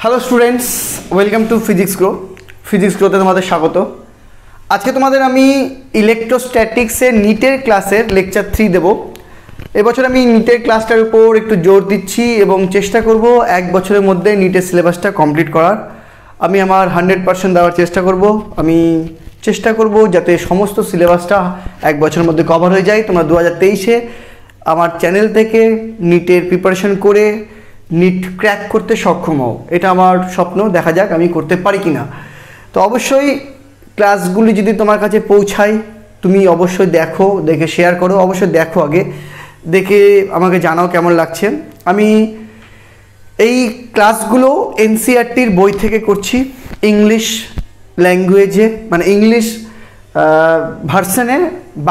Hello students, welcome to physics গ্রোতে তোমাদের স্বাগত। আজকে তোমাদের আমি ইলেকট্রোস্ট্যাটিক্সের নিটের ক্লাসের লেকচার 3 দেব। এবছর আমি নিটের ক্লাসটার উপর একটু জোর দিচ্ছি এবং চেষ্টা করব এক বছরের মধ্যে নিটের সিলেবাসটা কমপ্লিট করার। আমি আমার 100% দেওয়ার চেষ্টা করব। আমি চেষ্টা করব যাতে সমস্ত সিলেবাসটা এক বছরের মধ্যে কভার হয়ে যায়। তোমরা 2023-এ আমার চ্যানেল থেকে নিটের প্রিপারেশন করে নিট ক্র্যাক করতে সক্ষম হও, এটা আমার স্বপ্ন। দেখা যাক আমি করতে পারি কি না। তো অবশ্যই ক্লাসগুলি যদি তোমার কাছে পৌঁছায় তুমি অবশ্যই দেখে শেয়ার করো। অবশ্যই দেখো, আগে দেখে আমাকে জানাও কেমন লাগছে। আমি এই ক্লাসগুলো এনসিইআরটির বই থেকে করছি, ইংলিশ ল্যাঙ্গুয়েজে, মানে ইংলিশ ভার্সনে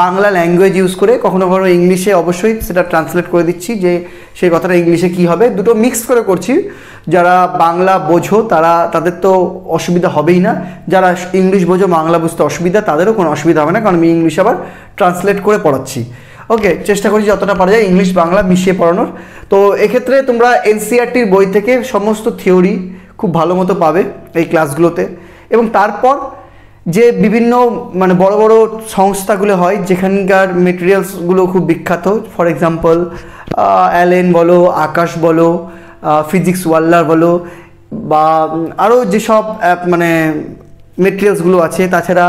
বাংলা ল্যাঙ্গুয়েজ ইউজ করে। কখনো কখনো ইংলিশে অবশ্যই সেটা ট্রান্সলেট করে দিচ্ছি, যে সেই কথাটা ইংলিশে কী হবে, দুটো মিক্স করে করছি। যারা বাংলা বোঝো তাদের তো অসুবিধা হবেই না, যারা ইংলিশ বোঝো বাংলা বুঝতে অসুবিধা তাদেরও কোনো অসুবিধা হবে না, কারণ আমি ইংলিশ আবার ট্রান্সলেট করে পড়াচ্ছি। ওকে, চেষ্টা করছি যতটা পারা যায় ইংলিশ বাংলা মিশিয়ে পড়ানোর। তো এক্ষেত্রে তোমরা এনসিইআরটির বই থেকে সমস্ত থিওরি খুব ভালো মতো পাবে এই ক্লাসগুলোতে। এবং তারপর যে বিভিন্ন মানে বড় বড় সংস্থাগুলো হয় যেখানকার মেটেরিয়ালসগুলো খুব বিখ্যাত, ফর এক্সাম্পল অ্যালেন বলো, আকাশ বলো, ফিজিক্স ওয়ার্ল্ডার বলো, বা আরও যেসব মানে মেটেরিয়ালসগুলো আছে, তাছাড়া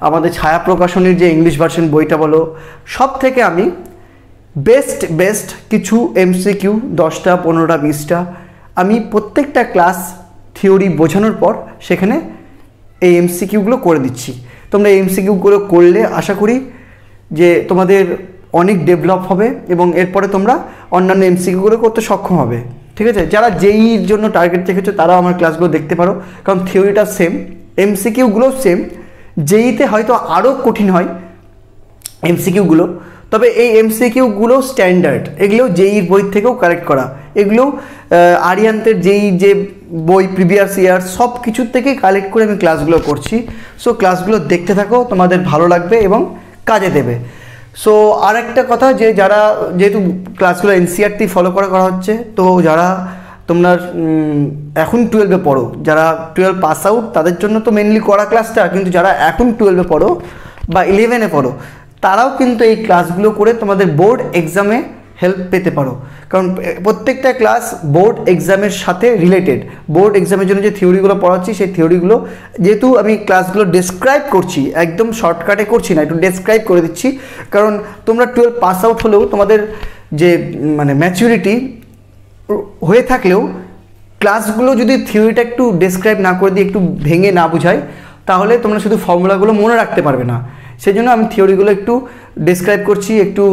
আমাদের ছায়া প্রকাশনীর যে ইংলিশ ভার্সন বইটা বলো, সব থেকে আমি বেস্ট কিছু এমসিকিউ 10টা 15টা 20টা আমি প্রত্যেকটা ক্লাস থিওরি বোঝানোর পর সেখানে এই এমসিকিউগুলো করে দিচ্ছি। তোমরা এই এমসিকিউগুলো করলে আশা করি যে তোমাদের অনেক ডেভেলপ হবে এবং এরপরে তোমরা অন্যান্য এমসিকিউগুলো করতে সক্ষম হবে। ঠিক আছে, যারা জেইর জন্য টার্গেট রেখেছো তারাও আমার ক্লাসগুলো দেখতে পারো, কারণ থিওরিটা সেম, এমসিকিউগুলো সেম। জেইতে হয়তো আরও কঠিন হয় এমসিকিউগুলো, তবে এই এমসিকিউগুলো স্ট্যান্ডার্ড, এগুলো জেইর বই থেকেও কালেক্ট করা, এগুলো আরিয়ান্তের জেই যে বই প্রিভিয়াস ইয়ার সব কিছুর থেকেই কালেক্ট করে আমি ক্লাসগুলো করছি। সো ক্লাসগুলো দেখতে থাকো, তোমাদের ভালো লাগবে এবং কাজে দেবে। সো আর একটা কথা, যে যারা যেহেতু ক্লাসগুলো এনসিইআরটি ফলো করা হচ্ছে, তো যারা তোমরা এখন 12-এ পড়ো, যারা 12 পাস আউট তাদের জন্য তো মেনলি করা ক্লাসটা, কিন্তু যারা এখন 12-এ পড়ো বা 11-এ পড়ো তারাও কিন্তু এই ক্লাসগুলো করে তোমাদের বোর্ড এক্সামে হেল্প পেতে পারো, কারণ প্রত্যেকটা ক্লাস বোর্ড এক্সামের সাথে রিলেটেড। বোর্ড এক্সামের জন্য যে থিওরিগুলো পড়াচ্ছি সেই থিওরিগুলো যেহেতু আমি ক্লাসগুলো ডেসক্রাইব করছি, একদম শর্টকাটে করছি না, একটু ডেসক্রাইব করে দিচ্ছি, কারণ তোমরা 12 পাস আউট হলেও তোমাদের যে মানে ম্যাচুরিটি হয়ে থাকলেও ক্লাসগুলো যদি থিওরিটা একটু ডেসক্রাইব না করে দিয়ে একটু ভেঙে না বোঝায়, তাহলে তোমরা শুধু ফর্মুলাগুলো মনে রাখতে পারবে না। সেই জন্য আমি থিওরিগুলো একটু ডেসক্রাইব করছি, একটু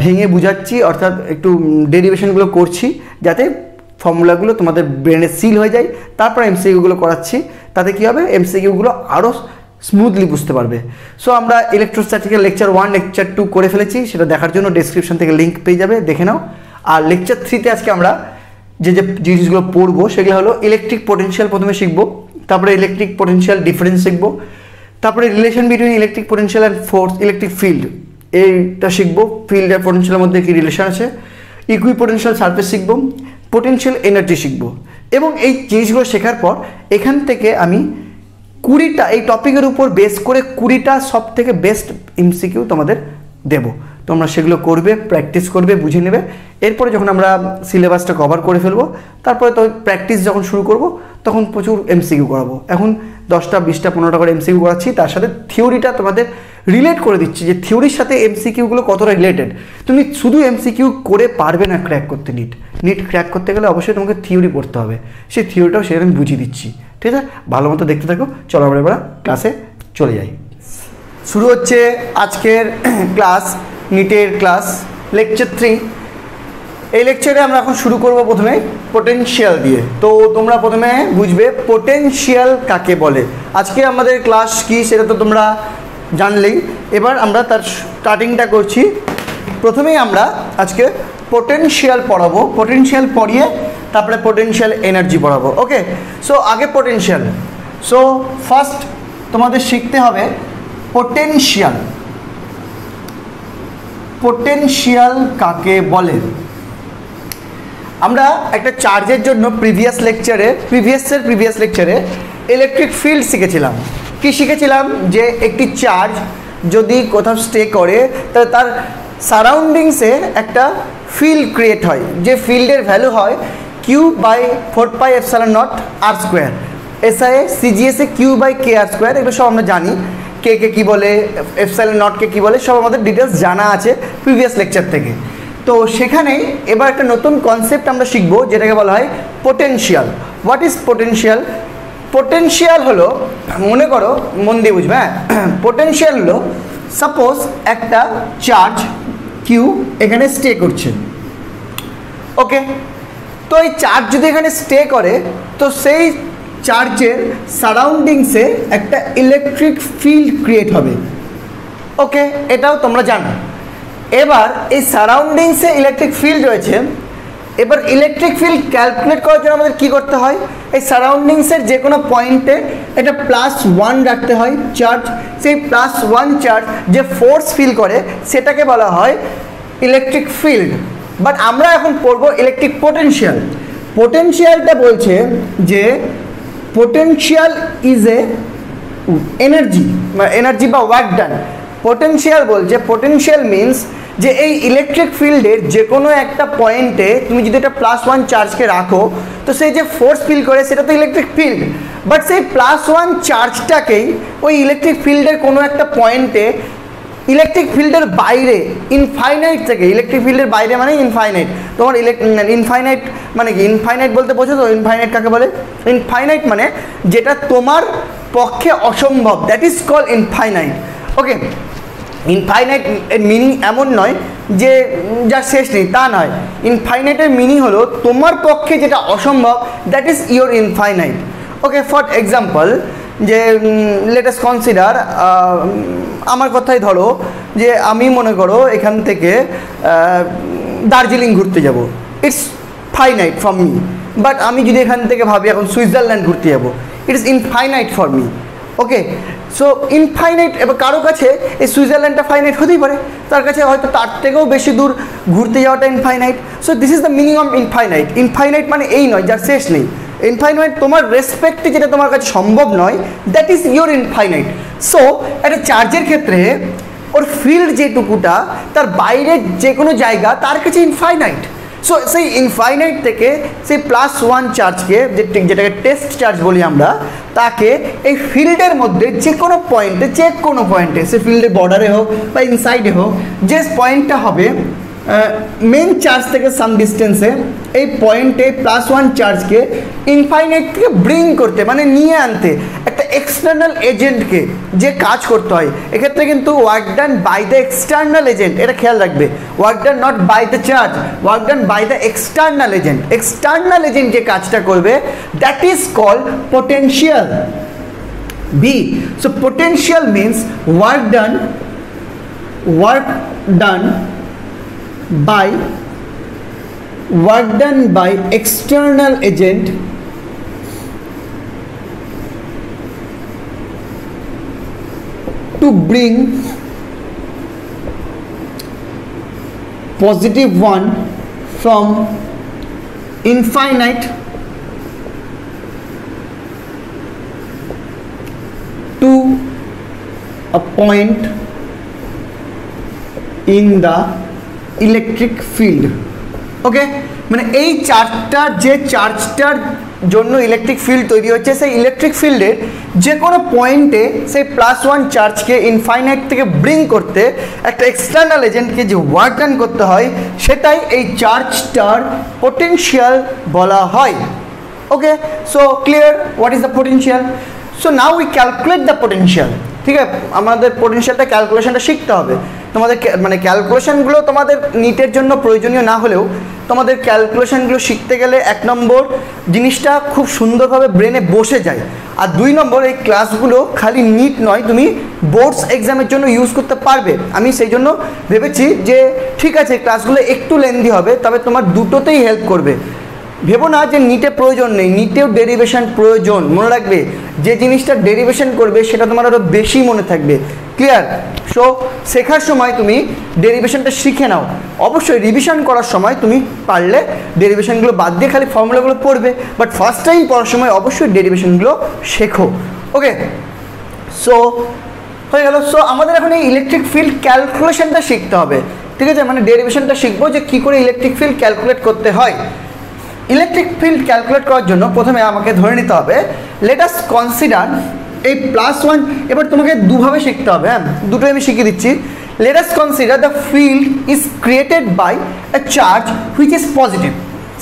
ভেঙে বুঝাচ্ছি, অর্থাৎ একটু ডেরিভেশনগুলো করছি যাতে ফর্মুলাগুলো তোমাদের ব্রেনে সিল হয়ে যায়। তারপর এমসিকিউগুলো করাচ্ছি, তাতে কী হবে, এমসিকিউগুলো আরও স্মুথলি বুঝতে পারবে। সো আমরা ইলেকট্রোস্ট্যাটিক্যাল লেকচার 1 লেকচার 2 করে ফেলেছি, সেটা দেখার জন্য ডেসক্রিপশন থেকে লিঙ্ক পেয়ে যাবে, দেখে নাও। আর লেকচার 3-তে আজকে আমরা যে জিনিসগুলো পড়বো সেগুলো হলো ইলেকট্রিক পোটেনশিয়াল প্রথমে শিখবো, তারপরে ইলেকট্রিক পোটেনশিয়াল ডিফারেন্স শিখবো, তারপরে relation between electric potential and force electric field এইটা শিখবো, ফিল্ড আর পোটেনশিয়ালের মধ্যে কী রিলেশন আছে, ইকুইপোটেনশিয়াল সারফেস শিখবো, পোটেনশিয়াল এনার্জি শিখবো। এবং এই জিনিসগুলো শেখার পর এখান থেকে আমি 20টা এই টপিকের উপর বেস করে 20টা সব থেকে বেস্ট এমসিকিউ তোমাদের দেবো। তোমরা সেগুলো করবে, প্র্যাকটিস করবে, বুঝে নেবে। এরপরে যখন আমরা সিলেবাসটা কভার করে ফেলবো, তারপরে তো প্র্যাকটিস যখন শুরু করব তখন প্রচুর এমসিকিউ করাবো। এখন 10টা 20টা 15টা করে এমসিকিউ করাচ্ছি, তার সাথে থিওরিটা তোমাদের রিলেট করে দিচ্ছি, যে থিওরির সাথে এমসিকিউগুলো কতটা রিলেটেড। তুমি শুধু এমসিকিউ করে পারবে না ক্র্যাক করতে। নিট ক্র্যাক করতে গেলে অবশ্যই তোমাকে থিওরি পড়তে হবে, সেই থিওরিটাও সেখানে আমি বুঝিয়ে দিচ্ছি। ঠিক আছে, ভালো মতো দেখতে থাকো। চলো আমরা এবার ক্লাসে চলে যাই। শুরু হচ্ছে আজকের ক্লাস, নিটের ক্লাস লেকচার 3। এই লেকচারে আমরা এখন শুরু করব প্রথমে পোটেনশিয়াল দিয়ে। তো তোমরা প্রথমে বুঝবে পোটেনশিয়াল কাকে বলে। আজকে আমাদের ক্লাস কি সেটা তো তোমরা জানলেই, এবার আমরা তার স্টার্টিংটা করছি। প্রথমেই আমরা আজকে পোটেনশিয়াল পড়াবো, পোটেনশিয়াল পড়িয়ে তারপরে পোটেনশিয়াল এনার্জি পড়াবো। ওকে, সো আগে পোটেনশিয়াল। সো ফার্স্ট তোমাদের শিখতে হবে পোটেনশিয়াল। পোটেনশিয়াল কাকে বলে? আমরা একটা চার্জের জন্য প্রিভিয়াস লেকচারে ইলেকট্রিক ফিল্ড শিখেছিলাম। কি শিখেছিলাম? যে একটি চার্জ যদি কোথাও স্টে করে তাহলে তার সারাউন্ডিংসে একটা ফিল্ড ক্রিয়েট হয়, যে ফিল্ডের ভ্যালু হয় Q/4πε0 r²। SI CGS এ Q/K r², এগুলো সব আমরা জানি। কে কী বলে, ε0 কে কী বলে, সব আমাদের ডিটেলস জানা আছে প্রিভিয়াস লেকচার থেকে। তো সেখানে এবার একটা নতুন কনসেপ্ট আমরা শিখবো, যেটাকে বলা হয় potential. What is potential? Potential হলো, মনে করো, মন দিয়ে বুঝবে, হ্যাঁ, পোটেনশিয়াল হলো সাপোজ একটা চার্জ কিউ এখানে স্টে করছে, ওকে। তো এই চার্জ যদি এখানে স্টে করে তো সেই চার্জের সারাউন্ডিংসে একটা ইলেকট্রিক ফিল্ড ক্রিয়েট হবে, ওকে, এটাও তোমরা জানো। এবার এই সারাউন্ডিংসে ইলেকট্রিক ফিল্ড রয়েছে। এবার ইলেকট্রিক ফিল্ড ক্যালকুলেট করার জন্য আমাদের কী করতে হয়? এই সারাউন্ডিংসের যে কোনো পয়েন্টে এটা +1 রাখতে হয় চার্জ। সেই +1 চার্জ যে ফোর্স ফিল করে সেটাকে বলা হয় ইলেকট্রিক ফিল্ড। বাট আমরা এখন পড়বো ইলেকট্রিক পোটেনশিয়াল। পোটেনশিয়ালটা বলছে যে পোটেনশিয়াল ইজ এ এনার্জি বা ওয়ার্ক ডান। পোটেনশিয়াল বলছে, পোটেনশিয়াল মিনস যে এই ইলেকট্রিক ফিল্ডের যে কোনো একটা পয়েন্টে তুমি যদি এটা +1 চার্জকে রাখো তো সেই যে ফোর্স ফিল করে সেটা তো ইলেকট্রিক ফিল্ড। বাট সেই +1 চার্জটাকেই ওই ইলেকট্রিক ফিল্ডের কোনো একটা পয়েন্টে ইলেকট্রিক ফিল্ডের বাইরে, ইনফাইনাইট থেকে, ইলেকট্রিক ফিল্ডের বাইরে মানে ইনফাইনাইট, তোমার ইনফাইনাইট মানে কি? ইনফাইনাইট বলতে বোঝো তো ইনফাইনাইট কাকে বলে? ইনফাইনাইট মানে যেটা তোমার পক্ষে অসম্ভব, that is call infinite, okay. Infinite এর মিনিং এমন নয় যে যার শেষ নেই, তা নয়। ইনফাইনাইটের মিনিং হলো তোমার পক্ষে যেটা অসম্ভব, that is your infinite, okay. For example, যে লেট আস কনসিডার, আমার কথাই ধরো যে আমি মনে করো এখান থেকে দার্জিলিং ঘুরতে যাব, it's finite for me. But আমি যদি এখান থেকে ভাবি এখন সুইজারল্যান্ড ঘুরতে যাব, it is infinite for me, okay. So infinite, এবার কারো কাছে এই সুইজারল্যান্ডটা ফাইনাইট হতেই পারে, তার কাছে হয়তো তার থেকেও বেশি দূর ঘুরতে যাওয়াটা infinite. So this is the meaning of infinite. Infinite মানে এই নয় যার শেষ নেই। ইনফাইনাইট তোমার রেসপেক্টে যেটা তোমার কাছে সম্ভব নয়, that is your infinite. So একটা চার্জের ক্ষেত্রে ওর ফিল্ড যেটুকুটা তার বাইরের যে কোনো জায়গা তার কাছে ইনফাইনাইট। সো সেই ইনফাইনাইট থেকে সেই +1 চার্জকে, যেটাকে টেস্ট চার্জ বলি আমরা, তাকে এই ফিল্ডের মধ্যে যে কোনো পয়েন্টে সে ফিল্ডের বর্ডারে হোক বা ইনসাইডে হোক, যে পয়েন্টটা হবে মেন চার্জ থেকে সাম ডিস্টেন্সে, এই পয়েন্টে +1 চার্জকে ইনফাইনাইট থেকে ব্রিং করতে, মানে নিয়ে আনতে একটা এক্সটার্নাল এজেন্টকে যে কাজ করতে হয়। এক্ষেত্রে কিন্তু work done by the external agent, এটা খেয়াল রাখবে। Work done not by the charge, work done by the external agent. External agent যে কাজটা করবে, that is called potential. B, so potential means work done by external agent to bring +1 from infinite to a point in the electric field, okay. মানে এই চার্জটার জন্য electric field তৈরি হচ্ছে, সেই electric ফিল্ডের যে কোনো পয়েন্টে সেই +1 চার্জকে ইনফাইনাইট থেকে ব্রিং করতে একটা এক্সটার্নাল এজেন্টকে যে ওয়ার্ক ডান করতে হয়, সেটাই এই চার্জটার পোটেনশিয়াল বলা হয়, okay. So clear what is the potential? So now we calculate the potential, ঠিক আছে। আমাদের পোটেনশিয়ালটা ক্যালকুলেশনটা শিখতে হবে। তোমাদের মানে ক্যালকুলেশনগুলো তোমাদের নিটের জন্য প্রয়োজনীয় না হলেও তোমাদের ক্যালকুলেশনগুলো শিখতে গেলে 1 নম্বর জিনিসটা খুব সুন্দরভাবে ব্রেনে বসে যায়, আর 2 নম্বর এই ক্লাসগুলো খালি নিট নয়, তুমি বোর্ডস এক্সামের জন্য ইউজ করতে পারবে। আমি সেই জন্য ভেবেছি যে ঠিক আছে ক্লাসগুলো একটু লেন্দি হবে, তবে তোমার দুটোতেই হেল্প করবে। ভেবো না যে নিটে প্রয়োজন নেই, নিটেও ডেরিভেশন প্রয়োজন। মনে রাখবে যে জিনিসটা ডেরিভেশন করবে সেটা তোমার আরও বেশি মনে থাকবে। ক্লিয়ার? সো শেখার সময় তুমি ডেরিভেশনটা শিখে নাও, অবশ্যই রিভিশন করার সময় তুমি পারলে ডেরিভেশনগুলো বাদ দিয়ে খালি ফর্মুলাগুলো পড়বে, বাট ফার্স্ট টাইম পড়ার সময় অবশ্যই ডেরিভেশনগুলো শেখো। ওকে, সো হয়ে গেল। সো আমাদের এখন এই ইলেকট্রিক ফিল্ড ক্যালকুলেশনটা শিখতে হবে, ঠিক আছে? মানে ডেরিভেশনটা শিখবো যে কী করে ইলেকট্রিক ফিল্ড ক্যালকুলেট করতে হয়। ইলেকট্রিক ফিল্ড ক্যালকুলেট করার জন্য প্রথমে আমাকে ধরে নিতে হবে, লেট আস কনসিডার এই +1, এবার তোমাকে দুভাবে শিখতে হবে, হ্যাঁ দুটোই আমি শিখিয়ে দিচ্ছি। Let us consider the field is created by a charge which is positive.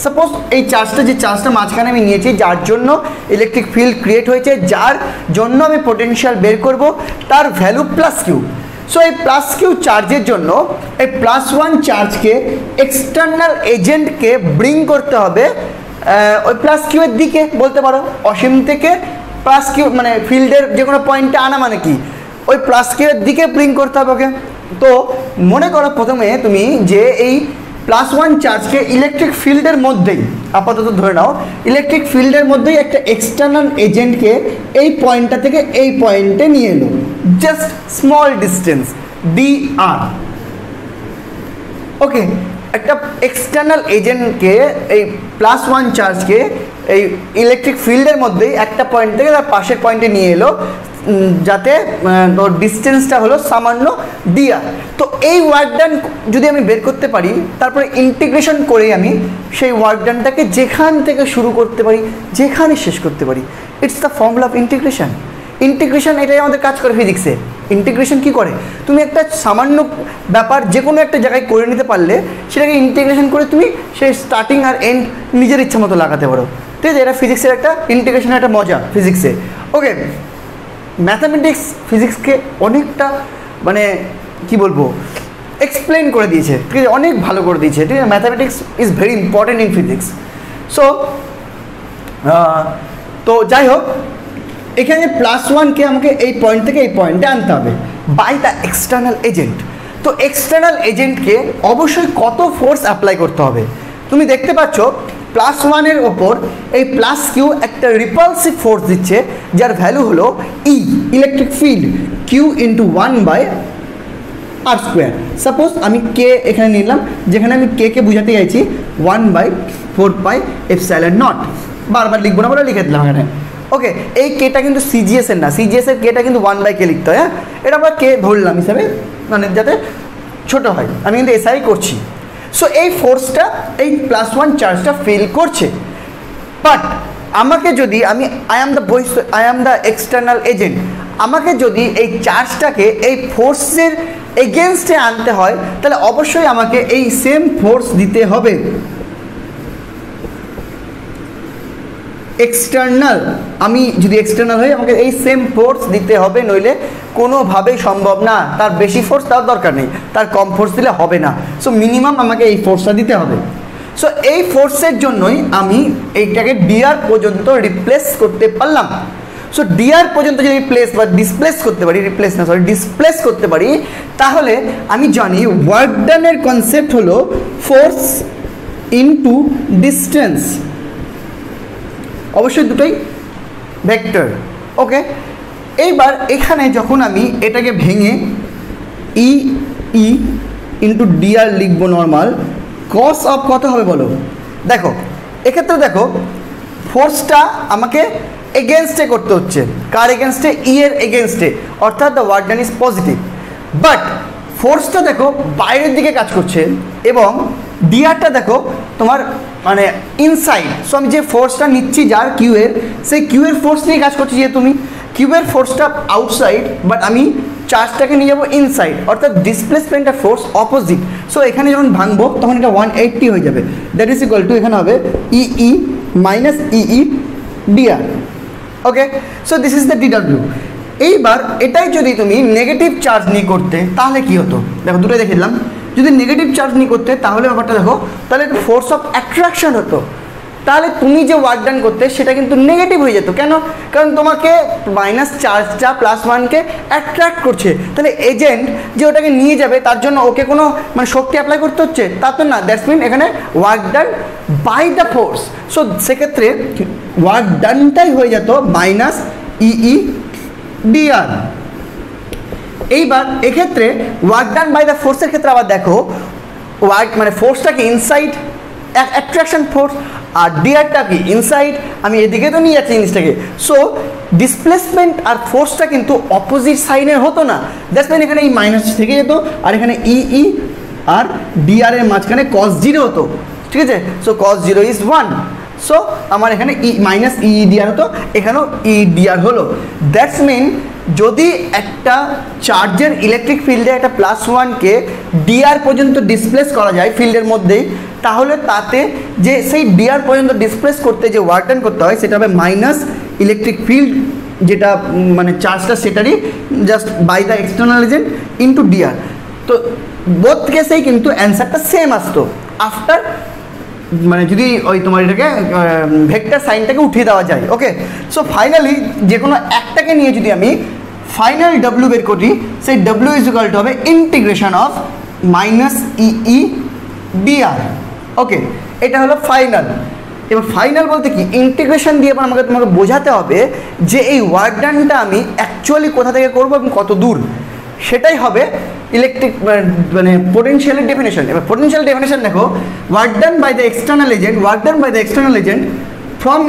Suppose এই চার্জটা, যে চার্জটা মাঝখানে আমি নিয়েছি, যার জন্য ইলেকট্রিক ফিল্ড ক্রিয়েট হয়েছে, যার জন্য আমি পোটেনশিয়াল বের করব, তার ভ্যালু +q। সো এই +q চার্জের জন্য এই +1 চার্জকে এক্সটার্নাল এজেন্টকে ব্রিং করতে হবে ওই +q এর দিকে, বলতে পারো অসীম থেকে +q, মানে ফিল্ডের যে কোনো পয়েন্টে আনা মানে কি ওই +q এর দিকে ব্রিং করতে হবে। ওকে, তো মনে করো প্রথমে তুমি যে এই +1 চার্জকে ইলেকট্রিক ফিল্ডের মধ্যেই, আপাতত ধরে নাও ইলেকট্রিক ফিল্ডের মধ্যেই একটা এক্সটার্নাল এজেন্টকে এই পয়েন্টটা থেকে এই পয়েন্টে নিয়ে এলো, জাস্ট স্মল ডিস্টেন্স dr। ওকে, একটা এক্সটার্নাল এজেন্টকে এই +1 চার্জকে এই ইলেকট্রিক ফিল্ডের মধ্যেই একটা পয়েন্ট থেকে তার পাশের পয়েন্টে নিয়ে এলো, যাতে তোর ডিস্টেন্সটা হলো সামান্য dr। তো এই ওয়ার্ক ডান যদি আমি বের করতে পারি, তারপরে ইন্টিগ্রেশন করে আমি সেই ওয়ার্ক ডানটাকে যেখান থেকে শুরু করতে পারি, যেখানে শেষ করতে পারি, it's the formula of integration. Integration এটাই আমাদের কাজ করে ফিজিক্সে। ইন্টিগ্রেশন কি করে, তুমি একটা সামান্য ব্যাপার যে কোনো একটা জায়গায় করে নিতে পারলে সেটাকে ইন্টিগ্রেশন করে তুমি সেই স্টার্টিং আর এন্ড নিজের ইচ্ছা মতো লাগাতে পারো, ঠিক আছে? এটা ফিজিক্সের একটা ইন্টিগ্রেশনের একটা মজা ফিজিক্সে। ওকে, ম্যাথামেটিক্স ফিজিক্সকে অনেকটা মানে কি বলবো এক্সপ্লেন করে দিয়েছে, ঠিক আছে? অনেক ভালো করে দিয়েছে, ঠিক আছে? Mathematics is very important in physics. So তো যাই হোক, এখানে +1কে আমাকে এই পয়েন্ট থেকে এই পয়েন্টে আনতে হবে বাই দ্য এক্সটার্নাল এজেন্ট। তো এক্সটার্নাল এজেন্টকে অবশ্যই কত ফোর্স অ্যাপ্লাই করতে হবে, তুমি দেখতে পাচ্ছ +1 এর ওপর এই +q একটা রিপালসিভ ফোর্স দিচ্ছে, যার ভ্যালু হলো E, electric field q × 1/r²। Suppose আমি k এখানে নিলাম, যেখানে আমি k কে বোঝাতে চাইছি 1/4πε0। বারবার লিখবো না, বলে লিখে দিলাম এখানে। ওকে, এই কেটা কিন্তু সিজিএস এর না, সিজিএস এর কেটা কিন্তু 1/k লিখতে হয়, হ্যাঁ এটা আমরা কে ধরলাম হিসাবে, মানে যাতে ছোট হয়, আমি কিন্তু এসআই করছি। সো এই ফোর্সটা এই +1 চার্জটা ফিল করছে, বাট আমাকে যদি I am the external agent, আমাকে যদি এই চার্জটাকে এই ফোর্সের এগেনস্টে আনতে হয়, তাহলে অবশ্যই আমাকে এই সেম ফোর্স দিতে হবে। এক্সটার্নাল, আমি যদি এক্সটার্নাল হই আমাকে এই সেম ফোর্স দিতে হবে, নইলে কোনোভাবেই সম্ভব না। তার বেশি ফোর্স তার দরকার নেই, তার কম ফোর্স দিলে হবে না। সো মিনিমাম আমাকে এই ফোর্সটা দিতে হবে। সো এই ফোর্সের জন্যই আমি এইটাকে dr পর্যন্ত রিপ্লেস করতে পারলাম। সো dr পর্যন্ত যদি ডিসপ্লেস করতে পারি, তাহলে আমি জানি ওয়ার্ক ডানের কনসেপ্ট হলো ফোর্স ইনটু ডিস্টেন্স, অবশ্যই দুটোই ভেক্টর। ওকে, এইবার এখানে যখন আমি এটাকে ভেঙে ই ইন্টু dr লিখবো নর্মাল, কস অফ কত হবে বলো? দেখো এক্ষেত্রে দেখো ফোর্সটা আমাকে এগেনস্টে করতে হচ্ছে, কার এগেনস্টে? ই এর এগেনস্টে, অর্থাৎ the work done is positive. But ফোর্সটা দেখো বাইরের দিকে কাজ করছে, এবং ডিআরটা দেখো তোমার মানে ইনসাইড। সো আমি যে ফোর্সটা নিচ্ছি যার কিউ এর, সেই কিউ এর ফোর্স নিয়ে কাজ করছি, যে তুমি কিউ এর ফোর্সটা আউটসাইড, বাট আমি চার্জটাকে নিয়ে যাবো ইনসাইড, অর্থাৎ ডিসপ্লেসমেন্টের ফোর্স অপোজিট। সো এখানে যখন ভাঙবো তখন এটা 180 হয়ে যাবে, দ্যাট ইজ ইকুয়াল টু এখানে হবে E minus E dr. Okay, so this is the ডিডব্লিউ। এইবার এটাই যদি তুমি নেগেটিভ চার্জ নিয়ে করতে তাহলে কি হতো? দেখো দুটোই দেখে দিলাম। যদি নেগেটিভ চার্জ নিয়ে করতে তাহলে ব্যাপারটা দেখো, তাহলে একটা ফোর্স অফ অ্যাট্রাকশন হতো, তাহলে তুমি যে ওয়ার্ক ডান করতে সেটা কিন্তু নেগেটিভ হয়ে যেত। কেন? কারণ তোমাকে মাইনাস চার্জটা +1কে অ্যাট্রাক্ট করছে, তাহলে এজেন্ট যে ওটাকে নিয়ে যাবে তার জন্য ওকে কোনো মানে শক্তি অ্যাপ্লাই করতে হচ্ছে তা তো না, দ্যাটস মিন এখানে work done by the force. So সেক্ষেত্রে ওয়ার্ক ডানটাই হয়ে যেত মাইনাস ইই ডিআর। এইবার এক্ষেত্রে ওয়ার্ক ডান বাই দ্য ফোর্সের ক্ষেত্রে আবার দেখো ওয়ার্ক মানে ফোর্সটাকে ইনসাইড অ্যাট্রাকশন ফোর্স আর ডিআরটা কি ইনসাইড, আমি এদিকে তো নিয়ে যাচ্ছি জিনিসটাকে। সো ডিসপ্লেসমেন্ট আর ফোর্সটা কিন্তু অপোজিট সাইনের হতো না, দ্যাটস মিন এখানে এই মাইনাস থেকে যেত আর এখানে ই আর ডিআর এর মাঝখানে cos 0 হতো, ঠিক আছে। সো cos 0 ইজ 1, সো আমার এখানে ই মাইনাস ই ডিআর হতো, এখানেও ই ডিআর হলো। দ্যাটস মিন যদি একটা চার্জের ইলেকট্রিক ফিল্ডে একটা +1কে ডিআর পর্যন্ত ডিসপ্লেস করা যায় ফিল্ডের মধ্যেই, তাহলে তাতে যে সেই ডিআর পর্যন্ত ডিসপ্লেস করতে যে ওয়ার্ক ডান করতে হয় সেটা হবে মাইনাস ইলেকট্রিক ফিল্ড যেটা মানে চার্জটা সেটারই just by the external agent into dr. তো বোথ কেসেই কিন্তু অ্যান্সারটা সেম আসতো আফটার মানে যদি ওই তোমার এটাকে ভেক্টর সাইনটাকে উঠিয়ে দেওয়া যায়। ওকে, সো ফাইনালি যে কোনো একটাকে নিয়ে যদি আমি ফাইনাল ডাব্লিউ বের করি, সেই ডাব্লিউ ইজ ইকুয়াল টু হবে integration of minus E dr. Okay, এটা হলো ফাইনাল। এবার ফাইনাল বলতে কি ইন্টিগ্রেশন দিয়ে এবার তোমাকে বোঝাতে হবে যে এই ওয়ার্ক ডানটা আমি অ্যাকচুয়ালি কোথা থেকে করবো এবং কত দূর, সেটাই হবে ইলেকট্রিক মানে পোটেনশিয়ালের ডেফিনেশন। এবার পোটেনশিয়াল ডেফিনেশন দেখো, work done by the external agent from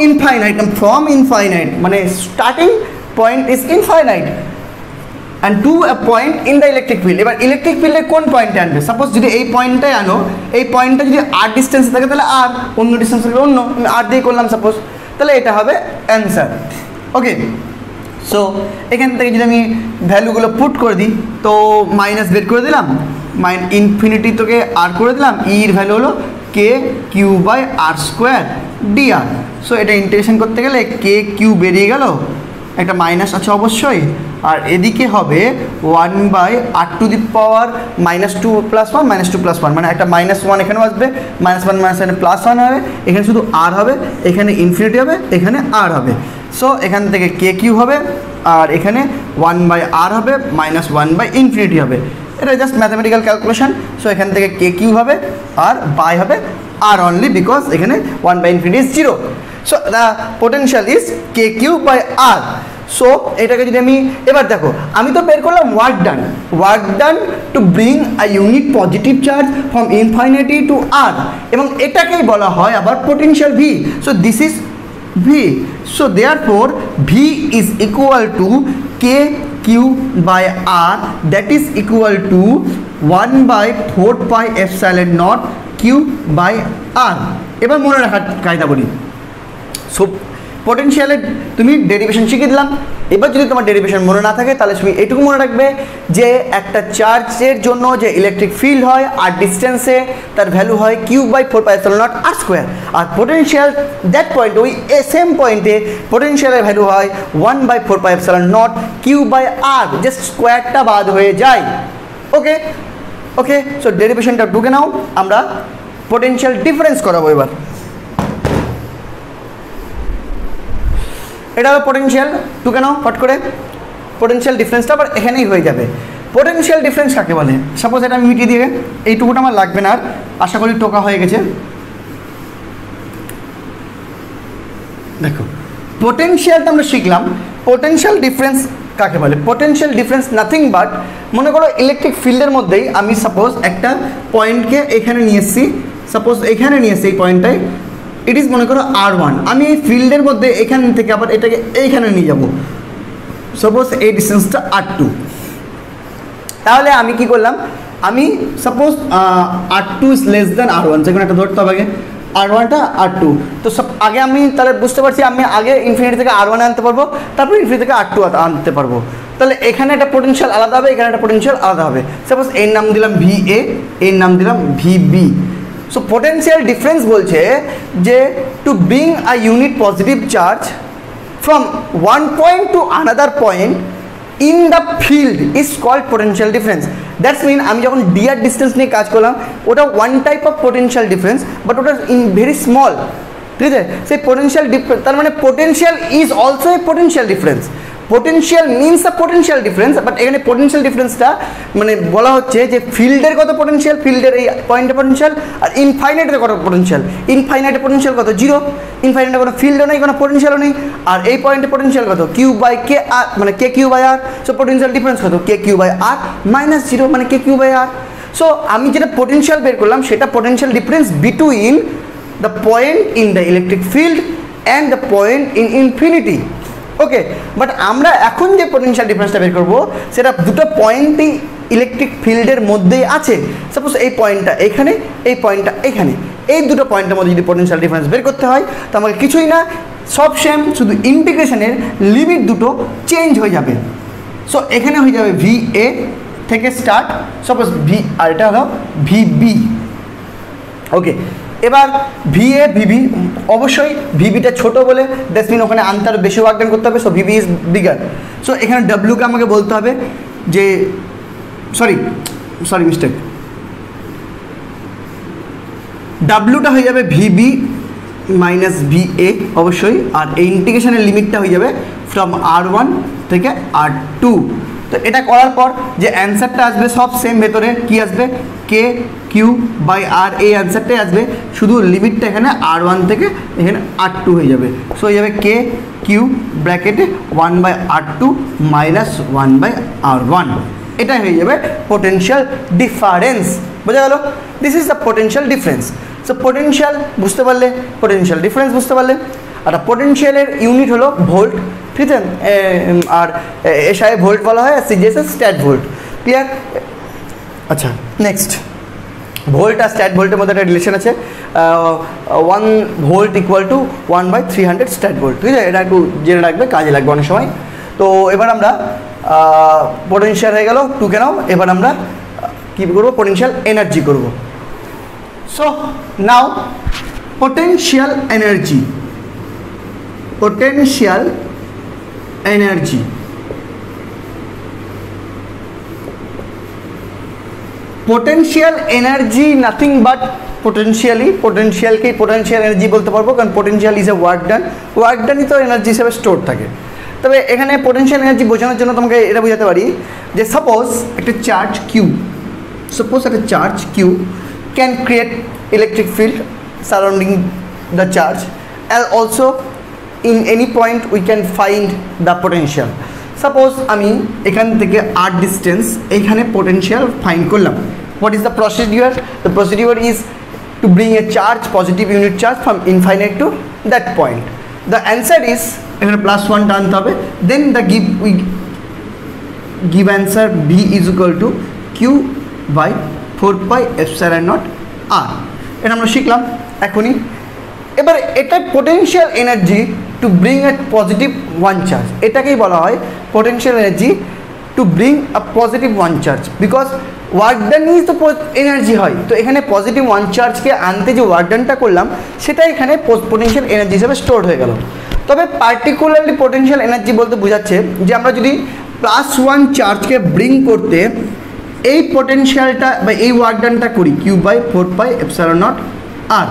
infinite মানে starting point is infinite and to a point in the electric field. এবার ইলেকট্রিক ফিল্ডে কোন পয়েন্টে আনবে, সাপোজ যদি এই পয়েন্টটাই আনো, এই পয়েন্টটা যদি আর ডিস্টেন্সে থাকে তাহলে আর, অন্য ডিস্টেন্স থাকলে অন্য, আমি আর দিয়ে করলাম সাপোজ, তাহলে এটা হবে অ্যান্সার। ওকে, সো এখান থেকে যদি আমি ভ্যালুগুলো পুট করে দিই, তো মাইনাস বের করে দিলাম, ইনফিনিটি তোকে আর করে দিলাম, ইর ভ্যালু হলো k Q by R square dr. So এটা ইন্টিগ্রেশন করতে গেলে কে কিউ বেরিয়ে গেল, একটা মাইনাস আছে অবশ্যই, আর এদিকে হবে 1/r⁻² -2+1 মানে একটা -1 এখানেও আসবে, -1 এখানে +1 হবে, এখানে শুধু আর হবে, এখানে ইনফিনিটি হবে, এখানে আর হবে। সো এখান থেকে কে কিউ হবে আর এখানে 1/r হবে, -1/∞ হবে। এটা জাস্ট ম্যাথামেটিক্যাল ক্যালকুলেশন। সো এখান থেকে কে কিউ হবে আর বাই হবে আর অনলি, বিকজ এখানে 1/∞ is 0। So the potential is k Q by r. So এটাকে যদি আমি এবার দেখো, আমি তো বের করলাম work done to bring a unit positive charge from infinity to r, এবং এটাকেই বলা হয় আবার potential V. So this is V. So therefore V is equal to k Q by r, that is equal to 1/4πε0 q by r. এবার মনে রাখার কায়দা বলি, সো পোটেনশিয়ালের তুমি ডেরিভেশন শিখিয়ে দিলাম। এবার যদি তোমার ডেরিভেশন মনে না থাকে তাহলে তুমি এটুকু মনে রাখবে যে একটা চার্জের জন্য যে ইলেকট্রিক ফিল্ড হয় আর ডিস্টেন্সে তার ভ্যালু হয় q/4πε0 আর স্কোয়ার, আর পোটেনশিয়াল দ্যাট পয়েন্ট ওই সেম পয়েন্টে পোটেনশিয়ালের ভ্যালু হয় 1/4πε0 q/r, জাস্ট স্কোয়ারটা বাদ হয়ে যায়। ওকে ওকে, সো ডেরিভেশনটা ঢুকে নাও, আমরা পোটেনশিয়াল ডিফারেন্স করাবো। এবার এটা হলো পোটেনশিয়াল, টুকে নাও ফট করে, পোটেনশিয়াল ডিফারেন্সটা আবার এখানেই হয়ে যাবে। পোটেনশিয়াল ডিফারেন্স কাকে বলে, সাপোজ এটা আমি মিটিয়ে দিয়ে, এইটুকুটা আমার লাগবে না আর, আশা করি টোকা হয়ে গেছে। দেখো পোটেনশিয়ালটা আমরা শিখলাম, পোটেনশিয়াল ডিফারেন্স কাকে বলে। পোটেনশিয়াল ডিফারেন্স নাথিং বাট, মনে করো ইলেকট্রিক ফিল্ডের মধ্যেই আমি সাপোজ একটা পয়েন্টকে এখানে নিয়ে এসেছি, সাপোজ এখানে নিয়ে এসেছি এই পয়েন্টটায়, ইট ইজ মনে করো R1, আমি এই ফিল্ডের মধ্যে এখান থেকে আবার এটাকে এইখানে নিয়ে যাব, সাপোজ এই ডিস্টেন্সটা R2। তাহলে আমি কি করলাম, আমি suppose R2 is less than R1, যেখানে একটা ধরতে হবে আগে R1টা R2। তো সব আগে আমি তাহলে বুঝতে পারছি আমি আগে ইনফিনিটি থেকে R1 আনতে পারবো, তারপর ইনফিনিটি থেকে R2 আনতে পারবো। তাহলে এখানে একটা পোটেনশিয়াল আলাদা হবে, এখানে একটা পোটেনশিয়াল আলাদা হবে। সাপোজ এর নাম দিলাম VA, এর নাম দিলাম VB। সো পোটেনশিয়াল ডিফারেন্স বলছে যে to bring a unit positive charge from one point to another point in the field is called potential difference. That's mean আমি যখন ডিআর ডিস্টেন্স নিয়ে কাজ করলাম, ওটা one type of potential difference, but ওটা in very small, ঠিক আছে। সেই পোটেনশিয়াল তার মানে potential is also a potential difference. Potential means a potential difference, but এখানে পোটেনশিয়াল ডিফারেন্সটা মানে বলা হচ্ছে যে ফিল্ডের কত পোটেনশিয়াল, ফিল্ডের এই পয়েন্টের পোটেনশিয়াল, আর ইনফাইনাইটের কত পোটেনশিয়াল, ইনফাইনাইটের পোটেনশিয়াল কত 0। ইনফাইনাইটে কোনো ফিল্ডও নেই, কোনো পোটেনশিয়ালও নেই। আর এই পয়েন্টে পোটেনশিয়াল কত, কিউ বাই কে আর, মানে k Q by r. So potential difference কত, k Q by r minus 0, মানে k Q by r. So আমি যেটা পোটেনশিয়াল বের করলাম সেটা potential difference between the point in the electric field and the point in infinity. Okay, but আমরা এখন যে পোটেনশিয়াল ডিফারেন্সটা বের করবো সেটা দুটো পয়েন্টই ইলেকট্রিক ফিল্ডের মধ্যেই আছে। সাপোজ এই পয়েন্টটা এখানে, এই পয়েন্টটা এখানে, এই দুটো পয়েন্টের মধ্যে যদি পোটেনশিয়াল ডিফারেন্স বের করতে হয় তো আমাকে কিছুই না, সব সেম, শুধু ইন্টিগ্রেশনের লিমিট দুটো চেঞ্জ হয়ে যাবে। সো এখানে হয়ে যাবে ভি এ থেকে স্টার্ট, সাপোজ ভি, আর এটা হলো ভিবি। ওকে, এবার ভি এ ভিবি, অবশ্যই ভিবিটা ছোটো বলে দ্যাটস মিন ওখানে আনতে বেশি ওয়ার্ক ডান করতে হবে। So VB is bigger. So এখানে ডাব্লিউকে আমাকে বলতে হবে যে সরি মিস্টেক, ডাব্লিউটা হয়ে যাবে ভিবি মাইনাস ভি এ অবশ্যই, আর এই ইন্টিগ্রেশনের লিমিটটা হয়ে যাবে ফ্রম R1 থেকে R2। তো এটা করার পর যে অ্যান্সারটা আসবে সব সেম, ভেতরে কি আসবে, কে কিউ বাই আর, এই অ্যান্সারটাই আসবে, শুধু লিমিটটা এখানে R1 থেকে এখানে R2 হয়ে যাবে। সো হয়ে যাবে কে কিউ ব্র্যাকেটে 1/R2 মাইনাস 1/R1, এটাই হয়ে যাবে পোটেনশিয়াল ডিফারেন্স। বোঝা গেল? This is the potential difference. So potential বুঝতে পারলে, পোটেনশিয়াল ডিফারেন্স বুঝতে পারলে। আর পোটেনশিয়ালের ইউনিট হলো ভোল্ট, ঠিক আছে? আর এসআই ভোল্ট বলা হয়, আর সিজিএসএ স্ট্যাট ভোল্ট। ক্লিয়ার? আচ্ছা, নেক্সট, ভোল্ট আর স্ট্যাট ভোল্টের মধ্যে একটা রিলেশন আছে, 1 volt equal to 1/300 stat volt. ঠিক আছে? এটা একটু জেনে রাখবে, কাজে লাগবে অনেক সময়। তো এবার আমরা পোটেনশিয়াল হয়ে গেল, টুকে নাও। এবার আমরা কী করবো, পোটেনশিয়াল এনার্জি করব। So now potential energy, potential energy, potential energy nothing but potentially, potential K potential energy বলতে পারবো, কারণ potential is a work done, work done ই তো এনার্জি হিসেবে স্টোর থাকে। তবে এখানে potential energy বোঝানোর জন্য তোমাকে এটা বোঝাতে পারি যে সাপোজ একটা চার্জ কিউ, সাপোজ একটা charge q can create electric field surrounding the charge, and also in any point we can find the potential. Suppose আমি এখান থেকে r distance এখানে potential find করলাম। What is the procedure? The procedure is to bring a charge, positive unit charge, from infinite to that point. The answer is এখানে +1 টানতে হবে, then we give answer B is equal to Q by 4πε0 r। এটা আমরা শিখলাম এখনই। এবার এটা potential energy to bring a positive one charge, এটাকেই বলা হয় potential energy two bring a positive one charge, because work done is তো এনার্জি হয়। তো এখানে পজিটিভ ওয়ান চার্জকে আনতে যে ওয়ার্ক ডানটা করলাম সেটা এখানে পোটেনশিয়াল এনার্জি হিসেবে স্টোর হয়ে গেল। তবে পার্টিকুলারলি পোটেনশিয়াল এনার্জি বলতে বোঝাচ্ছে যে আমরা যদি +1 চার্জকে ব্রিং করতে এই পোটেনশিয়ালটা বা এই ওয়ার্ক ডানটা করি Q বাই 4πε0 r।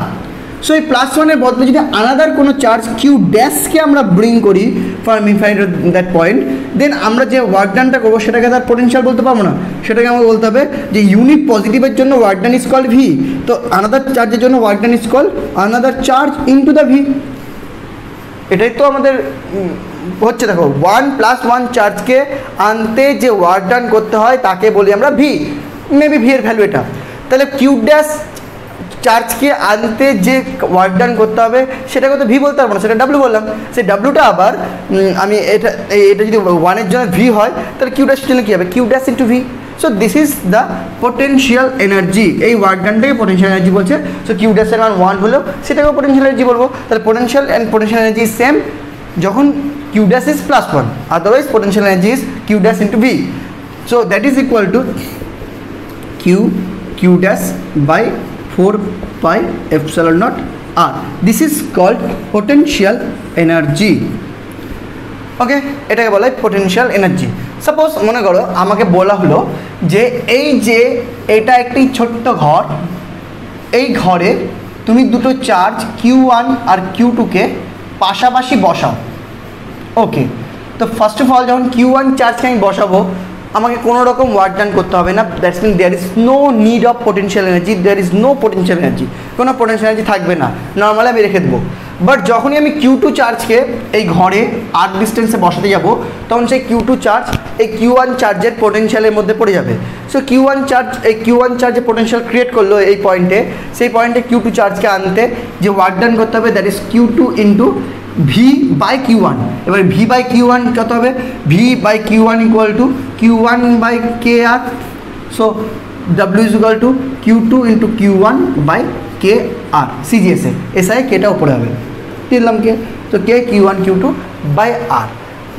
সো এই +1-এর বদলে যদি আনাদার কোনো চার্জ কিউ ড্যাশকে আমরা ব্রিং করি from infinite to that point, then আমরা যে ওয়ার্ক ডানটা করবো সেটাকে তার পোটেনশিয়াল বলতে পারবো না, সেটাকে আমাকে বলতে হবে যে ইউনিট পজিটিভের জন্য work done is called V, তো আনাদার চার্জের জন্য work done is called another charge into the V. এটাই তো আমাদের হচ্ছে, দেখো 1+1 চার্জকে আনতে যে ওয়ার্ক ডান করতে হয় তাকে বলি আমরা ভি, মেবি ভি এর ভ্যালু এটা। তাহলে কিউ ড্যাশ চার্জকে আনতে যে ওয়ার্ক ডান করতে হবে সেটাকে তো ভি বলতে পারবো না, সেটা ডাব্লু বললাম। সেই ডাব্লুটা আবার আমি এটা যদি 1-এর জন্য ভি হয় তাহলে কিউ ড্যাশের জন্য কী হবে, q dash into V. So this is the potential energy, এই ওয়ার্ক ডানটাকে পোটেনশিয়াল এনার্জি বলছে। সো কিউ ড্যাশের মান 1 হলো সেটাকেও পোটেনশিয়াল এনার্জি বলবো। তাহলে potential and potential energy same যখন q dash is +1, otherwise potential energy is q dash into V. So that is equal to q dash by 4πε0 r. This is called potential energy. Okay, এটাকে বলা হয় potential energy. Suppose মনে করো আমাকে বলা হলো যে এই যে এটা একটি ছোট্ট ঘর, এই ঘরে তুমি দুটো চার্জ Q1 আর Q2কে পাশাপাশি বসাও। ওকে, তো ফার্স্ট অফ অল যখন Q1 চার্জকে আমি বসাবো আমাকে কোনো রকম ওয়ার্ক ডান করতে হবে না, that's mean there is no need of potential energy, there is no potential energy, কোনো পোটেনশিয়াল এনার্জি থাকবে না, নর্মালি আমি রেখে দেবো। বাট যখনই আমি Q2 চার্জকে এই ঘরে আর ডিস্টেন্সে বসাতে যাব তখন সেই Q2 চার্জ এই Q1 চার্জের পোটেনশিয়ালের মধ্যে পড়ে যাবে। সো Q1 চার্জে পোটেনশিয়াল ক্রিয়েট করলো এই পয়েন্টে, সেই পয়েন্টে Q2 চার্জকে আনতে যে ওয়ার্ক ডান করতে হবে that is Q2 into V/Q1। এবার V/Q1 কত হবে? V/Q1 equal to Q1/KR। So W is equal two Q2 into Q1/KR। CGSA SI কেটা উপরে হবে, দিলাম কে, তো K Q1 Q2/R।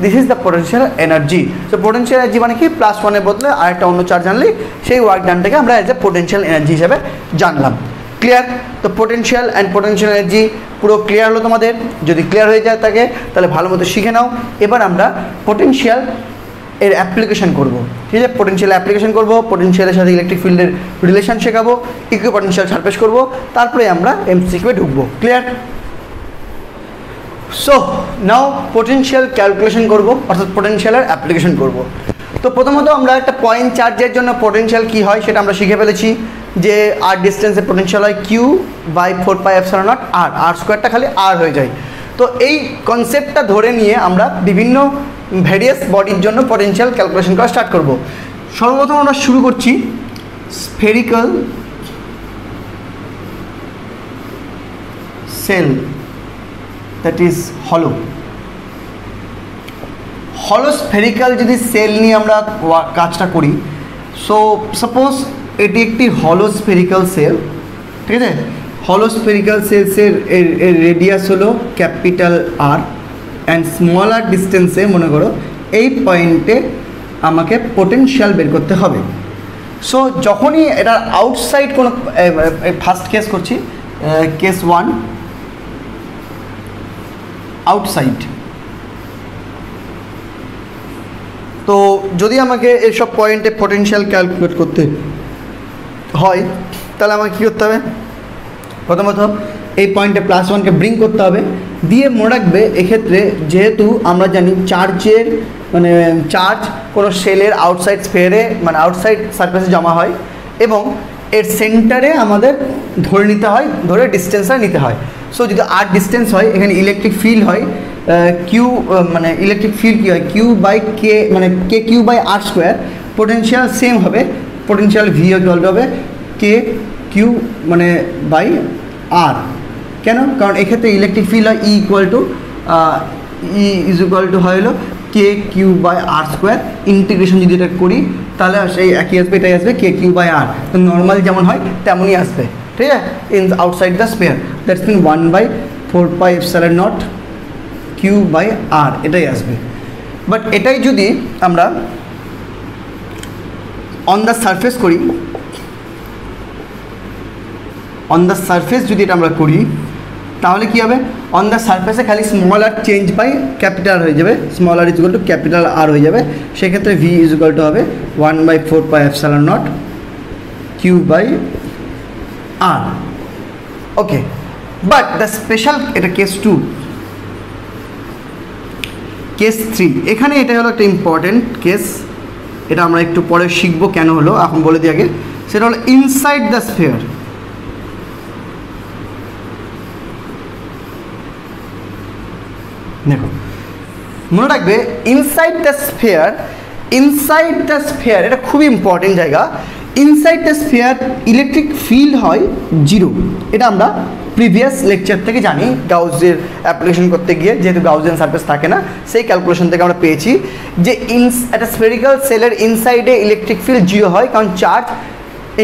This is the potential energy. So potential energy মানে কি, +1 এর বদলে আরেকটা অন্য চার্জ আনলে সেই ওয়ার্ক ডানটাকে আমরা এজ এ পোটেনশিয়াল এনার্জি হিসেবে জানলাম। ক্লিয়ার? তো পোটেনশিয়াল অ্যান্ড পোটেনশিয়াল এনার্জি পুরো ক্লিয়ার হলো তোমাদের? যদি ক্লিয়ার হয়ে যায় থাকে তাহলে ভালো মতো শিখে নাও। এবার আমরা পোটেনশিয়াল এর অ্যাপ্লিকেশন করব, ঠিক আছে? পোটেনশিয়াল অ্যাপ্লিকেশন করব, পোটেনশিয়ালের সাথে ইলেকট্রিক ফিল্ডের রিলেশন শেখাবো, ইকুইপোটেনশিয়াল সারফেস করব, তারপরে আমরা এমসিকিউ ঢুকবো। Clear? So now potential calculation করব, অর্থাৎ পোটেনশিয়ালের অ্যাপ্লিকেশন করব। তো প্রথমত আমরা একটা পয়েন্ট চার্জের জন্য পোটেনশিয়াল কী হয় সেটা আমরা শিখে ফেলেছি, যে আর ডিস্টেন্সের পোটেনশিয়াল হয় Q/4πε0 আর স্কোয়ারটা খালি আর হয়ে যায়। তো এই কনসেপ্টটা ধরে নিয়ে আমরা বিভিন্ন ভ্যারিয়াস বডির জন্য পোটেনশিয়াল ক্যালকুলেশন করা স্টার্ট করব। সর্বপ্রথম আমরা শুরু করছি স্ফেরিক্যাল সেল, দ্যাট ইজ হলো স্ফেরিক্যাল যদি সেল নিয়ে আমরা কাজটা করি। সো সাপোজ এটি একটি হলো স্ফেরিক্যাল সেল, ঠিক আছে? হলো স্ফেরিক্যাল সেলসের এর রেডিয়াস হলো ক্যাপিটাল আর, অ্যান্ড স্মলার ডিস্টেন্সে মনে করো এই পয়েন্টে আমাকে পোটেনশিয়াল বের করতে হবে। সো যখনই এটার আউটসাইড কোনো, ফার্স্ট কেস করছি, কেস 1 আউটসাইড। তো যদি আমাকে এইসব পয়েন্টে পোটেনশিয়াল ক্যালকুলেট করতে হয় তাহলে আমাকে কী করতে হবে? প্রথমত এই পয়েন্টে +1কে ব্রিং করতে হবে, দিয়ে মনে রাখবে এক্ষেত্রে যেহেতু আমরা জানি চার্জের চার্জ কোনো সেলের আউটসাইড স্ফেয়ারে আউটসাইড সারফেসে জমা হয় এবং এর সেন্টারে আমাদের ধরে নিতে হয়, ধরে ডিস্টেন্সটা নিতে হয়। সো যদি আর ডিস্টেন্স হয় এখানে ইলেকট্রিক ফিল্ড হয় ইলেকট্রিক ফিল্ড কী হয় Q/K KQ/R²। পোটেনশিয়াল সেম হবে, পোটেনশিয়াল V হবে KQ বাই R। কেন? কারণ এক্ষেত্রে ইলেকট্রিক ফিল্ড হয় E ইজ ইকুয়াল টু হলো KQ/R²। ইন্টিগ্রেশন যদি এটা করি তাহলে সেই একই আসবে, এটাই আসবে KQ/R। তো নর্মাল যেমন হয় তেমনই আসবে, ঠিক আছে? In outside the sphere that's mean 1/4πε0 Q/R এটাই আসবে। বাট এটাই যদি আমরা অন দ্য সারফেস করি, অন দ্য সারফেস যদি এটা আমরা করি তাহলে কী হবে? অন দ্য সারফেসে খালি small R change by capital হয়ে যাবে, small R is equal to capital R হয়ে যাবে। সেক্ষেত্রে V ইজ ইকুয়াল টু হবে 1/4πε0 Q/R। Okay, but the special, এটা কেস 2। কেস 3, এখানে এটা হলো একটা ইম্পর্টেন্ট কেস, এটা আমরা একটু পরে শিখবো কেন হলো, এখন বলে দিই আগে। সেটা হলো ইনসাইড দ্য স্ফিয়ার। দেখো মনে রাখবে ইনসাইড দ্য স্ফিয়ার এটা খুবই ইম্পর্টেন্ট জায়গা। Inside the sphere electric field হয় 0, এটা আমরা প্রিভিয়াস লেকচার থেকে জানি। গাউসের অ্যাপ্লিকেশন করতে গিয়ে যেহেতু গাউসিয়ান সারফেস থাকে না, সেই ক্যালকুলেশন থেকে আমরা পেয়েছি যে একটা স্ফেরিক্যাল সেলের ইনসাইডে ইলেকট্রিক ফিল্ড 0 হয়, কারণ চার্জ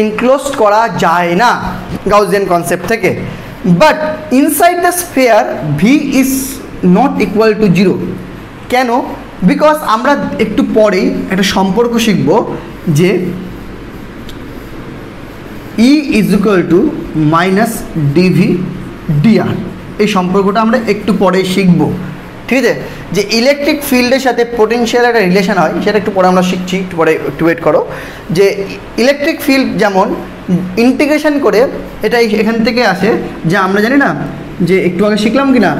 এনক্লোজড করা যায় না গাউসিয়ান কনসেপ্ট থেকে। But inside the sphere V is not equal to 0। কেন? বিকজ আমরা একটু পরেই একটা সম্পর্ক শিখব যে E is equal two -dV/dr। এই সম্পর্কটা আমরা একটু পরেই শিখব, ঠিক আছে? যে ইলেকট্রিক ফিল্ডের সাথে পোটেনশিয়ালের একটা রিলেশন হয়, সেটা একটু পরে আমরা শিখছি, একটু পরে একটু ওয়েট করো। যে ইলেকট্রিক ফিল্ড যেমন ইন্টিগ্রেশন করে এটা এখান থেকে আসে, যে আমরা জানি না যে একটু আগে শিখলাম কি না,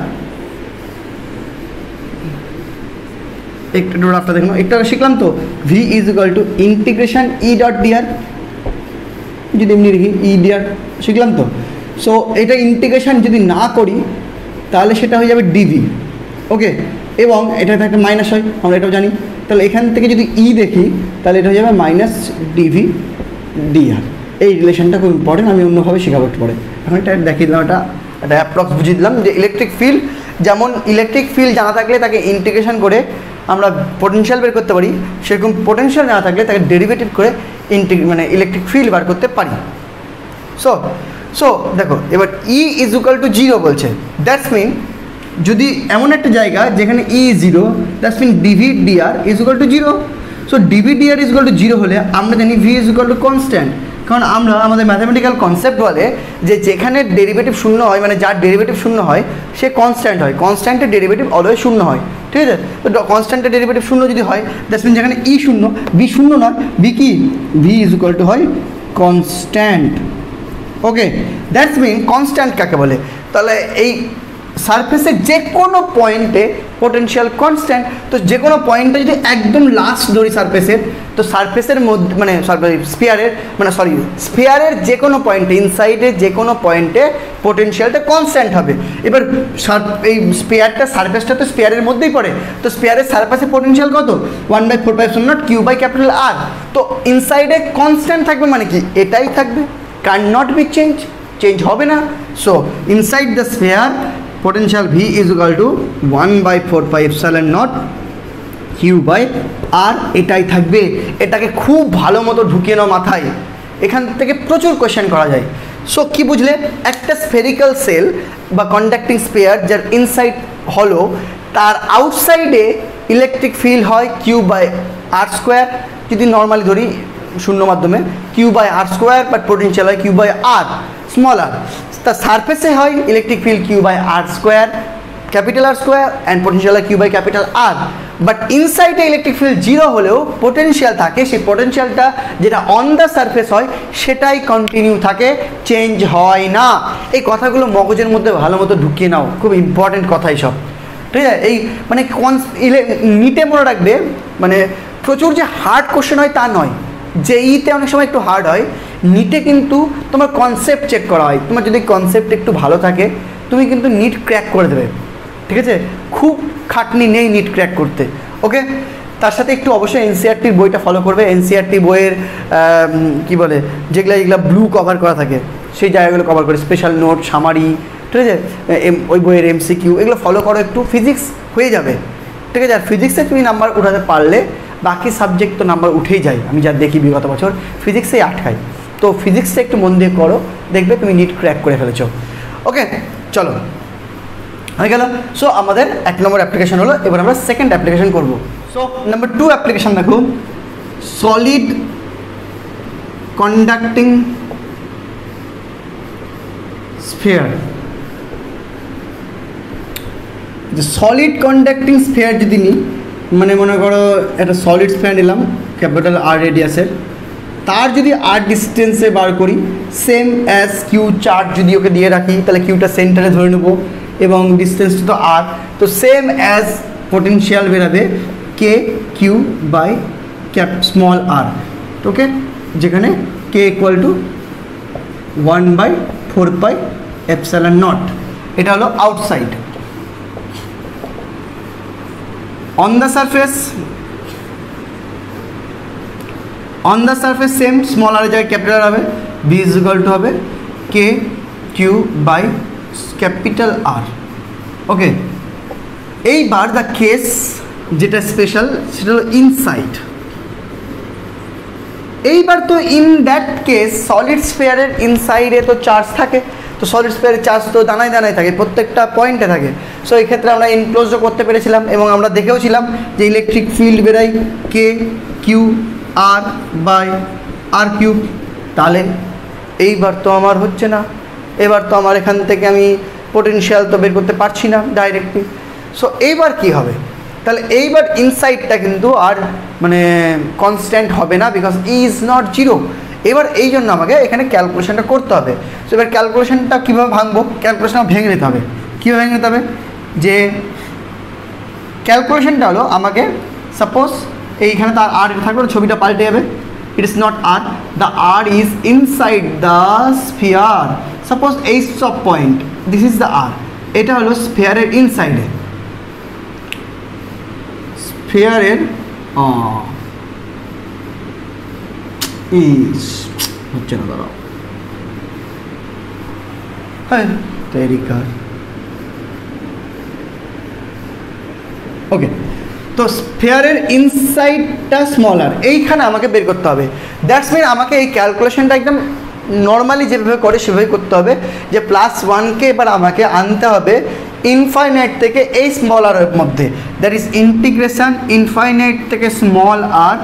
একটু রাফটা দেখুন, একটু আগে শিখলাম তো V is equal two integration E.dr। যদি এমনি লিখি E.dr শিখলাম তো। সো এটা ইন্টিগ্রেশন যদি না করি তাহলে সেটা হয়ে যাবে ডিভি। ওকে, এবং এটাতে একটা মাইনাস হয়, আমরা এটাও জানি। তাহলে এখান থেকে যদি ই দেখি তাহলে এটা হয়ে যাবে মাইনাস ডিভি ডিআর। এই রিলেশনটা খুব ইম্পর্টেন্ট, আমি অন্যভাবে শেখাবো একটু পরে। এখন এটা দেখিয়ে দিলাম, এটা অ্যাপ্রক্স বুঝিয়ে দিলাম যে ইলেকট্রিক ফিল্ড, যেমন ইলেকট্রিক ফিল্ড জানা থাকলে তাকে ইন্টিগ্রেশন করে আমরা পোটেনশিয়াল বের করতে পারি, সেরকম পোটেনশিয়াল না থাকলে তাকে ডেরিভেটিভ করে মানে ইলেকট্রিক ফিল্ড বার করতে পারি। সো দেখো এবার ই ইজ ইকুয়াল টু 0 বলছে, দ্যাটস মিন যদি এমন একটা জায়গা যেখানে E 0, that's mean dV dr is equal to 0। So dV dr is equal to 0 হলে আমরা জানি V is equal to constant, কারণ আমরা আমাদের ম্যাথামেটিক্যাল কনসেপ্ট বলে যে যেখানে ডেরিভেটিভ শূন্য হয়, মানে যার ডেরিভেটিভ শূন্য হয় সে কনস্ট্যান্ট হয়, কনস্ট্যান্টের ডেরিভেটিভ অলওয়েজ শূন্য হয়, ঠিক আছে। তো কনস্ট্যান্টের ডেরিভেটিভ শূন্য যদি হয়, দ্যাটস মিন যেখানে ই শূন্য, ভি শূন্য নয়, ভি কি, ভি ইজ ইকুয়াল টু হয় constant. Okay, that's mean constant কাকে বলে, তাহলে এই সারফেসের যে কোনো পয়েন্টে পোটেনশিয়াল কনস্ট্যান্ট। তো যে কোনো পয়েন্টে যদি একদম লাস্ট ধরি সারফেসের, তো সারফেসের মধ্যে মানে স্ফিয়ারের যে কোনো পয়েন্টে, ইনসাইডের যে কোনো পয়েন্টে পোটেনশিয়ালটা কনস্ট্যান্ট হবে। এবার এই স্ফিয়ারটা, সারফেসটা তো স্ফিয়ারের মধ্যেই পড়ে, তো স্ফিয়ারের সারফেসে পোটেনশিয়াল কত, 1/4π0 কিউ বাই ক্যাপিটাল আর। তো ইনসাইডে কনস্ট্যান্ট থাকবে মানে কি, এটাই থাকবে, ক্যান নট বি চেঞ্জ হবে না। So inside the sphere potential V is equal to 1/4πε0 Q by R, এটাই থাকবে। এটাকে খুব ভালো মতো ঢুকিয়ে নাও মাথায়, এখান থেকে প্রচুর কোয়েশ্চেন করা যায়। সো কি বুঝলে, একটা স্ফেরিক্যাল সেল বা কন্ডাক্টিং স্ফিয়ার যার ইনসাইড হলো, তার আউটসাইডে ইলেকট্রিক ফিল্ড হয় Q বাই আর স্কোয়ার, যদি নর্মালি ধরি শূন্য মাধ্যমে Q by R square, but potential হয় Q by r small r. তার সারফেসে হয় electric field Q by R square, capital r square, and potential হয় Q by capital r. But ইনসাইডে ইলেকট্রিক ফিল্ড 0 হলেও পোটেনশিয়াল থাকে, সেই পোটেনশিয়ালটা যেটা অন দ্য সারফেস হয় সেটাই কন্টিনিউ থাকে, চেঞ্জ হয় না। এই কথাগুলো মগজের মধ্যে ভালো মতো ঢুকিয়ে নাও, খুব ইম্পর্টেন্ট কথা এইসব, ঠিক আছে। এই মানে নিটে মনে রাখবে, মানে প্রচুর যে হার্ড কোশ্চেন হয় তা নয়, জেইতে অনেক সময় একটু হার্ড হয়, নিটে কিন্তু তোমার কনসেপ্ট চেক করা হয়। তোমার যদি কনসেপ্ট একটু ভালো থাকে তুমি কিন্তু নিট ক্র্যাক করে দেবে, ঠিক আছে। খুব খাটনি নেই নিট ক্র্যাক করতে। ওকে, তার সাথে একটু অবশ্যই এনসিইআরটির বইটা ফলো করবে। এনসিইআরটি বইয়ের কি বলে, যেগুলো ব্লু কভার করা থাকে সেই জায়গাগুলো কভার করে, স্পেশাল নোট, সামারি, ঠিক আছে, ওই বইয়ের এমসিকিউ, এগুলো ফলো করো, একটু ফিজিক্স হয়ে যাবে, ঠিক আছে। আর ফিজিক্সে তুমি নাম্বার উঠাতে পারলে বাকি সাবজেক্ট তো নাম্বার উঠেই যায়, আমি যা দেখি বিগত বছর ফিজিক্সেই আটকায়। তো ফিজিক্সে একটু মন দিয়ে করো, দেখবে তুমি নিট ক্র্যাক করে ফেলেছো। ওকে, চলো হয়ে গেল। সো আমাদের 1 নম্বর অ্যাপ্লিকেশন হলো, এবার আমরা সেকেন্ড অ্যাপ্লিকেশন করব। সো নাম্বার 2 অ্যাপ্লিকেশন দেখো, solid conducting sphere. Solid conducting sphere যদি নিই, মানে মনে করো একটা সলিড স্ফিয়ার নিলাম ক্যাপিটাল আর রেডিয়াসের, তার যদি আর ডিস্টেন্সে বার করি, সেম অ্যাজ কিউ চার্জ যদি ওকে দিয়ে রাখি, তাহলে কিউটা সেন্টারে ধরে নেবো এবং ডিস্টেন্সটা তো আর, তো সেম অ্যাজ পোটেনশিয়াল বেরাবে k Q by small r. Okay, যেখানে কে ইকুয়াল টু 1/4πε0, এটা হলো outside. On the surface same, small r জায়গায় ক্যাপিটাল হবে, বি ইজ ইকুয়াল টু হবে k Q by capital r. Okay, এইবার the case যেটা special সেটা হলো ইনসাইড। এইবার তো ইন দ্যাট কেস সলিড স্ফিয়ারের ইনসাইডে তো চার্জ থাকে, তো সলিড স্ফিয়ারের চার্জ তো দানায় দানায় থাকে, প্রত্যেকটা পয়েন্টে থাকে। সো এই ক্ষেত্রে আমরা এনক্লোজও করতে পেরেছিলাম এবং আমরা দেখেওছিলাম যে ইলেকট্রিক ফিল্ড বেরোয় k q r by r cube. তাহলে এইবার তো আমার হচ্ছে না, এবার তো আমার এখান থেকে আমি পোটেনশিয়াল তো বের করতে পারছি না ডাইরেক্টলি। সো এইবার কি হবে, তাহলে এইবার ইনসাইডটা কিন্তু আর মানে কনস্ট্যান্ট হবে না, বিকজ ই ইজ নট 0। এবার এই জন্য আমাকে এখানে ক্যালকুলেশনটা করতে হবে। সো এবার ক্যালকুলেশনটা কীভাবে ভাঙবো, ক্যালকুলেশনটা ভেঙে নিতে হবে। কীভাবে ভেঙে নিতে হবে, যে ক্যালকুলেশনটা হলো আমাকে সাপোজ এইখানে তার আর থাকবে, ছবিটা পাল্টে যাবে, it is not R, the R is inside the sphere. Suppose এই সব point, this is the R, এটা হলো স্ফিয়ারের ইনসাইডে, স্ফিয়ারের হচ্ছে না দাঁড়াও, হ্যাঁ তেরিকা, ওকে। তো স্ফিয়ারের ইনসাইডটা স্মলার, এইখানে আমাকে বের করতে হবে। দ্যাটস মিন আমাকে এই ক্যালকুলেশনটা একদম নর্মালি যেভাবে করে সেভাবেই করতে হবে, যে +1কে এবার আমাকে আনতে হবে ইনফাইনাইট থেকে এই স্মল আর এর মধ্যে, দ্যাট ইজ ইন্টিগ্রেশন ইনফাইনাইট থেকে স্মল আর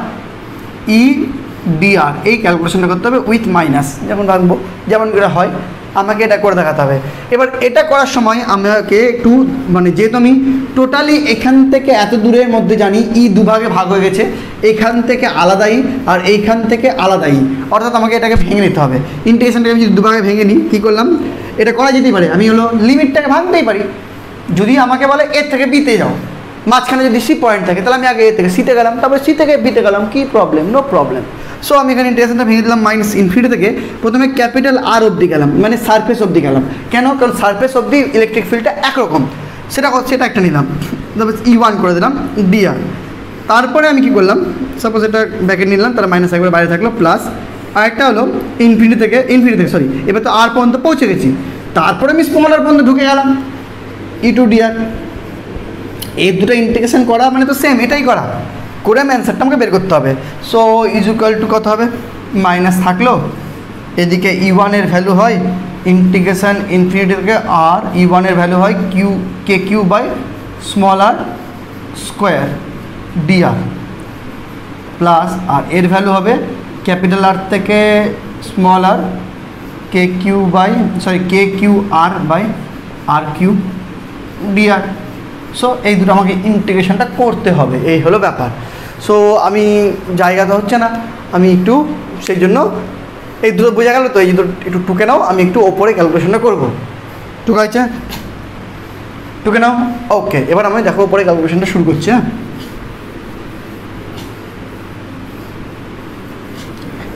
ই ডিআর, এই ক্যালকুলেশনটা করতে হবে উইথ মাইনাস, যেমন ভাববো যেমন এটা হয় আমাকে এটা করে দেখাতে হবে। এবার এটা করার সময় আমাকে একটু মানে যেহেতু আমি টোটালি এখান থেকে এত দূরের মধ্যে জানি ই দুভাগে ভাগ হয়ে গেছে, এখান থেকে আলাদাই আর এইখান থেকে আলাদাই, অর্থাৎ আমাকে এটাকে ভেঙে নিতে হবে। ইন্টিগ্রেশনটাকে আমি যদি দুভাগে ভেঙে নিই, কী করলাম, এটা করা যেতেই পারে, আমি হলো লিমিটটাকে ভাঙতেই পারি। যদি আমাকে বলে এর থেকে বিতে যাও, মাঝখানে যদি সি পয়েন্ট থাকে তাহলে আমি আগে এ থেকে সিতে গেলাম, তারপরে সি থেকে বিতে গেলাম, কী প্রবলেম, নো প্রবলেম। সো আমি এখানে ইন্টিগ্রেশনটা ভেঙে দিলাম -ইনফিনিটি থেকে প্রথমে ক্যাপিটাল আর অবধি গেলাম, মানে সারফেস অবধি গেলাম। কেন? কারণ সারফেস অবধি ইলেকট্রিক ফিল্ডটা একরকম, সেটা একটা নিলাম, তারপর E1 করে দিলাম ডিআর। তারপরে আমি কি করলাম, সাপোজ এটা ব্যাকেট নিলাম, তার মাইনাস একবার বাইরে থাকলো, প্লাস আরেকটা হলো ইনফিনিটি থেকে সরি, এবার তো আর পর্যন্ত পৌঁছে গেছি, তারপরে আমি স্মলার পর্যন্ত ঢুকে গেলাম E2 ডিআর। এই দুটো ইন্টিগ্রেশন করা মানে তো সেম, এটাই করা করে আমি অ্যান্সারটা আমাকে বের করতে হবে। সো ইজ ইকুয়াল টু কত হবে, মাইনাস থাকলো, এদিকে E1 এর ভ্যালু হয় ইন্টিগ্রেশন ইনফিনিটি থেকে আর E1 এর ভ্যালু হয় k Q by small r square dr, plus r এর ভ্যালু হবে ক্যাপিটাল আর থেকে small r k q r by r q dr. So এই দুটো আমাকে ইন্টিগ্রেশনটা করতে হবে, এই হলো ব্যাপার। সো আমি জায়গাটা হচ্ছে না, আমি একটু সেই জন্য এই দুটো বোঝা গেল তো, এই দুটো একটু টুকে নাও, আমি একটু ওপরে ক্যালকুলেশনটা করবো। টুকাইছে, টুকে নাও, ওকে। এবার আমি দেখো ওপরে ক্যালকুলেশনটা শুরু করছি। হ্যাঁ,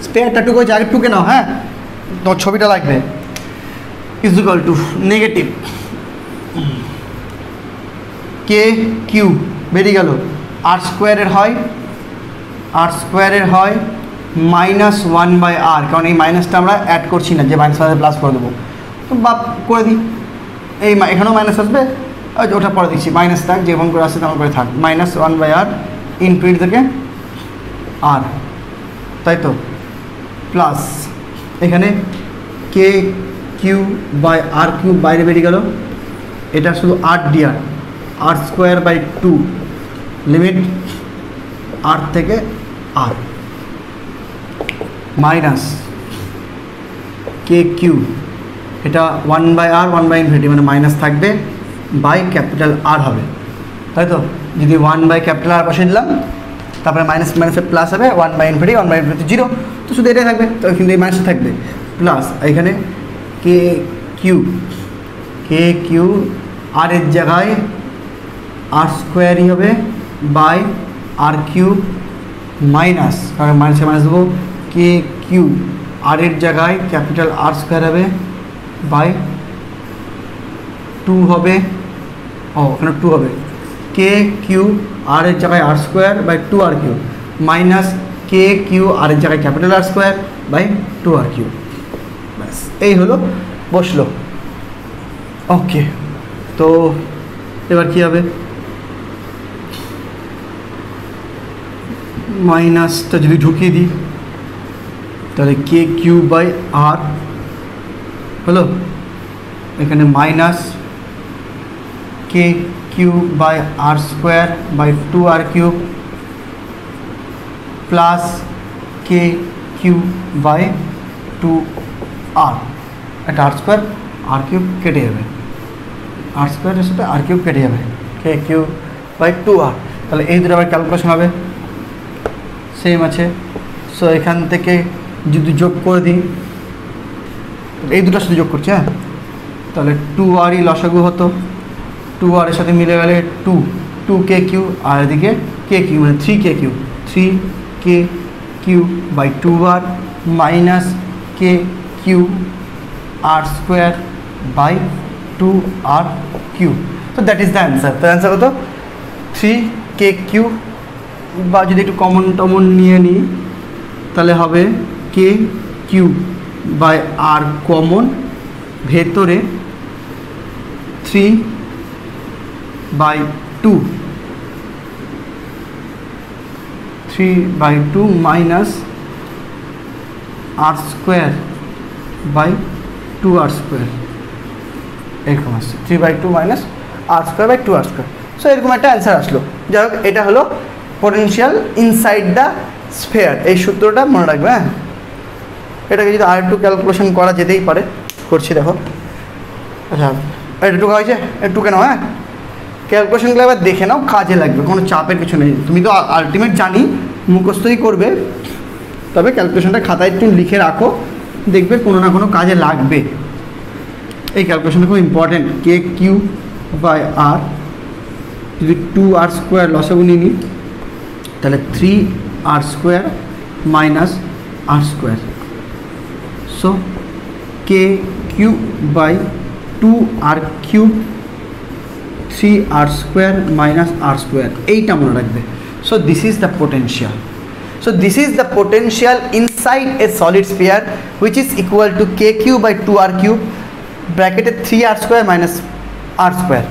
স্পেয়ারটা টুকেছে, আগে টুকে নাও। হ্যাঁ, তোমার ছবিটা লাগবে। Is equal to negative K Q বেরিয়ে গেল, আর স্কোয়ারের হয় -1/r, কারণ এই মাইনাসটা আমরা অ্যাড করছি না, যে মাইনাস প্লাস করে দেবো, তো বাপ করে দিই, এই এখানেও মাইনাস আসবে, ওটা পরে দিচ্ছি, মাইনাস থাক, যেমন করে আসছে তেমন করে থাক, -1/r ইনফিনিটি থেকে আর, তাই তো, প্লাস এখানে k Q by r q বাইরে বেরিয়ে গেল, এটা শুধু r dr, r square by 2 limit r থেকে আর, মাইনাস কে কিউ, এটা 1/r 1/∞, মানে মাইনাস থাকবে বাই ক্যাপিটাল আর হবে, তাই তো। যদি 1/R বসে দিলাম, তারপরে মাইনাস মাইনাসে প্লাস হবে 1/∞, 1/∞ 0, তো শুধু এটাই থাকবে, তো কিন্তু এই মাইনাসটা থাকবে, প্লাস এখানে কে কিউ আর এর জায়গায় আর স্কোয়ারই হবে বাই আর কিউ, মাইনাস, কারণ মাইনাসে মাইনাস দেবো, কে কিউ আর এর জায়গায় ক্যাপিটাল আর স্কোয়ার হবে বাই 2 হবে, ওখানে 2 হবে, কে কিউ আর এর জায়গায় r square by 2 r q, minus K q r এর জায়গায় capital r square by 2 r q, ব্যাস এই হলো, বসলো। ওকে, তো এবার কী হবে, মাইনাসটা যদি ঢুকিয়ে দিই তাহলে কে কিউ বাই আর হলো, এখানে minus K Q by R square by 2 R cube, plus K Q by 2 R, একটা আর স্কোয়ার আর কিউব কেটে যাবে, আর স্কোয়ারের সাথে আর কিউব কেটে যাবে, কে কিউ বাই 2 আর, তাহলে এই দুটো আবার ক্যালকুলেশন হবে, সেম আছে। সো এখান থেকে যদি যোগ করে দিই, এই দুটোর সাথে যোগ করছি, হ্যাঁ, তাহলে 2 আরই লসাগু হতো, 2 আর এর সাথে মিলে গেলে 2 কে কিউ, আর এদিকে কে কিউ মানে 3 k Q by 2 r minus K q r square by 2r cube. তো দ্যাট ইজ দ্য অ্যান্সার। তো অ্যান্সার কত 3k কিউব, বা যদি একটু কমন টমন নিয়ে নিই তাহলে হবে k cube by r common, ভেতরে 3/2 minus r square by 2r square, এরকম আসছে 3/2 minus r square by 2r square. So এরকম একটা অ্যান্সার আসলো। যাই হোক, এটা হলো পোটেনশিয়াল ইনসাইড দ্য স্ফেয়ার। এই সূত্রটা মনে রাখবে। হ্যাঁ, এটাকে যদি আর একটু ক্যালকুলেশন করা যেতেই পারে, করছি দেখো। আচ্ছা, এটুকু হয়েছে, একটু কেন? হ্যাঁ, ক্যালকুলেশনগুলো এবার দেখে নাও, কাজে লাগবে, কোনো চাপের কিছু নেই। তুমি তো আলটিমেট জানি মুখস্থই করবে, তবে ক্যালকুলেশনটা খাতায় একটু লিখে রাখো, দেখবে কোনো না কোনো কাজে লাগবে। এই ক্যালকুলেশনটা খুব important. K Q by r, যদি 2r স্কোয়ার লসাগু নিয়ে নিই তাহলে 3r square minus r square. So k Q by 2r cube 3r square minus r square, এইটা মনে রাখবে। So this is the potential. So this is the potential inside a solid sphere which is equal to k cube by 2r cube ব্র্যাকেটে 3r square minus r square.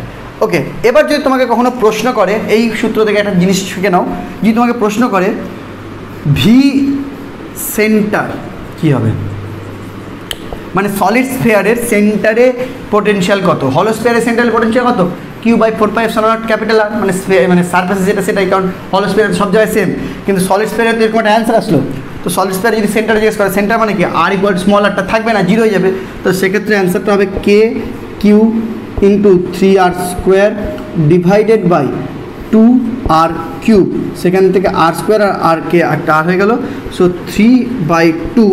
Okay, এবার যদি তোমাকে কখনো প্রশ্ন করে, এই সূত্র থেকে একটা জিনিস শিখে নাও, যদি তোমাকে প্রশ্ন করে ভি সেন্টার কী হবে, মানে সলিড স্ফিয়ারের সেন্টারে পোটেনশিয়াল কত, হলো স্ফিয়ারের সেন্টারে পোটেনশিয়াল কত, কিউ বাই 4πε0 ক্যাপিটাল আর, মানে সারফেসে যেটা সেটাই, কারণ হলো স্ফিয়ার সব জায়গায় সেম, কিন্তু সলিড স্ফিয়ারের তো এরকম একটা অ্যান্সার আসলো। তো সলিড স্ফিয়ার যদি সেন্টারে জিজ্ঞেস করে, সেন্টার মানে কি, আর ইকুয়াল স্মল আরটা থাকবে না, জিরো হয়ে যাবে। তো সেক্ষেত্রে অ্যান্সারটা হবে k q into 3r square divided by 2r cube, সেখান থেকে r স্কোয়ার আর আর কে একটা আর হয়ে গেল। So 3/2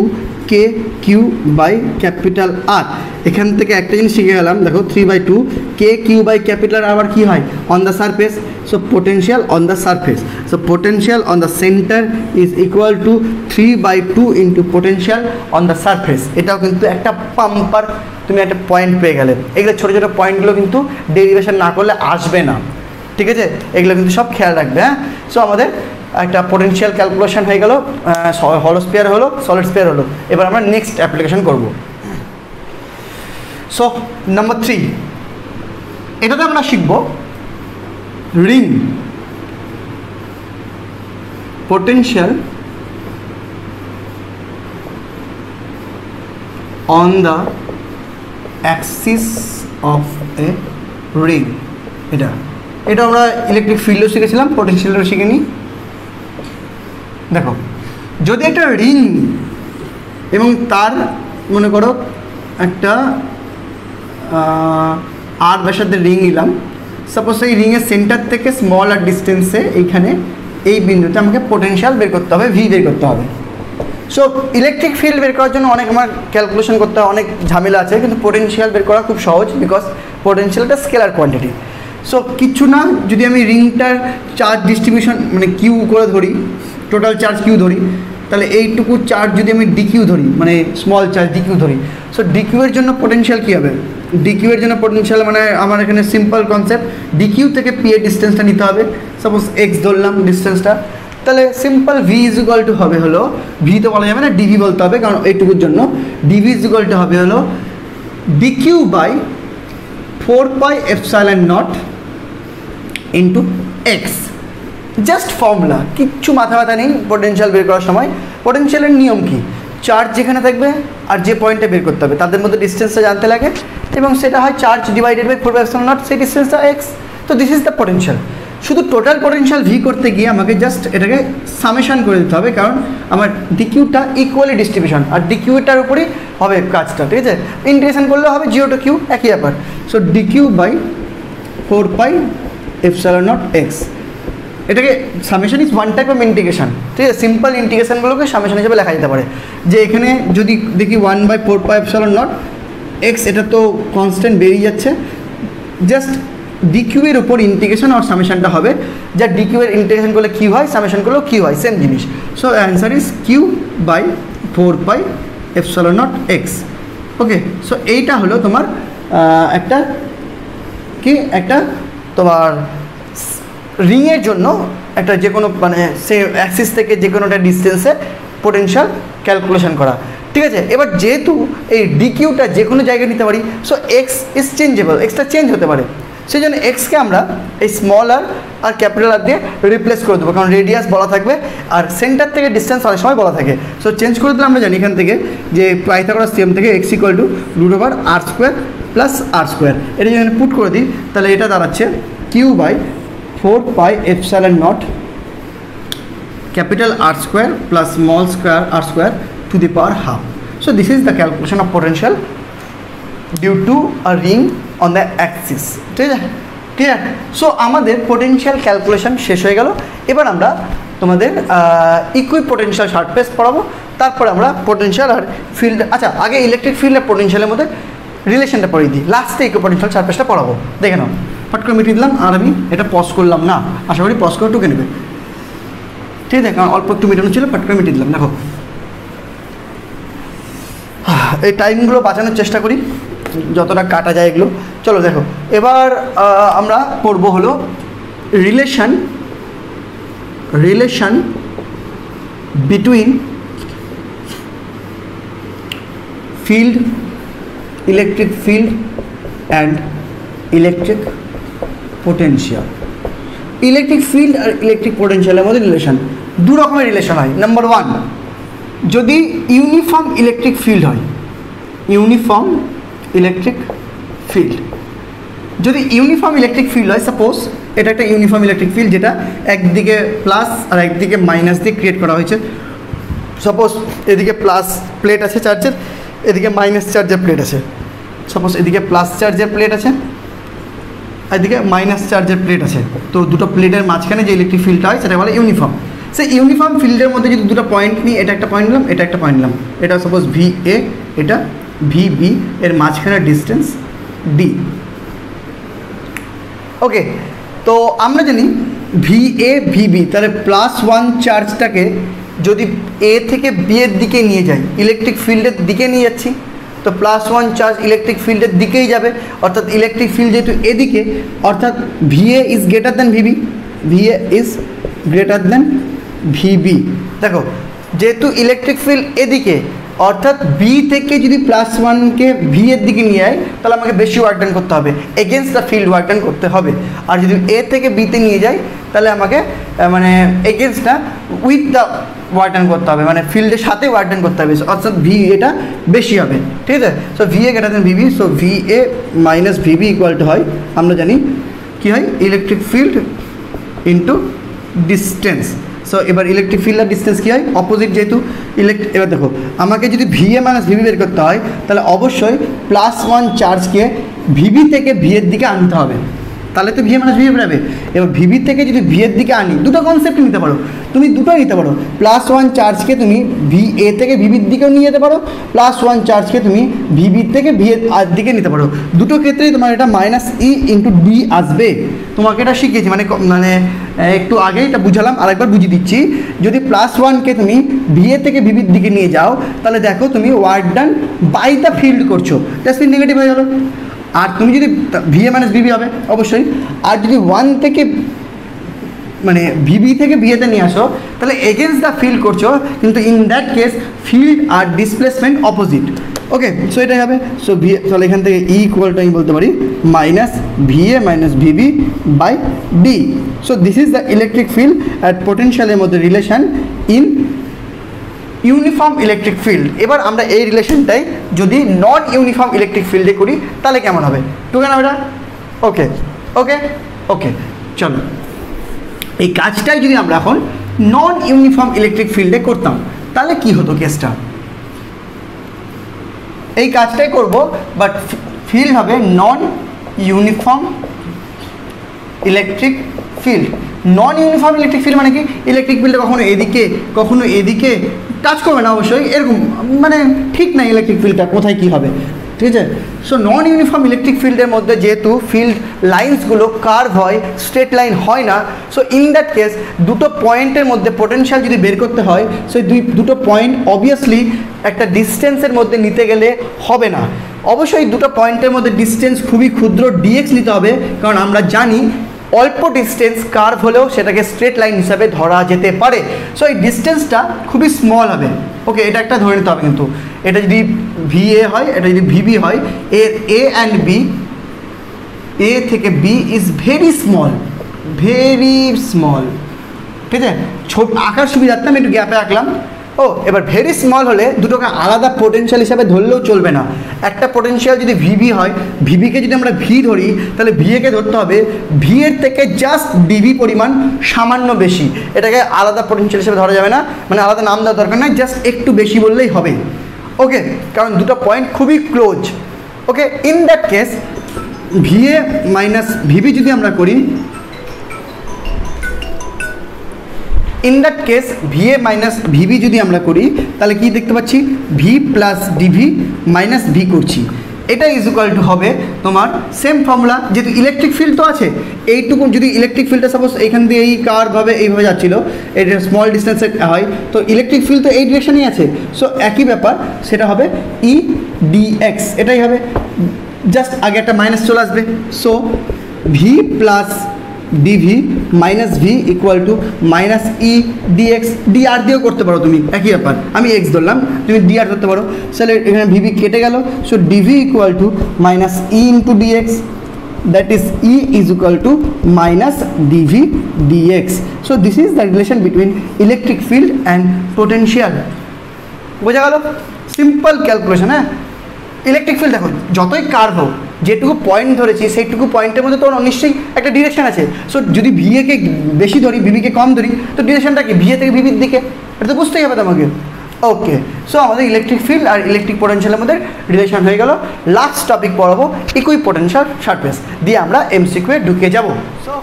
k Q by capital r. এখান থেকে একটা জিনিস শিখে গেলাম, দেখো 3/2 কে কিউ বাই ক্যাপিটাল আবার কী হয়, on the surface. So potential on the surface, so potential on the centre is equal two 3/2 into potential on the surface. এটাও কিন্তু একটা পাম্পার, তুমি একটা পয়েন্ট পেয়ে গেলে। এগুলো ছোটো ছোটো পয়েন্টগুলো কিন্তু ডেরিভেশন না করলে আসবে না, ঠিক আছে? এগুলো কিন্তু সব খেয়াল রাখবে। হ্যাঁ, সো আমাদের একটা পোটেনশিয়াল ক্যালকুলেশন হয়ে গেল, হলো স্ফিয়ার হলো, সলিড স্ফিয়ার হলো। এবার আমরা নেক্সট অ্যাপ্লিকেশন করব। সো নাম্বার 3, এটাতে আমরা শিখব ring potential on the Axis of A ring. এটা আমরা ইলেকট্রিক ফিল্ডও শিখেছিলাম, পোটেনশিয়ালও শিখে নিই। দেখো, যদি একটা রিং এবং তার মনে করো একটা আর ব্যাসার্ধের রিং নিলাম, সাপোজ এই রিংয়ের সেন্টার থেকে স্মল আর ডিস্টেন্সে এইখানে এই বিন্দুতে আমাকে পোটেনশিয়াল বের করতে হবে, ভি বের করতে হবে। সো ইলেকট্রিক ফিল্ড বের করার জন্য অনেক আমার ক্যালকুলেশন করতে হয়, অনেক ঝামেলা আছে, কিন্তু পোটেনশিয়াল বের করা খুব সহজ, বিকজ পোটেনশিয়ালটা স্কেলার কোয়ান্টিটি। সো কিছু না, যদি আমি রিংটার চার্জ ডিস্ট্রিবিউশন মানে কিউ করে ধরি, টোটাল চার্জ কিউ ধরি, তাহলে এইটুকু চার্জ যদি আমি ডিকিউ ধরি, মানে স্মল চার্জ ডিকিউ ধরি, সো ডিকিউ এর জন্য পোটেনশিয়াল কী হবে, ডিকিউ এর জন্য পোটেনশিয়াল মানে আমার এখানে সিম্পল কনসেপ্ট, ডিকিউ থেকে পি এর ডিস্টেন্সটা নিতে হবে। সাপোজ এক্স ধরলাম ডিস্টেন্সটা, তাহলে simple V is equal to হবে হলো, ভি তো বলা যাবে না, ডিভি বলতে হবে, কারণ এইটুকুর জন্য ডিভি ইজ ইকুয়াল টু হবে হলো dq by 4πε0 into x. Just formula, কিচ্ছু মাথা ব্যথা নেই পোটেনশিয়াল বের করার সময়। পোটেনশিয়ালের নিয়ম কি, চার্জ যেখানে থাকবে আর যে পয়েন্টে বের করতে হবে তাদের মধ্যে ডিস্টেন্সটা জানতে লাগে, এবং সেটা হয় চার্জ ডিভাইডেড বাই 4πε0, সেই ডিস্টেন্সটা এক্স। তো দিস ইজ দ্য পোটেনশিয়াল। শুধু টোটাল পোটেনশিয়াল ভি করতে গিয়ে আমাকে জাস্ট এটাকে সামেশন করে দিতে হবে, কারণ আমার ডিকিউটা ইকুয়ালি ডিস্ট্রিবিউশন, আর ডিকিউটার উপরেই হবে কাজটা, ঠিক আছে? ইন্টিগ্রেশন করলে হবে 0 to q, একই ব্যাপার। সো ডিকিউ বাই 4πε0 এক্স, এটাকে summation is one type of integration, ঠিক আছে? সিম্পল ইন্টিগ্রেশনগুলোকে সামেশন হিসেবে লেখা যেতে পারে। যে এখানে যদি দেখি 1/4πε0 এক্স, এটা তো কনস্ট্যান্ট বেরিয়ে যাচ্ছে, জাস্ট ডিকিউ এর উপর ইন্টিগ্রেশন আর সামেশনটা হবে, যা ডিকিউ এর ইন্টিগ্রেশন করলে কিউ হয়, সামেশন করলেও কিউ হয়, সেম জিনিস। So answer is q by 4πε0 x. Okay, so এইটা হলো তোমার একটা কি একটা তোমার রিংয়ের জন্য একটা যে কোনো মানে সে অ্যাক্সিস থেকে যে কোনো একটা ডিস্টেন্সে পোটেনশিয়াল ক্যালকুলেশন করা, ঠিক আছে। এবার যেহেতু এই ডিকিউটা যে কোনো জায়গায় নিতে পারি, so x is changeable, extra change হতে পারে, সেই জন্য এক্সকে আমরা এই স্মল আর ক্যাপিটাল আর দিয়ে রিপ্লেস করে দেবো, কারণ রেডিয়াস বলা থাকবে আর সেন্টার থেকে ডিস্টেন্স অনেক সময় বলা থাকে। সো চেঞ্জ করে দিলে আমরা জানি এখান থেকে যে পাইথাগোরাস থিওরেম থেকে x equal to √r² plus r², এটা যদি পুট করে দিই তাহলে এটা দাঁড়াচ্ছে q/4πε0 capital R² plus small square r² to the power half. So this is the calculation of potential due to a ring on the axis. ঠিক আছে, clear? So আমাদের পোটেনশিয়াল ক্যালকুলেশন শেষ হয়ে গেল। এবার আমরা তোমাদের ইকুইপোটেনশিয়াল সারফেস পড়াবো, তারপরে আমরা পোটেনশিয়াল আর ফিল্ড, আচ্ছা আগে ইলেকট্রিক ফিল্ড আর পোটেনশিয়ালের মধ্যে রিলেশনটা পড়িয়ে দিই, লাস্টে ইকুইপোটেনশিয়াল সারফেসটা পড়াবো। দেখে নাও, ফট করে মিটিয়ে দিলাম আর আমি এটা পজ করলাম না, আশা করি পজ করে টুকে নেবে, ঠিক আছে, কারণ অল্প একটু মেটানো ছিল, ফট করে মিটিয়ে দিলাম। দেখো এই টাইমগুলো বাঁচানোর চেষ্টা করি যতটা কাটা যায় এগুলো। চলো দেখো, এবার আমরা পড়বো হলো relation between field, electric field and electric potential. Electric field আর ইলেকট্রিক পোটেনশিয়ালের মধ্যে রিলেশন দু রকমের রিলেশন হয়। নাম্বার ওয়ান, যদি ইউনিফর্ম ইলেকট্রিক ফিল্ড হয়, ইউনিফর্ম ইলেকট্রিক ফিল্ড, যদি ইউনিফর্ম ইলেকট্রিক ফিল্ড হয়, সাপোজ এটা একটা ইউনিফর্ম ইলেকট্রিক ফিল্ড যেটা একদিকে প্লাস আর একদিকে মাইনাস দিয়ে ক্রিয়েট করা হয়েছে। সাপোজ এদিকে প্লাস প্লেট আছে চার্জের, এদিকে মাইনাস চার্জের প্লেট আছে। সাপোজ এদিকে প্লাস চার্জের প্লেট আছে, এদিকে মাইনাস চার্জের প্লেট আছে, তো দুটো প্লেটের মাঝখানে যে ইলেকট্রিক ফিল্ডটা হয় সেটা বলে ইউনিফর্ম। সেই ইউনিফর্ম ফিল্ডের মধ্যে যদি দুটো পয়েন্ট নিই, এটা একটা পয়েন্ট নিলাম, এটা একটা পয়েন্ট নিলাম, এটা সাপোজ VA, এটা VB, এর মাঝখানে ডিস্টেন্স D। ওকে, তো আমরা জানি VA VB, তাহলে +1 চার্জটাকে যদি A থেকে B এর দিকে নিয়ে যাই, ইলেকট্রিক ফিল্ডের দিকে নিয়ে যাচ্ছি, তো +1 চার্জ ইলেকট্রিক ফিল্ডের দিকেই যাবে, অর্থাৎ ইলেকট্রিক ফিল্ড যেহেতু এদিকে, অর্থাৎ VA is greater than VB, VA is greater than VB। দেখো, যেহেতু ইলেকট্রিক ফিল্ড এদিকে, অর্থাৎ B থেকে যদি +1কে V এর দিকে নিয়ে যায় তাহলে আমাকে বেশি ওয়ার্ক ডান করতে হবে, against the field work done করতে হবে। আর যদি A থেকে B তে নিয়ে যায় তাহলে আমাকে মানে এগেনস্ট না উইথ দ্য ওয়ার্ক ডান করতে হবে, মানে ফিল্ডের সাথে ওয়ার্ক ডান করতে হবে, অর্থাৎ V এটা বেশি হবে, ঠিক আছে। So VA greater than VB, so VA minus VB equal to হয়, আমরা জানি কী হয়, electric field into distance. So এবার ইলেকট্রিক ফিল্ড আর ডিস্টেন্স কী হয়, অপোজিট যেহেতু এবার দেখো, আমাকে যদি VA মাইনাস VB বের করতে হয় তাহলে অবশ্যই +1 চার্জকে VB থেকে V এর দিকে আনতে হবে, তাহলে তো VA মাইনাস VB বেরোবে। এবার VB থেকে যদি V এর দিকে আনি, দুটো কনসেপ্ট নিতে পারো তুমি, দুটোই নিতে পারো। +1 চার্জকে তুমি VA থেকে VB এর দিকেও নিয়ে যেতে পারো, +1 চার্জকে তুমি VB থেকে V এর দিকে নিতে পারো। দুটো ক্ষেত্রেই তোমার এটা -E × D আসবে। তোমাকে এটা শিখিয়েছি, মানে একটু আগেই এটা বুঝালাম, আরেকবার বুঝিয়ে দিচ্ছি। যদি +1কে তুমি VA থেকে VB এর দিকে নিয়ে যাও তাহলে দেখো তুমি work done by the field করছো, জাস্ট নেগেটিভ হয়ে গেল। আর তুমি যদি VA মাইনাস VB হবে অবশ্যই, আর যদি 1 থেকে মানে VB থেকে VA তে নিয়ে আসো তাহলে এগেনস্ট দ্য ফিল্ড করছো, কিন্তু ইন দ্যাট কেস ফিল্ড আর ডিসপ্লেসমেন্ট অপোজিট। ওকে, সো এটাই হবে। সো VA, তাহলে এখান থেকে E ইকুয়ালটা আমি বলতে পারি -VA minus VB by D। So this is the electric field at পোটেনশিয়ালের মধ্যে relation in uniform electric field. এবার আমরা এই রিলেশনটাই যদি নন ইউনিফর্ম ইলেকট্রিক ফিল্ডে করি তাহলে কেমন হবে, টুকে না এটা? ওকে ওকে ওকে, চলো এই কাজটাই যদি আমরা এখন নন ইউনিফর্ম ইলেকট্রিক ফিল্ডে করতাম তাহলে কি হতো কেসটা? এই কাজটাই করব, বাট ফিল্ড হবে নন ইউনিফর্ম ইলেকট্রিক ফিল্ড। নন ইউনিফর্ম ইলেকট্রিক ফিল্ড মানে কি, ইলেকট্রিক ফিল্ডে কখনো এদিকে টাচ করবে না, অবশ্যই এরকম, মানে ঠিক না ইলেকট্রিক ফিল্ডটা কোথায় কী হবে। ঠিক আছে। সো নন ইউনিফর্ম ইলেকট্রিক ফিল্ডের মধ্যে যেহেতু ফিল্ড লাইন্সগুলো কার্ভ হয়, স্ট্রেট লাইন হয় না, সো ইন দ্যাট কেস দুটো পয়েন্টের মধ্যে পোটেনশিয়াল যদি বের করতে হয়, সো দুটো পয়েন্ট অবভিয়াসলি একটা ডিস্টেন্সের মধ্যে নিতে গেলে হবে না, অবশ্যই দুটো পয়েন্টের মধ্যে ডিস্টেন্স খুবই ক্ষুদ্র ডিএক্স নিতে হবে, কারণ আমরা জানি অল্প ডিস্টেন্স কার্ভ হলেও সেটাকে স্ট্রেট লাইন হিসাবে ধরা যেতে পারে। সো এই ডিস্টেন্সটা খুবই স্মল হবে। ওকে, এটা একটা ধরে নিতে হবে, কিন্তু এটা যদি VA হয়, এটা যদি VB হয়, এর A অ্যান্ড B, A থেকে B ইজ ভেরি স্মল, ঠিক আছে। ছোট আঁকার সুবিধার্থে আমি একটু গ্যাপে আঁকলাম। এবার ভেরি স্মল হলে দুটোকে আলাদা পোটেনশিয়াল হিসাবে ধরলেও চলবে না। একটা পোটেনশিয়াল যদি VB হয়, VBকে যদি আমরা V ধরি, তাহলে VA-কে ধরতে হবে V এর থেকে জাস্ট DB পরিমাণ সামান্য বেশি। এটাকে আলাদা পোটেনশিয়াল হিসেবে ধরা যাবে না, মানে আলাদা নাম দেওয়ার দরকার নয়, জাস্ট একটু বেশি বললেই হবে। ওকে, কারণ দুটো পয়েন্ট খুবই close. Okay, in that case VA minus VB যদি আমরা করি, in that case VA minus VB যদি আমরা করি, তাহলে কি দেখতে পাচ্ছি, V plus DV minus V করছি। এটা ইজ ইকুয়াল টু হবে তোমার সেম ফর্মুলা, যেহেতু ইলেকট্রিক ফিল্ড তো আছে, এইটুকু যদি ইলেকট্রিক ফিল্ডটা সাপোজ এইখান দিয়ে এই কারভাবে এইভাবে যাচ্ছিলো, এটা স্মল ডিস্টেন্সে হয়, তো ইলেকট্রিক ফিল্ড তো এই ডিরেকশনেই আছে, সো একই ব্যাপার, সেটা হবে EDX, এটাই হবে, জাস্ট আগে একটা মাইনাস চলে আসবে। So V plus DV minus V equal to minus EDX, DR দিয়েও করতে পারো তুমি, একই ব্যাপার, আমি X ধরলাম, তুমি DR ধরতে পারো। তাহলে এখানে VB কেটে গেল, so DV equal to minus E into DX, that is E is equal to minus DV DX। So this is the relation between electric field and potential. বোঝা গেল? Simple calculation. হ্যাঁ, electric field দেখো যতই curve হোক, যেটুকু point ধরেছি সেইটুকু পয়েন্টের মধ্যে তো নিশ্চয়ই একটা ডিরেকশন আছে। সো যদি VA-কে বেশি ধরি, VB-কে কম ধরি, তো ডিরেকশনটা কি VA থেকে VB-র দিকে, এটা তো বুঝতেই হবে তোমাকে। ওকে, সো আমাদের ইলেকট্রিক ফিল্ড আর ইলেকট্রিক পোটেনশিয়ালের মধ্যে রিলেশন হয়ে গেল। লাস্ট টপিক পড়াবো ইকুই পোটেনশিয়াল সারফেস, দিয়ে আমরা MCQ-এ ঢুকে যাব। So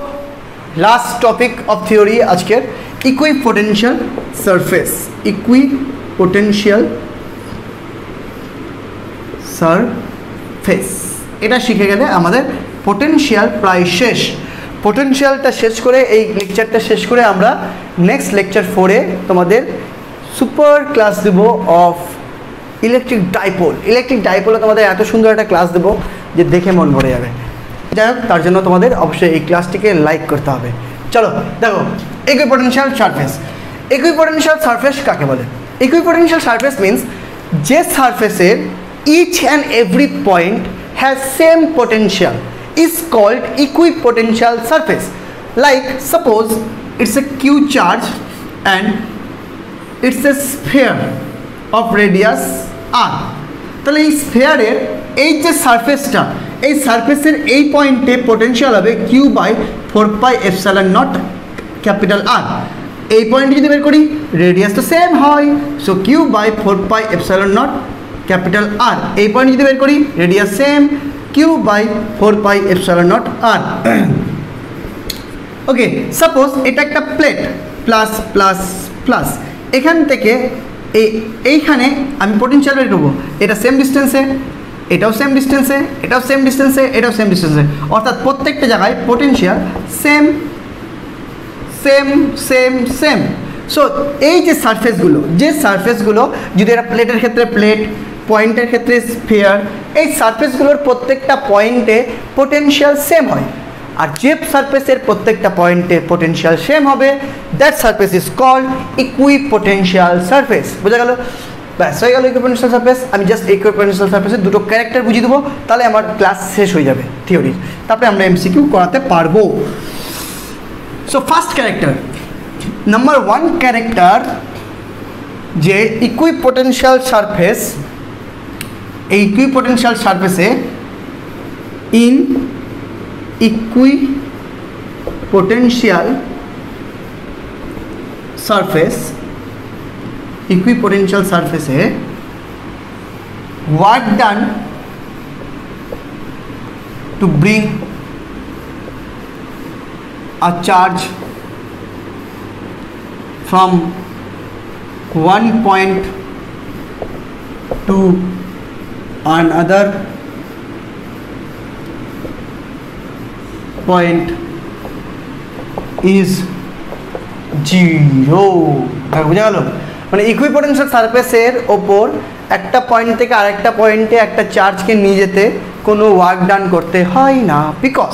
last topic of theory আজকের ইকুই পোটেনশিয়াল সারফেস। ইকুই পোটেনশিয়াল সারফেস, এটা শিখে গেলে আমাদের পোটেনশিয়াল প্রায় শেষ। পোটেনশিয়ালটা শেষ করে, এই লেকচারটা শেষ করে আমরা নেক্সট লেকচার 4-এ তোমাদের সুপার ক্লাস দেব অফ ইলেকট্রিক ডাইপোল। ইলেকট্রিক ডাইপোলে তোমাদের এত সুন্দর একটা ক্লাস দেবো যে দেখে মন ভরে যাবে। যাই হোক, তার জন্য তোমাদের অবশ্যই এই ক্লাসটিকে লাইক করতে হবে। চলো দেখো, ইকুইপোটেনশিয়াল সারফেস। ইকুইপোটেনশিয়াল সারফেস কাকে বলে? ইকুইপোটেনশিয়াল সারফেস মিন্স যে সারফেসের each and every point has same potential is called equipotential surface. Like suppose it's a Q charge and it's a sphere of radius r. তাহলে এই স্ফিয়ারের এই যে সারফেসটা, এই সারফেসের এই পয়েন্টে পোটেনশিয়াল হবে Q বাই 4πε0 ক্যাপিটাল R। এই পয়েন্টে যদি বের করি, রেডিয়াস তো সেম হয়, so Q by 4πε0 capital R। এই পয়েন্ট যদি বের করি, radius same, Q by 4πε0 R। Okay, suppose এটা একটা প্লেট, প্লাস প্লাস প্লাস, এখান থেকে এইখানে আমি পোটেনশিয়াল বের করবো, এটা সেম ডিস্টেন্সে, এটাও সেম ডিস্টেন্সে, এটাও সেম ডিস্টেন্সে, এটাও সেম ডিস্টেন্সে, অর্থাৎ প্রত্যেকটা জায়গায় potential same same same same. So এই যে সারফেসগুলো যদি এটা প্লেটের ক্ষেত্রে প্লেট, পয়েন্টের ক্ষেত্রে স্ফিয়ার, এই সারফেসগুলোর প্রত্যেকটা পয়েন্টে পোটেনশিয়াল সেম হয়, আর যে সারফেসের প্রত্যেকটা পয়েন্টে পোটেনশিয়াল সেম হবে, that surface is called equipotential surface. বোঝা গেল? ব্যাস, হয়ে গেল ইকুইপোটেনশিয়াল সারফেস। আমি জাস্ট ইকুইপোটেনশিয়াল সারফেসের দুটো ক্যারেক্টার বুঝিয়ে দেবো, তাহলে আমার ক্লাস শেষ হয়ে যাবে থিওরি, তারপরে আমরা MCQ করাতে পারবো। So first character, number 1 character, যে ইকুইপোটেনশিয়াল সারফেস, এই ইকুইপোটেনশিয়াল সারফেসে ইন ইকুইপোটেনশিয়াল সারফেসে work done to bring a charge from one point to another point is 0 বুঝা গেল মানে ইকুইপোটেনশিয়াল সারফেসের ওপর একটা পয়েন্ট থেকে আরেকটা পয়েন্টে একটা চার্জকে নিয়ে যেতে কোনো ওয়ার্ক ডান করতে হয় না বিকজ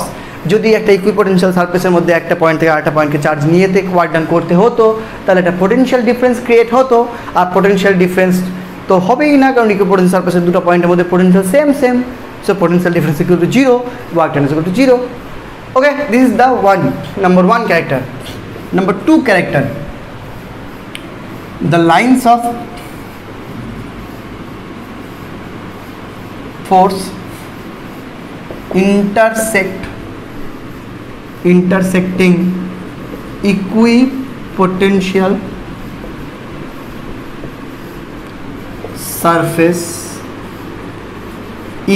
যদি একটা ইকুইপোটেনশিয়াল সারফেসের মধ্যে একটা পয়েন্ট থেকে আরেকটা পয়েন্টকে চার্জ নিয়ে যেতে ওয়ার্ক ডান করতে হতো তাহলে একটা পোটেনশিয়াল ডিফারেন্স ক্রিয়েট হতো আর পোটেনশিয়াল ডিফারেন্স তো হবেই না কারণ ইকুইপোটেনশিয়াল সারফেসের দুটো পয়েন্টের মধ্যে potential same so potential difference equal to 0 work done is equal to 0 okay this is the number 1 character. Number 2 character, the lines of force intersecting equipotential surface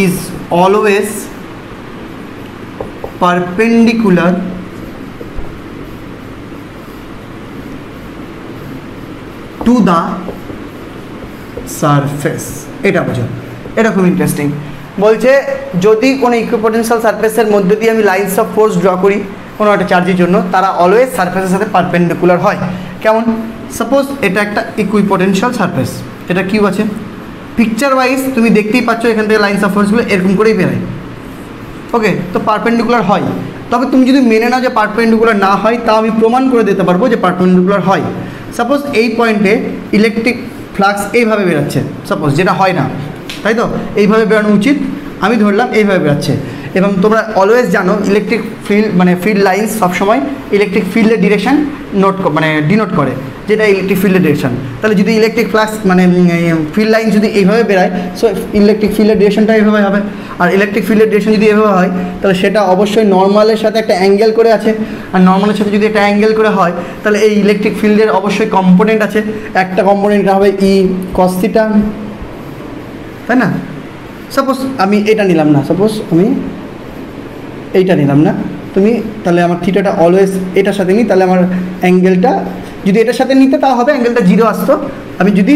is always perpendicular to the surface এটা বোঝো এটা খুব interesting বলছে যদি কোনো equipotential সারফেসের মধ্যে দিয়ে আমি লাইন্স অফ ফোর্স ড্র করি কোনো একটা চার্জের জন্য তারা অলওয়েজ সারফেসের সাথে পারপেন্ডিকুলার হয় কেমন সাপোজ এটা একটা ইকুইপোটেনশিয়াল সারফেস এটা কিউ আছে পিকচার ওয়াইজ তুমি দেখতেই পাচ্ছ এখান থেকে লাইন্স অফ ফোর্সগুলো এরকম করেই বেরোয় ওকে তো পারপেন্ডিকুলার হয় তবে তুমি যদি মেনে নাও যে পারপেন্ডিকুলার না হয় তা আমি প্রমাণ করে দিতে পারবো যে পারপেন্ডিকুলার হয় সাপোজ এই পয়েন্টে ইলেকট্রিক ফ্লাক্স এইভাবে বেরোচ্ছে সাপোজ যেটা হয় না তাই তো এইভাবে বেরোনো উচিত আমি ধরলাম এইভাবে বেরোচ্ছে এবং তোমরা অলওয়েজ জানো ইলেকট্রিক ফিল্ড মানে ফিল্ড লাইন্স সবসময় ইলেকট্রিক ফিল্ডের ডিরেকশন মানে ডিনোট করে যেটা ইলেকট্রিক ফিল্ডের ডিরেকশন তাহলে যদি ইলেকট্রিক ফ্লাক্স মানে ফিল্ড লাইন যদি এইভাবে বেরোয় সো ইলেকট্রিক ফিল্ডের ডিরেকশনটা এইভাবে হবে আর ইলেকট্রিক ফিল্ডের ডিরেকশন যদি এভাবে হয় তাহলে সেটা অবশ্যই নর্মালের সাথে একটা অ্যাঙ্গেল করে আছে আর নর্মালের সাথে যদি একটা অ্যাঙ্গেল করে হয় তাহলে এই ইলেকট্রিক ফিল্ডের অবশ্যই কম্পোনেন্ট আছে একটা কম্পোনেন্টটা হবে ই কস থিটা তাই না সাপোজ আমি এটা নিলাম না সাপোজ আমি এইটা নিলাম না তুমি তাহলে আমার থিটাটা অলওয়েজ এটার সাথে নিই তাহলে আমার অ্যাঙ্গেলটা যদি এটার সাথে নিতে তাও হবে অ্যাঙ্গেলটা 0 আসতো আমি যদি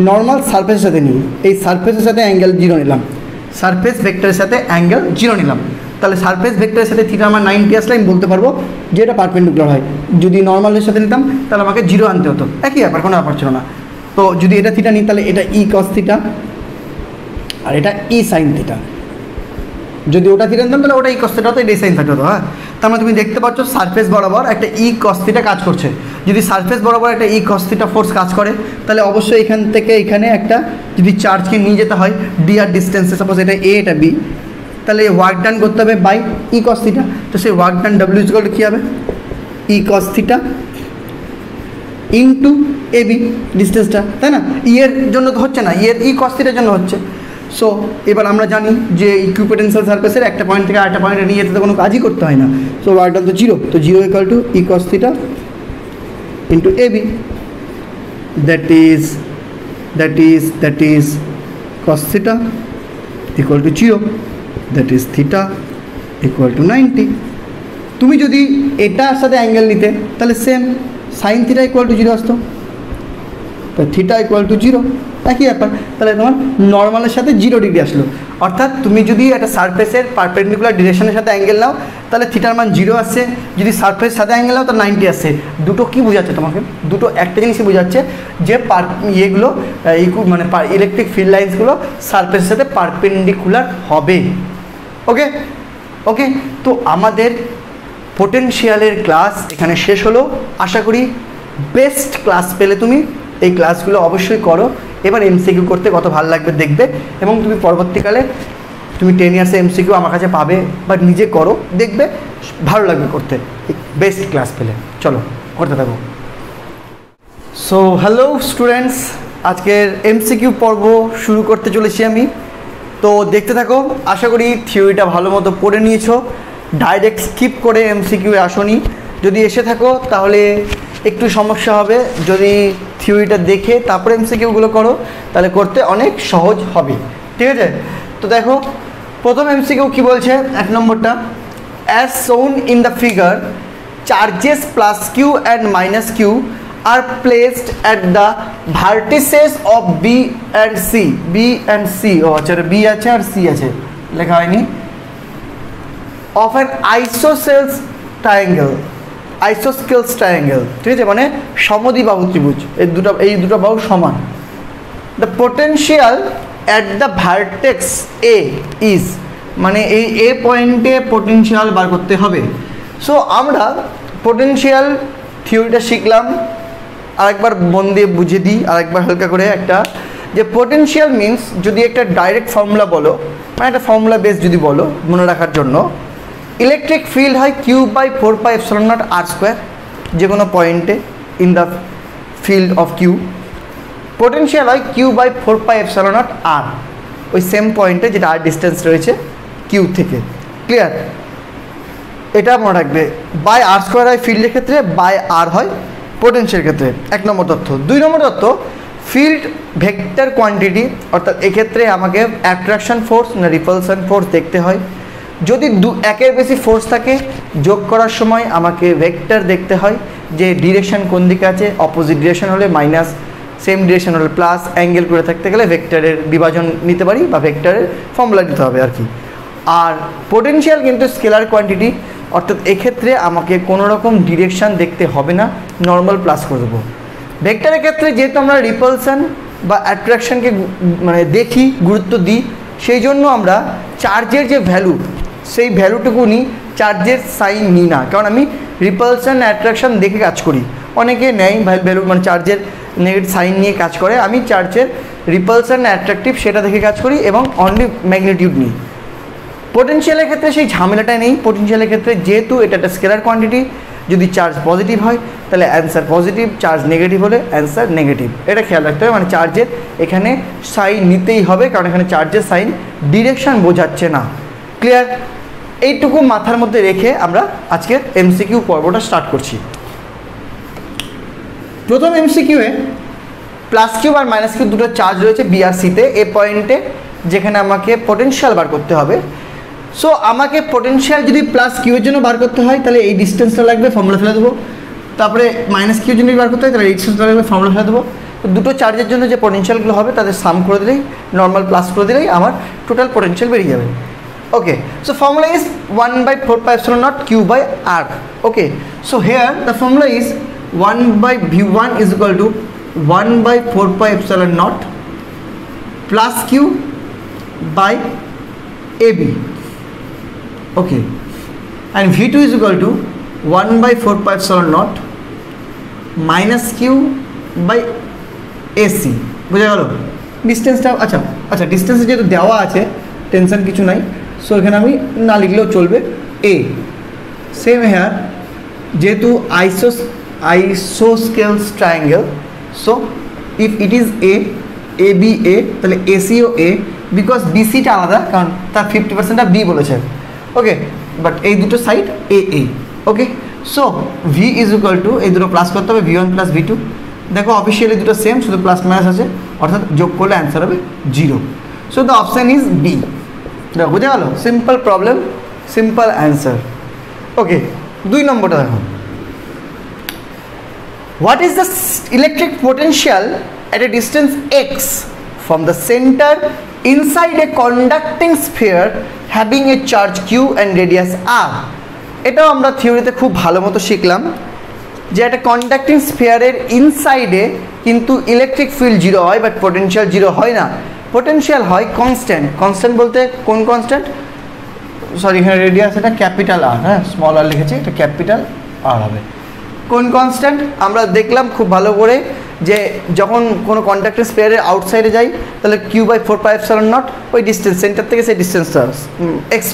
নর্মাল সারফেসের সাথে নিই এই সারফেসের সাথে অ্যাঙ্গেল 0 নিলাম সারফেস ভেক্টরের সাথে অ্যাঙ্গেল 0 নিলাম তাহলে সারফেস ভেক্টরের সাথে থিটা আমার 90 আসলে আমি বলতে পারবো যে এটা পারপেন্ডিকুলার হয় যদি নর্মালের সাথে নিতাম তাহলে আমাকে 0 আনতে হতো একই ব্যাপার কোনো ব্যাপার ছিল না তো যদি এটা থিটা নিই তাহলে এটা ই কস থিটা আর এটা ই সাইন থিটা যদি ওটা থিটা নিতাম তাহলে ওটা ই কস থিটা হতো এটা সাইন থিটা হতো হ্যাঁ তার মানে তুমি দেখতে পাচ্ছ সারফেস বরাবর একটা ই কস থিটা কাজ করছে যদি সারফেস বরাবর একটা ই কস থিটা ফোর্স কাজ করে তাহলে অবশ্যই এখান থেকে এখানে একটা যদি চার্জকে নিয়ে যেতে হয় ডি আর ডিস্টেন্সে সাপোজ এটা এ এটা বি তাহলে ওয়ার্ক ডান করতে হবে বাই ই কস থিটা তো সেই work done W is equal to কী হবে ই কস থিটা ইনটু এ বি ডিস্টেন্সটা তাই না ই এর জন্য তো হচ্ছে না ই কস থিটার জন্য হচ্ছে সো এবার আমরা জানি যে ইকুইপোটেনশিয়াল সারফেসের একটা পয়েন্ট থেকে আরেকটা পয়েন্টে নিয়ে যেতে তো কোনো কাজই করতে হয় না সো ওয়ার্ক ডান তো 0 তো 0 equal to E cos theta into A b that is cos theta equal to 0 that is theta equal to 90 তুমি যদি এটার সাথে অ্যাঙ্গেল নিতে তাহলে same sine theta equal to 0 আসতো তো থিটা ইকুয়াল টু 0 একই ব্যাপার তাহলে তোমার নর্মালের সাথে 0 ডিগ্রি আসলো অর্থাৎ তুমি যদি একটা সারফেসের পারপেন্ডিকুলার ডিরেকশনের সাথে অ্যাঙ্গেল নাও তাহলে থিটার মান 0 আসছে যদি সারফেসের সাথে অ্যাঙ্গেল নাও তাহলে 90 আসছে দুটো কী বোঝাচ্ছে তোমাকে দুটো একটা জিনিসই বোঝাচ্ছে যে ইয়েগুলো মানে ইলেকট্রিক ফিল্ড লাইন্সগুলো সারফেসের সাথে পারপেন্ডিকুলার হবে ওকে ওকে তো আমাদের পোটেনশিয়ালের ক্লাস এখানে শেষ হলো আশা করি বেস্ট ক্লাস পেলে তুমি এই ক্লাসগুলো অবশ্যই করো এবার এমসিকিউ করতে কত ভালো লাগবে দেখবে এবং তুমি পরবর্তীকালে তুমি 10 ইয়ার্সে এমসিকিউ আমার কাছে পাবে বা নিজে করো দেখবে ভালো লাগবে করতে বেস্ট ক্লাস পেলে চলো করতে থাকো সো হ্যালো স্টুডেন্টস আজকের এমসিকিউ পর্ব শুরু করতে চলেছি আমি তো দেখতে থাকো আশা করি থিওরিটা ভালো মতো পড়ে নিয়েছো ডাইরেক্ট স্কিপ করে এমসিকিউ আসোনি যদি এসে থাকো তাহলে একটু সমস্যা হবে যদি থিওরিটা দেখে তারপরে এমসিকিউগুলো করো তাহলে করতে অনেক সহজ হবে ঠিক আছে তো দেখো প্রথম এমসিকিউ কী বলছে 1 নম্বরটা as shown in the figure charges plus q and minus q are placed at the vertices of B and C. B and C, ও আচ্ছা B আছে আর C আছে, লেখা হয়নি, of an isosceles triangle. Isosceles triangle, ঠিক আছে, মানে সমদ্বিবাহু ত্রিভুজ, এই দুটো বাহু সমান. The potential at the vertex A is, মানে এই A পয়েন্টে পোটেনশিয়াল বার করতে হবে. সো আমরা পোটেনশিয়াল থিওরিটা শিখলাম, আরেকবার মন দিয়ে বুঝে দিই, আরেকবার হালকা করে একটা, যে পোটেনশিয়াল মিনস যদি একটা ডাইরেক্ট ফর্মুলা বলো, মানে একটা ফর্মুলা বেস যদি বলো মনে রাখার জন্য, ইলেকট্রিক ফিল্ড হয় Q/4πε0 r², যে কোনো পয়েন্টে in the field of Q. Potential হয় Q/4πε0 r, ওই সেম পয়েন্টে যেটা আর ডিস্টেন্স রয়েছে Q থেকে. ক্লিয়ার? এটা মনে রাখবে, বাই r² হয় ফিল্ডের ক্ষেত্রে, বাই r হয় পোটেনশিয়াল ক্ষেত্রে. এক নম্বর তথ্য. দুই নম্বর তথ্য, ফিল্ড ভেক্টর কোয়ান্টিটি, অর্থাৎ এক্ষেত্রে আমাকে অ্যাট্রাকশন ফোর্স না রিপালশন ফোর্স দেখতে হয়. যদি একের বেশি ফোর্স থাকে যোগ করার সময় আমাকে ভেক্টর দেখতে হয়, যে ডিরেকশন কোন দিকে আছে, অপোজিট ডিরেকশন হলে মাইনাস, সেম ডিরেকশন হলে প্লাস, অ্যাঙ্গেল করে থাকতে গেলে ভেক্টরের বিভাজন নিতে পারি বা ভেক্টরের ফর্মুলা দিতে হবে আর কি. আর পোটেনশিয়াল কিন্তু স্কেলার কোয়ান্টিটি, অর্থাৎ এক্ষেত্রে আমাকে কোনো রকম ডিরেকশান দেখতে হবে না, নর্মাল প্লাস করে দেবো. ভেক্টরের ক্ষেত্রে যেহেতু আমরা রিপালশন বা অ্যাট্রাকশনকে মানে দেখি, গুরুত্ব দিই, সেই জন্য আমরা চার্জের যে ভ্যালু, সেই ভ্যালুটুকু নিই, চার্জের সাইন নিই না, কারণ আমি রিপালশন অ্যাট্রাকশন দেখে কাজ করি. অনেকে নেয় ভ্যালু মানে চার্জের নেগেটিভ সাইন নিয়ে কাজ করে, আমি চার্জের রিপালশন অ্যাট্রাকটিভ সেটা দেখে কাজ করি এবং অনলি ম্যাগনিটিউড নিই. পোটেনশিয়ালের ক্ষেত্রে সেই ঝামেলাটা নেই. পোটেনশিয়ালের ক্ষেত্রে যেহেতু এটা একটা স্কেলার কোয়ান্টিটি, যদি চার্জ পজিটিভ হয় তাহলে অ্যান্সার পজিটিভ, চার্জ নেগেটিভ হলে অ্যান্সার নেগেটিভ. এটা খেয়াল রাখতে হবে, মানে চার্জের এখানে সাইন নিতেই হবে, কারণ এখানে চার্জের সাইন ডিরেকশান বোঝাচ্ছে না. ক্লিয়ার? এইটুকু মাথার মধ্যে রেখে আমরা আজকের এমসিকিউ পর্বটা স্টার্ট করছি. প্রথম এমসিকিউয়ে +Q আর -Q দুটো চার্জ রয়েছে বি আর সিতে, এ পয়েন্টে, যেখানে আমাকে পোটেনশিয়াল বার করতে হবে. সো আমাকে পোটেনশিয়াল যদি +Q এর জন্য বার করতে হয় তাহলে এই ডিস্টেন্সটা লাগবে, ফর্মুলা ফেলে দেবো. তারপরে -Q এর জন্য বার করতে হয় তাহলে এই ডিস্টেন্সটা লাগবে, ফর্মুলা ফেলে দেবো. দুটো চার্জের জন্য যে পোটেনশিয়ালগুলো হবে তাদের সাম করে দিলেই, নর্মাল প্লাস করে দিলেই আমার টোটাল পোটেনশিয়াল বেরিয়ে যাবে. Okay, so formula is 1/4πε0 Q/r. Okay, so here the formula is 1/V1 is equal to 1/4πε0 plus Q by AB. Okay, and V2 is equal to 1/4πε0 minus Q by AC. বুঝা গেল? ডিস্টেন্সটা আচ্ছা distance যেহেতু দেওয়া আছে tension কিছু নাই, so এখানে আমি না লিখলেও চলবে. এ সেম হেয়ার, যেহেতু isosceles triangle, so if it is A B A, তাহলে এসিও এ, বিকজ বিসিটা আলাদা, কারণ তার 50% বি বলেছে. ওকে, বাট এই দুটো side A A. Okay, so V is equal two, এই দুটো প্লাস করতে হবে, V1 + V2. দেখো অফিসিয়ালি দুটো সেম, শুধু প্লাস মাইনাস আছে, অর্থাৎ যোগ করলে অ্যান্সার হবে 0. So the option is B. দেখো বুঝে গেল? Simple problem, simple answer. Okay, 2 নম্বরটা দেখো. What is the electric potential at a distance x from the center inside a conducting sphere having a charge q and radius r? এটাও আমরা থিওরিতে খুব ভালো মতো শিখলাম, যে একটা কন্ডাক্টিং স্ফিয়ারের ইনসাইডে কিন্তু ইলেকট্রিক ফিল্ড 0 হয়, বাট পোটেনশিয়াল 0 হয় না. পোটেনশিয়াল হয় কনস্ট্যান্ট. কনস্ট্যান্ট বলতে কোন কনস্ট্যান্ট? সরি, এখানে রেডিয়াস এটা ক্যাপিটাল আর, হ্যাঁ স্মল আর লিখেছি, এটা ক্যাপিটাল আর হবে. কোন কনস্ট্যান্ট আমরা দেখলাম খুব ভালো করে, যে যখন কোনো কন্ডাক্টিং স্ফিয়ারের আউটসাইডে যাই তাহলে Q/4πε0 ওই ডিস্টেন্স, সেন্টার থেকে সেই ডিস্টেন্সটা x².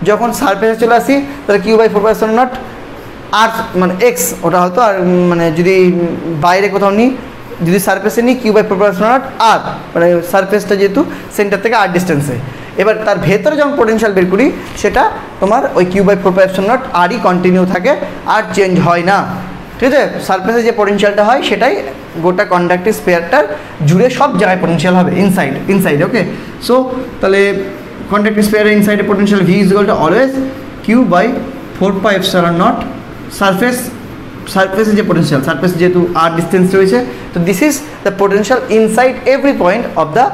যখন সারফেসে চলে আসি তাহলে Q/4πε0 আর মানে এক্স, ওটা হয়তো, আর মানে যদি বাইরে কোথাও নিই, যদি সারফেসে নিই Q/4πε0 আর, মানে সারফেসটা যেহেতু সেন্টার থেকে আর ডিস্টেন্সে, এবার তার ভেতরে যখন পোটেনশিয়াল বের করি সেটা তোমার ওই Q/4πε0 আরই কন্টিনিউ থাকে, আর চেঞ্জ হয় না. ঠিক আছে? সারফেসে যে পোটেনশিয়ালটা হয় সেটাই গোটা কন্ডাক্টিভ স্ফিয়ারটার জুড়ে সব জায়গায় পোটেনশিয়াল হবে, ইনসাইড. ওকে, সো তাহলে কন্ডাক্টিভ স্ফিয়ারের ইনসাইডে potential V is equal to always Q/4πε0 surface সারফেসে যে পোটেনশিয়াল, সারফেস যেহেতু আর ডিস্টেন্স রয়েছে, তো this is the potential inside every point of the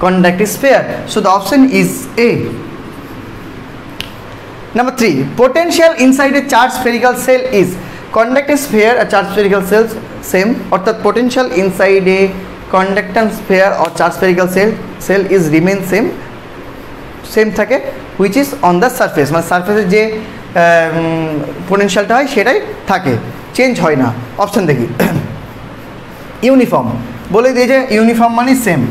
conductive sphere. So the option is A. Number 3, potential inside a charged spherical cell is conductive sphere a charged spherical cell same, অর্থাৎ potential inside a conductant sphere or charged spherical cell is remain same থাকে, which is on the surface, মানে সারফেসে যে পোটেনশিয়ালটা হয় সেটাই থাকে, change হয় না। অপশন দেখি, ইউনিফর্ম বলে দিয়েছে, ইউনিফর্ম মানে সেম।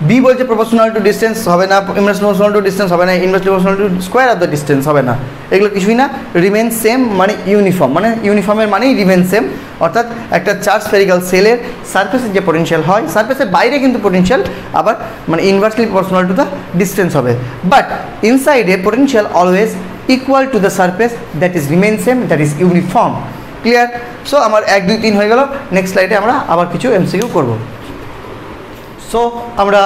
বি বলছে প্রপোর্শনাল টু ডিস্টেন্স হবে না, ইনভার্স প্রপোর্শনাল টু ডিস্টেন্স হবে না, inverse proportional to square of the distance হবে না, এগুলো কিছুই না। রিমেন সেম মানে ইউনিফর্ম, মানে ইউনিফর্মের মানেই রিমেন সেম, অর্থাৎ একটা চার্জ স্ফেরিক্যাল সেলের সারফেসের যে পোটেনশিয়াল হয়, সারফেসের বাইরে কিন্তু পোটেনশিয়াল আবার মানে inversely proportional to the distance হবে, বাট ইনসাইড এ potential always equal to the surface, that is remain same, that is uniform. Clear? So আমার 1 2 3 হয়ে গেল। নেক্সট স্লাইডে আমরা আবার কিছু এমসিকিউ করব। সো আমরা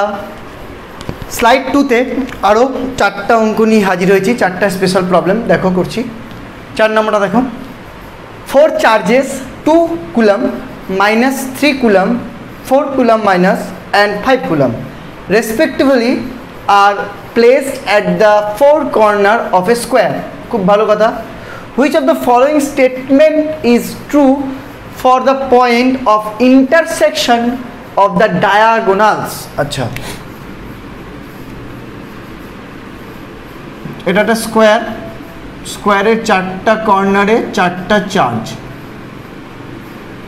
স্লাইড 2তে আরও 4টা অঙ্ক নিয়ে হাজির হয়েছি, 4টা স্পেশাল প্রবলেম দেখো করছি। 4 নম্বরটা দেখো, 4 charges 2 coulomb minus 3 coulomb, 4 coulomb minus and 5 coulomb respectively are placed at the 4 corner of a square. খুব ভালো কথা। Which of the following statement is true for the point of intersection of the diagonals? আচ্ছা, এটা একটা square, স্কোয়ারের 4টা কর্নারে 4টা চার্জ,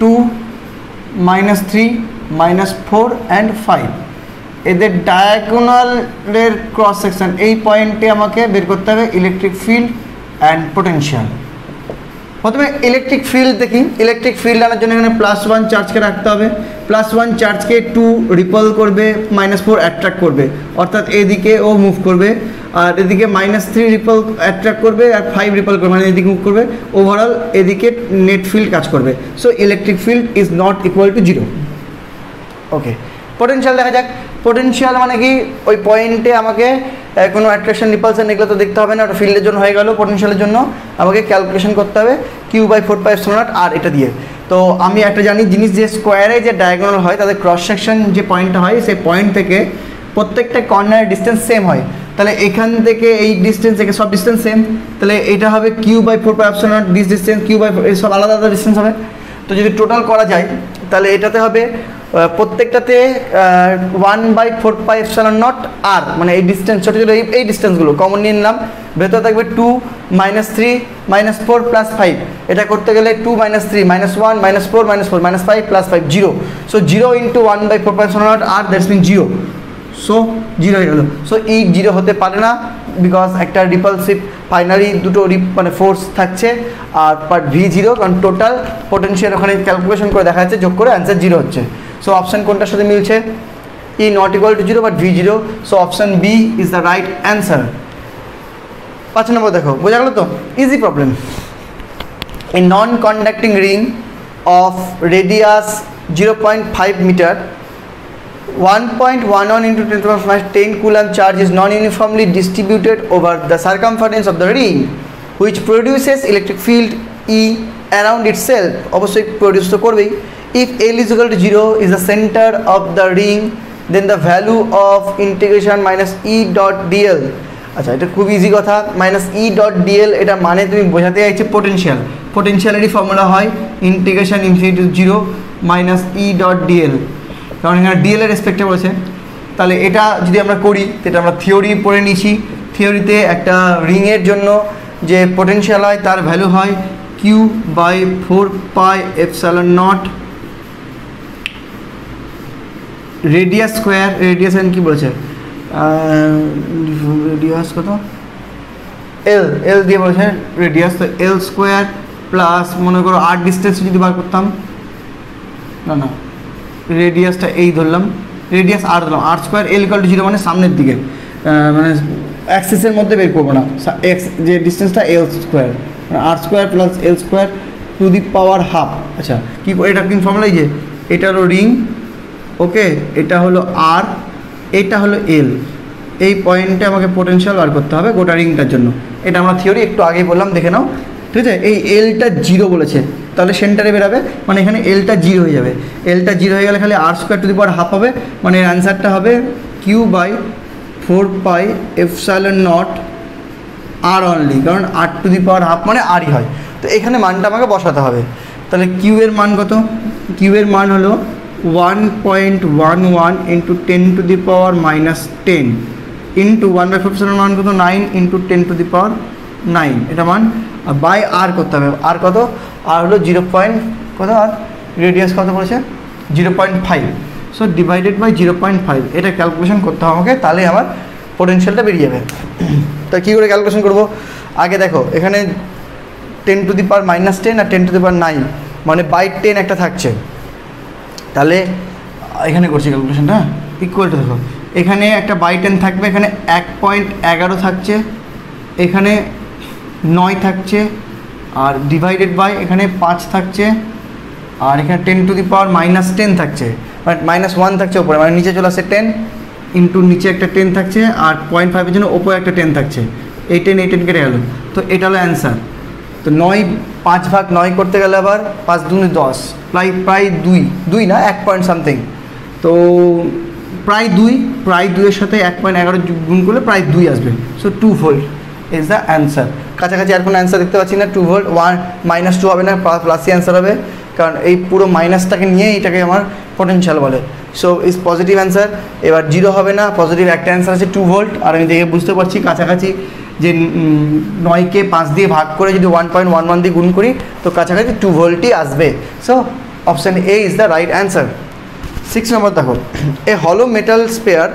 2 -3 -4 and 5, এদের ডায়াগোনালের ক্রস সেকশন, এই পয়েন্টে আমাকে বের করতে হবে ইলেকট্রিক ফিল্ড অ্যান্ড পোটেনশিয়াল। প্রথমে ইলেকট্রিক ফিল্ড দেখি। ইলেকট্রিক ফিল্ড আনার জন্য এখানে +1 চার্জকে রাখতে হবে, +1 চার্জকে 2 রিপল করবে, -4 অ্যাট্রাক্ট করবে, অর্থাৎ এদিকে ও মুভ করবে, আর এদিকে -3 রিপল অ্যাট্রাক্ট করবে আর 5 রিপল করবে, মানে এদিকে মুভ করবে। ওভারঅল এদিকে নেট ফিল্ড কাজ করবে। So electric field is not equal to 0। Okay, potential দেখা যাক। পোটেনশিয়াল মানে কি, ওই পয়েন্টে আমাকে কোনো অ্যাট্রাকশন রিপালশন এগুলো তো দেখতে হবে না, ওটা ফিল্ডের জন্য হয়ে গেল। পোটেনশিয়ালের জন্য আমাকে ক্যালকুলেশন করতে হবে Q/4πε0 আর এটা দিয়ে। তো আমি একটা জানি জিনিস, যে স্কোয়ারে যে ডায়াগোনাল হয় তাদের ক্রস সেকশন যে পয়েন্টটা হয়, সেই পয়েন্ট থেকে প্রত্যেকটা কর্নারের ডিস্টেন্স সেম হয়। তাহলে এখান থেকে এই ডিস্টেন্স থেকে সব ডিস্টেন্স সেম, তাহলে এটা হবে Q/4πε0, দিস ডিস্টেন্স Q/4, সব আলাদা আলাদা ডিস্টেন্স হবে। তো যদি টোটাল করা যায় তাহলে এটাতে হবে প্রত্যেকটাতে 1/4πε0 আর, মানে এই ডিস্টেন্স ছোটো ছোটো এই ডিস্টেন্সগুলো কমন নিয়ে নিলাম। ভেতরে থাকবে 2 -3 -4 +5, এটা করতে গেলে 2 -3 -1 -4 -4 -5 +5 0। So 0 × 1/4πε0 r, that's mean 0। So 0 হয়ে গেল। সো এই 0 হতে পারে না, বিকজ একটা রিপালসিভ ফাইনালি দুটো মানে ফোর্স থাকছে, আর পার্ট V0, কারণ টোটাল পোটেনশিয়াল ওখানে ক্যালকুলেশন করে দেখা যাচ্ছে, যোগ করে অ্যান্সার 0 হচ্ছে। সো অপশান কোনটার সাথে মিলছে? E not equal to 0 but V0, so option B is the right answer. 5 নম্বর দেখো, বোঝা গেল তো? Easy problem. A non conducting ring of radius 0.5 metre, 1.11 × 10 coulomb charge is non-uniformly distributed over the circumference of the ring, which produces electric field E around itself. Obviously produce তো করবেই। If L is equal to 0 is the center of the ring, then the value of integration - E dot dl. আচ্ছা, এটা খুব easy কথা। -E dot dl, এটা মানে তুমি বোঝাতে চাইছে পোটেনশিয়াল। পোটেনশিয়ালেরই ফর্মুলা হয় integration ∞ to 0 - E dot dl, কারণ এখানে ডিএল এর রেসপেক্টে বলেছে। তাহলে এটা যদি আমরা করি, এটা আমরা থিওরি পড়ে নিয়েছি। থিওরিতে একটা রিংয়ের জন্য যে পোটেনশিয়াল হয় তার ভ্যালু হয় Q/4πε0 রেডিয়াস স্কোয়ার, রেডিয়াস কি বলেছে, রেডিয়াস কত, এল দিয়ে বলেছে রেডিয়াস, তো L স্কোয়ার প্লাস মনে করো আর ডিস্টেন্স যদি বার করতাম, না রেডিয়াসটা এই ধরলাম, রেডিয়াস আর ধরলাম, R স্কোয়ার, L = 0 মানে সামনের দিকে, মানে অ্যাক্সিসের মধ্যে বের করবো না, এক্স যে ডিস্টেন্সটা L square, R square plus L square to the power half. আচ্ছা, কি এটা কিন্তু ফর্মুলা, এই যে এটা হলো রিং, ওকে, এটা হলো R, এটা হলো L, এই পয়েন্টে আমাকে পোটেনশিয়াল বার করতে হবে গোটা রিংটার জন্য। এটা আমরা থিওরি একটু আগেই বললাম, দেখে নাও, ঠিক আছে। এই এলটা 0 বলেছে, তাহলে সেন্টারে বেরাবে, মানে এখানে এলটা জিরো হয়ে যাবে। এলটা জিরো হয়ে গেলে খালি r square to the power half হবে, মানে অ্যান্সারটা হবে q by 4 pi epsilon naught r only, কারণ r two the power half মানে আরই হয়। তো এখানে মানটা আমাকে বসাতে হবে। তাহলে কিউ এর মান কত? কিউ এর মান হলো 1.11 into 10 two the power -10 into 1/4 মান কত 9 ইন্টু 10 টু দি পাওয়ার 9, এটা মান বাই আর করতে হবে। আর কত? আর হলো 0. কত, আর রেডিয়াস কত বলেছে 0.5, সো ডিভাইডেড বাই 0.5, এটা ক্যালকুলেশন করতে হবে আমাকে, তাহলে আমার পোটেনশিয়ালটা বেরিয়ে যাবে। তা কী করে ক্যালকুলেশন করব? আগে দেখো এখানে 10 two the power -10 R 10 two the পাওয়ার 9, মানে বাই 10 একটা থাকছে। তাহলে এখানে করছি ক্যালকুলেশনটা, ইকুয়াল টু দেখো এখানে একটা বাই 10 থাকবে, এখানে 1.11 থাকছে, এখানে 9 থাকছে, আর ডিভাইডেড বাই এখানে 5 থাকছে, আর এখানে 10 টু দি পাওয়ার -10 থাকছে, মানে -1 থাকছে ওপরে, মানে নিচে চলে আসছে 10 ইন্টু নিচে একটা 10 থাকছে, আর 0.5-এর জন্য ওপরে একটা 10 থাকছে, এই 10 কেটে গেল। তো এটা হলো অ্যান্সার। তো 9 5 ভাগ 9 করতে গেলে আবার 5 2 10, প্রায় 2 না 1 পয়েন্ট সামথিং, তো প্রায় 2 এর সাথে 1.11 গুণ করলে প্রায় 2 আসবে। So 2 volt is the answer. কাছাকাছি আর কোনো অ্যান্সার দেখতে পাচ্ছি না। 2 ভোল্ট, 1 -2 হবে না, প্লাসই অ্যান্সার হবে, কারণ এই পুরো মাইনাসটাকে নিয়ে এটাকে আমার পোটেনশিয়াল বলে। So is positive answer. এবার 0 হবে না, পজিটিভ একটা অ্যান্সার আছে 2 ভোল্ট। আর আমি দেখে বুঝতে পারছি কাছাকাছি যে 9কে 5 দিয়ে ভাগ করে যদি 1.11 দিয়ে গুণ করি তো কাছাকাছি 2 ভোল্টই আসবে। So option A is the right answer. 6 নম্বর দেখো, এ হলো metal spare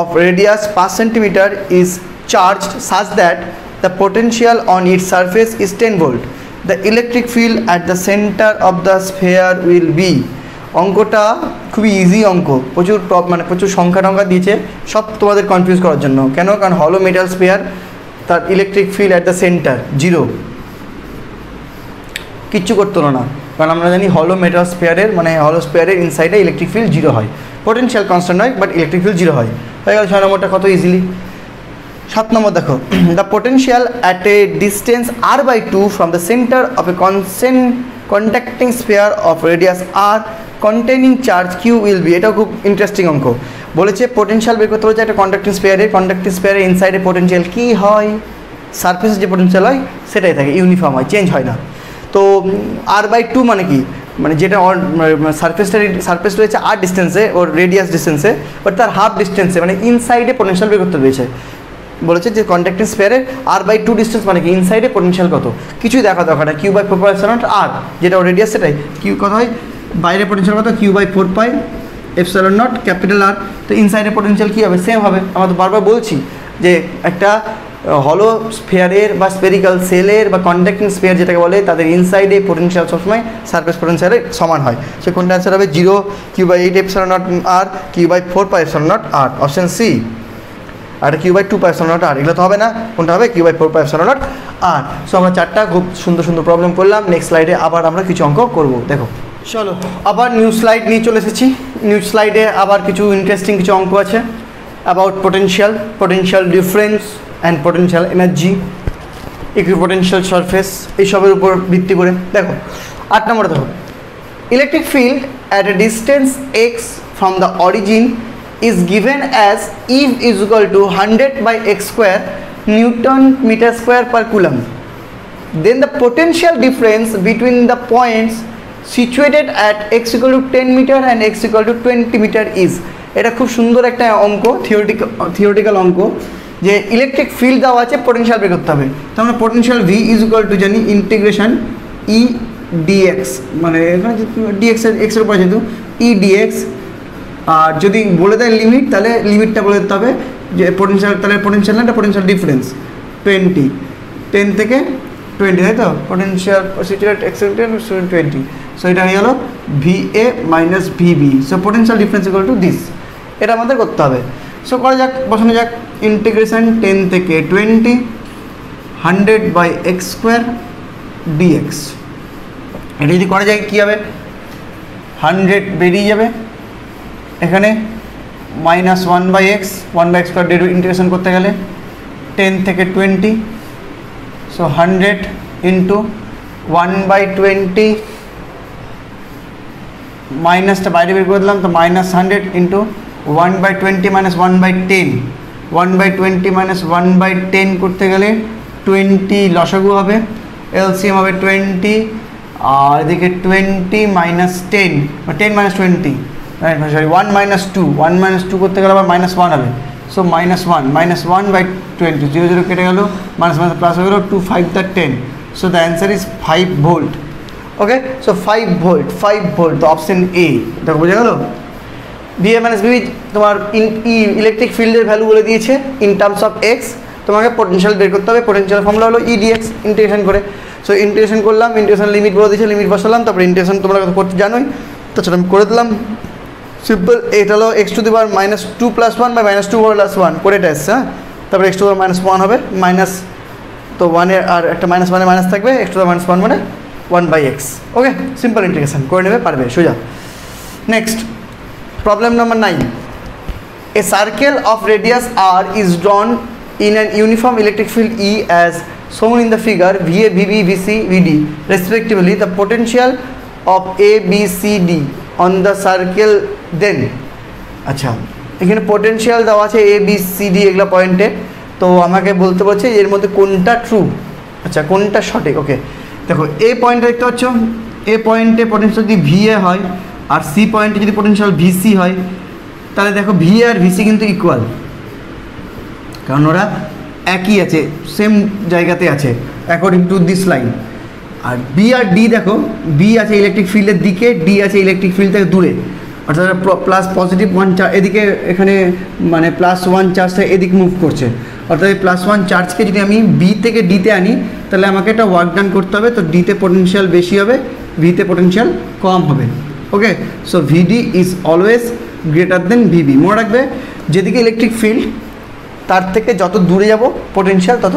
of radius 5 centimetre is charged such that the potential on it's surface is 10 volt. The electric field at the centre of the spare will be. অঙ্কটা খুবই easy অঙ্ক, প্রচুর সংখ্যা টঙ্কা দিয়েছে সব তোমাদের কনফিউজ করার জন্য। কেন? কারণ হলো মেটাল স্পেয়ার, তার electric field at the centre 0, কিচ্ছু করতে হলো না, কারণ আমরা জানি হলো মেটাল স্পেয়ারের মানে হলো স্পেয়ারের ইনসাইডে ইলেকট্রিক ফিল্ড 0 হয়, পোটেনশিয়াল কনস্ট্যান্ট হয় বাট ইলেকট্রিক ফিল্ড 0 হয়। হয়ে গেল 6 নম্বরটা কত ইজিলি। 7 নম্বর দেখো, the potential at a distance r/2 from the centre of A conducting spare of radius r containing charge q will be. এটাও খুব ইন্টারেস্টিং অঙ্ক। বলেছে পোটেনশিয়াল বের করতে বলেছে একটা কন্ডাক্টিং স্পেয়ারের ইনসাইডে পোটেনশিয়াল কী হয়? সারফেসের যে পোটেনশিয়াল হয় সেটাই থাকে, ইউনিফর্ম হয়, চেঞ্জ হয় না। তো r/2 মানে কি? মানে যেটা সারফেস রয়েছে r ডিস্টেন্সে, ওর রেডিয়াস ডিস্টেন্সে, বাট তার হাফ ডিস্টেন্সে মানে ইনসাইডে পোটেনশিয়াল বের করতে রয়েছে। বলেছে যে কন্ডাক্টিং স্পেয়ারের r/2 ডিস্টেন্স মানে কি? ইনসাইডে পোটেনশিয়াল কত, কিছুই দেখা দরকার না, q/4πε0 যেটা ওর রেডিয়াস সেটাই কিউ কত হয়, বাইরে পোটেনশিয়াল কত q/4πε0 ক্যাপিটাল R। তো ইনসাইডে পোটেনশিয়াল কী হবে? সেম হবে। আমরা তো বারবার বলছি যে একটা হলো স্ফেয়ারের বা স্পেরিক্যাল সেলের বা কন্ডাক্টিং স্পেয়ার যেটাকে বলে তাদের ইনসাইডে পোটেনশিয়াল সবসময় সারফেস পোটেনশিয়ালের সমান হয়। সে কোনটা অ্যান্সার হবে? 0 q/8ε0 r q/4πε0 r, option C. আর q/2πε0 r, এগুলো তো হবে না, কোনটা হবে? q/4πε0 r। সো আমরা 4টা খুব সুন্দর সুন্দর প্রবলেম করলাম। নেক্সট স্লাইডে আবার আমরা কিছু অঙ্ক করব। দেখো চলো আবার নিউ স্লাইড নিয়ে চলে এসেছি। নিউ স্লাইডে আবার কিছু ইন্টারেস্টিং কিছু অঙ্ক আছে about potential difference and potential energy, equipotential surface, এইসবের উপর ভিত্তি করে। দেখো 8 নম্বরে দেখো, electric field at a distance x from the origin is given as E is equal to 100/x² Newton meter square per coulomb. Then the potential difference between the points situated at x equal to 10 meter and x equal to 20 meter is. এটা খুব সুন্দর একটা অঙ্ক, theoretical অঙ্ক, যে electric field দেওয়া আছে, potential বের করতে হবে। তো আমরা potential V is equal to জানি ইন্টিগ্রেশন E dx, মানে এখানে dx এর উপরে যেহেতু E dx, আর যদি বলে দেয় লিমিট তাহলে লিমিটটা বলে দিতে হবে যে পোটেনশিয়াল, তাহলে পোটেনশিয়াল না, এটা পোটেনশিয়াল ডিফারেন্স 10 থেকে 20, তাই তো? পোটেনশিয়াল সিচুয়েটেড x 20, সো এটা হয়ে গেল VA minus VB। So potential difference equal to this, এটা আমাদের করতে হবে। সো করা যাক, বসানো যাক। ইন্টিগ্রেশন 10 থেকে 20 100/x² dx। এটা যদি করা যায় কী হবে? 100 বেরিয়ে যাবে, এখানে -1/x 1/x² ইন্টিগ্রেশন করতে গেলে 10 থেকে 20, সো 100 ইন্টু 1/20 মাইনাসটা বাইরে বের করে দিলাম, তো -100 ইন্টু 1/20 মাইনাস 1/10, 1/20 মাইনাস 1/10 করতে গেলে 20 লসাগু হবে, এলসিএম হবে 20, আর এদিকে 20 মাইনাস 10 বা 10 মাইনাস 20, সরি 1 মাইনাস 2, 1 মাইনাস 2 করতে গেলে আবার -1 হবে, সো -1/20, 0 0 কেটে গেল, মাইনাস মাইনাস প্লাস হয়ে গেল, 2 5 the 10, so the answer is 5 volt. Okay, so 5 volt, তো অপশন এ দেখো, বোঝা গেল। ভিএ মাইনাস ভিবি তোমার ইলেকট্রিক ফিল্ডের ভ্যালু বলে দিয়েছে ইন টার্মস অফ এক্স, তোমাকে পোটেনশিয়াল বের করতে হবে। পোটেনশিয়াল ফর্মুলা হলো ইডিএক্স, ইন্টিগ্রেশন করে। সো ইন্টিগ্রেশন করলাম, ইন্টিগ্রেশন লিমিট বলে দিয়েছে, লিমিট বসালাম, তারপরে ইন্টিগ্রেশন তোমরা করতে জানোই, তো সেটা আমি করে দিলাম সিম্পল। এটা হলো x⁻² + 1 বা -2 + 1 করে এটা এসছে, হ্যাঁ। তারপরে x⁻−1 হবে, মাইনাস, তো 1 আর একটা -1 মাইনাস থাকবে, x⁻−1 মানে 1/x। ওকে, সিম্পল ইন্টিগ্রেশন করে নেবে, পারবে সোজা। Next problem number 9, A circle of radius r is drawn in an uniform electric field E as shown in the figure. VA, VB, VC, VD respectively, the potential of A, B, C, D on the circle then, আচ্ছা এখানে potential দেওয়া আছে A, B, C, D এগুলো পয়েন্টে, তো আমাকে বলতে বলছে এর মধ্যে কোনটা ট্রু, আচ্ছা কোনটা সঠিক। ওকে, দেখো এ পয়েন্টে দেখতে পাচ্ছ, এ পয়েন্টে পোটেনশিয়াল যদি VA হয় আর সি পয়েন্টে যদি পোটেনশিয়াল VC হয়, তাহলে দেখো VA আর VC কিন্তু ইকুয়াল, কারণ ওরা একই আছে, সেম জায়গাতে আছে অ্যাকর্ডিং টু দিস লাইন। আর বি আর ডি দেখো, বি আছে ইলেকট্রিক ফিল্ডের দিকে, ডি আছে ইলেকট্রিক ফিল্ড থেকে দূরে, অর্থাৎ প্লাস পজিটিভ 1 চার্জ এদিকে, এখানে মানে +1 চার্জটা এদিকে মুভ করছে, অর্থাৎ এই +1 চার্জকে যদি আমি বি থেকে ডিতে আনি, তাহলে আমাকে একটা ওয়ার্ক ডান করতে হবে, তো ডিতে পোটেনশিয়াল বেশি হবে, ভিতে পোটেনশিয়াল কম হবে। Okay, so VD is always greater than VB. মনে রাখবে, যেদিকে ইলেকট্রিক ফিল্ড তার থেকে যত দূরে যাব পোটেনশিয়াল তত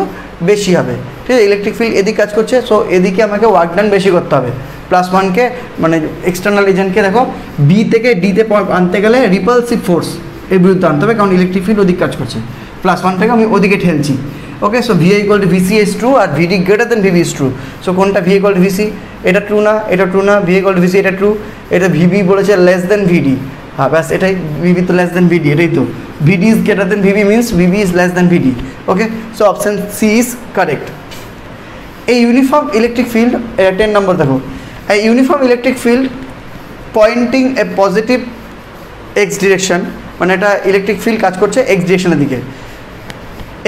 বেশি হবে, ঠিক আছে। ইলেকট্রিক ফিল্ড এদিকে কাজ করছে, সো এদিকে আমাকে ওয়ার্ক ডান বেশি করতে হবে। +1কে মানে এক্সটার্নাল এজেন্টকে দেখো বি থেকে ডিতে আনতে গেলে রিপালসিভ ফোর্স এর বিরুদ্ধে আনতে হবে, কারণ ইলেকট্রিক ফিল্ড ওদিকে কাজ করছে, +1 থেকে আমি ওদিকে ঠেলছি। Okay, so VA = VC is true আর VD greater than VB is true. So কোনটা VA = VC, এটা ট্রু না, এটা ট্রু না, VA = VC এটা ট্রু, এটা VB বলেছে লেস দেন VD, হ্যাঁ ব্যাস এটাই, VB তো লেস দেন VD, এটাই তো, VD is greater than VB means VB is less than VD। Okay, so option C is correct. এই ইউনিফর্ম ইলেকট্রিক ফিল্ড, 10 নম্বর দেখো, এই uniform electric field pointing a positive x direction, মানে এটা electric field কাজ করছে এক্স ডিরেকশনের দিকে,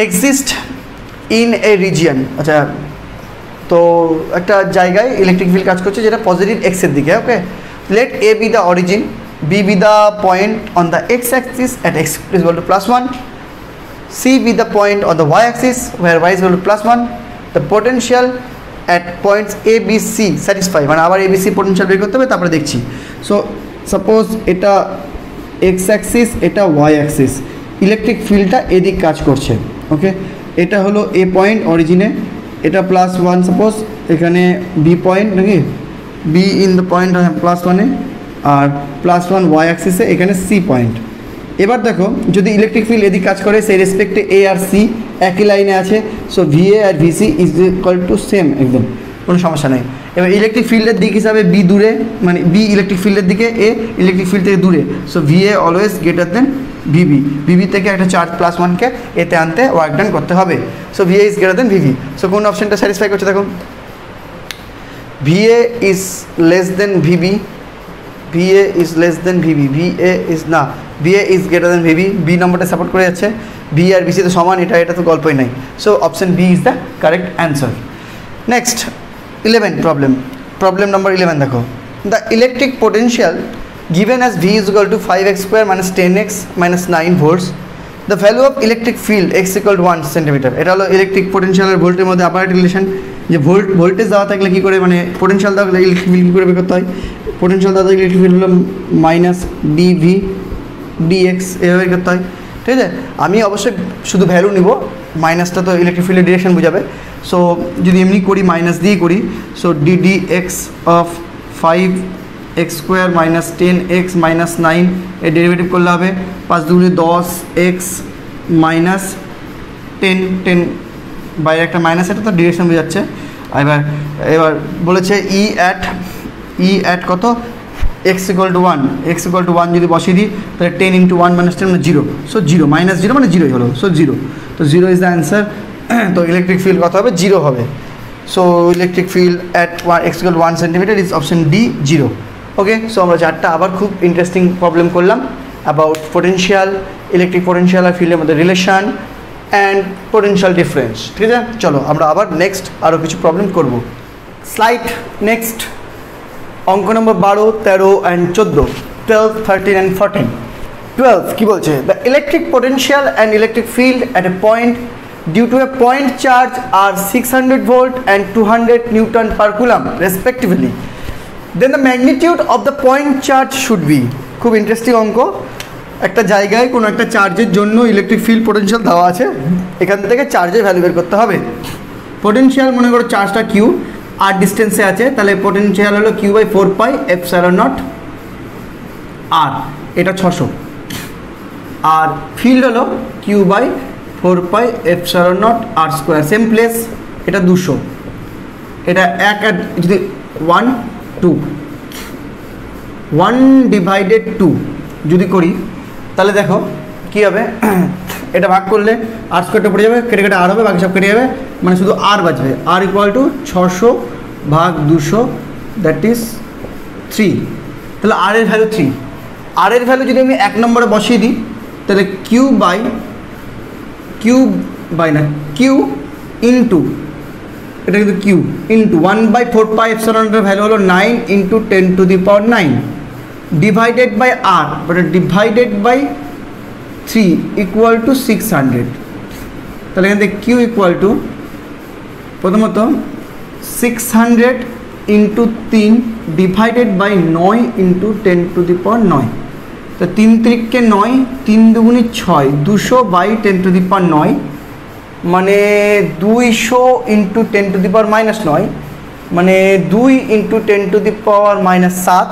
exist in a region, আচ্ছা তো একটা জায়গায় ইলেকট্রিক ফিল্ড কাজ করছে যেটা পজিটিভ এক্সের দিকে। Okay, let A be the origin, B be the point on the x axis at x = +1, C be the point on the y axis where y = +1, the potential at points A, B, C satisfy, মানে আবার ABC potential বের করতে হবে, তারপরে দেখছি। So suppose এটা x Axis, এটা Y Axis, electric ফিল্ডটা এদিক কাজ করছে। ওকে, এটা হলো এ পয়েন্ট অরিজিনে, এটা +1 সাপোজ, এখানে বি পয়েন্ট নাকি, বি ইন দ্য পয়েন্ট +1-এ, আর +1 ওয়াই অ্যাক্সিসে, এখানে সি পয়েন্ট। এবার দেখো যদি ইলেকট্রিক ফিল্ড এদিক কাজ করে, সেই রেসপেক্টে এ আর সি একই লাইনে আছে, সো VA আর VC is equal to same, একদম কোনো সমস্যা নেই। এবার ইলেকট্রিক ফিল্ডের দিক হিসাবে বি দূরে, মানে বি ইলেকট্রিক ফিল্ডের দিকে, এ ইলেকট্রিক ফিল্ড থেকে দূরে, so VA always greater than VB, VB থেকে একটা চার্জ +1কে এতে আনতে ওয়ার্ক ডান করতে হবে, so VA is greater than VB। So কোন অপশনটা স্যাটিসফাই করছে দেখো, VA is less than VB, VA is less than VB, VA is না, VA is greater than VB, B নম্বরটা সাপোর্ট করে যাচ্ছে, বি আর বিসি তো সমান, এটা তো গল্পই নাই, so option B is the correct answer. Next 11 problem number 11 দেখো, the electric potential given as V is equal to 5x² minus 10x minus 9 volts, the value of electric field x equal to 1 centimeter। এটা হলো electric potential আর ভোল্টের মধ্যে আবার একটা relation, যে voltage দেওয়া থাকলে কী করে, মানে পোটেনশিয়াল দেওয়া থাকলে ইলেকট্রিক ফিল্ড কী করে বের করতে হয়, পোটেনশিয়াল দেওয়া থাকলে ইলেকট্রিক ফিল্ড হলো -dV dx, এভাবে করতে হয়, ঠিক আছে। আমি অবশ্যই শুধু ভ্যালু নিব, মাইনাসটা তো ইলেকট্রিক ফিল্ডের ডিরেকশন বোঝাবে, সো যদি এমনি করি মাইনাস দিয়ে করি, so ddx of 5x² minus 10x minus 9 এর ডেরিভেটিভ করলে হবে 5 × 10x minus 10 বাইরে একটা মাইনাস, এটা তো ডিরেকশন বোঝাচ্ছে। এবার বলেছে ই অ্যাট কত এক্স ইকুয়াল টু ওয়ান যদি বসিয়ে দিই তাহলে 10 × 1 - 10 মানে 0, সো 0 -0 মানে 0ই হলো, সো 0, তো 0 ইজ দ্য অ্যান্সার। তো ইলেকট্রিক ফিল্ড কত হবে? 0 হবে। So electric field at x = 1 centimetre is option D 0। Okay, so আমরা চারটা আবার খুব ইন্টারেস্টিং প্রবলেম করলাম অ্যাবাউট পোটেনশিয়াল, ইলেকট্রিক পোটেনশিয়াল আর ফিল্ডের মধ্যে রিলেশন অ্যান্ড পোটেনশিয়াল ডিফারেন্স। ঠিক আছে, চলো আমরা আবার নেক্সট আরও কিছু প্রবলেম করব। স্লাইড নেক্সট অঙ্ক নম্বর 12, 13 অ্যান্ড 14, 12, 13 অ্যান্ড 14। 12 কি বলছে? The electric potential and electric field at a point due to a point charge are 600 volt and 200 Newton per coulomb respectively, then the magnitude of the point charge should be। খুব interesting অঙ্ক। একটা জায়গায় কোনো একটা চার্জের জন্য electric field potential দেওয়া আছে, এখান থেকে চার্জের ভ্যালু বের করতে হবে। পোটেনশিয়াল মনে করো চার্জটা কিউ, আর ডিস্টেন্সে আছে, তাহলে পোটেনশিয়াল হলো Q/4πε0 আর এটা 600, আর ফিল্ড হলো Q/4πε0 r², সেম প্লেস, এটা 200, এটা 1 আর যদি 1 2 1/2 যদি করি তাহলে দেখো কী হবে, এটা ভাগ করলে r² পড়ে যাবে, কেটে কেটে আর হবে, বাকি সব কেটে যাবে, মানে শুধু আর বাঁচবে। r = 600/200 দ্যাট ইজ 3, তাহলে r এর ভ্যালু 3। r এর ভ্যালু যদি আমি 1 নম্বরে বসিয়ে দিই তাহলে q ইন্টু এটা কিন্তু q ইন্টু 1/4πε0 এর ভ্যালু হলো 9 × 10⁹ ডিভাইডেড বাই r, মানে ডিভাইডেড বাই 3 = 600। তাহলে এখান থেকে q = প্রথমত 600 × 3 ডিভাইডেড বাই 9 × 10⁹। তো 3 × 3 = 9, 3 × 2 = 6, 200/10⁹, মানে 200 × 10⁻⁻9, মানে 2 × 10⁻⁻7,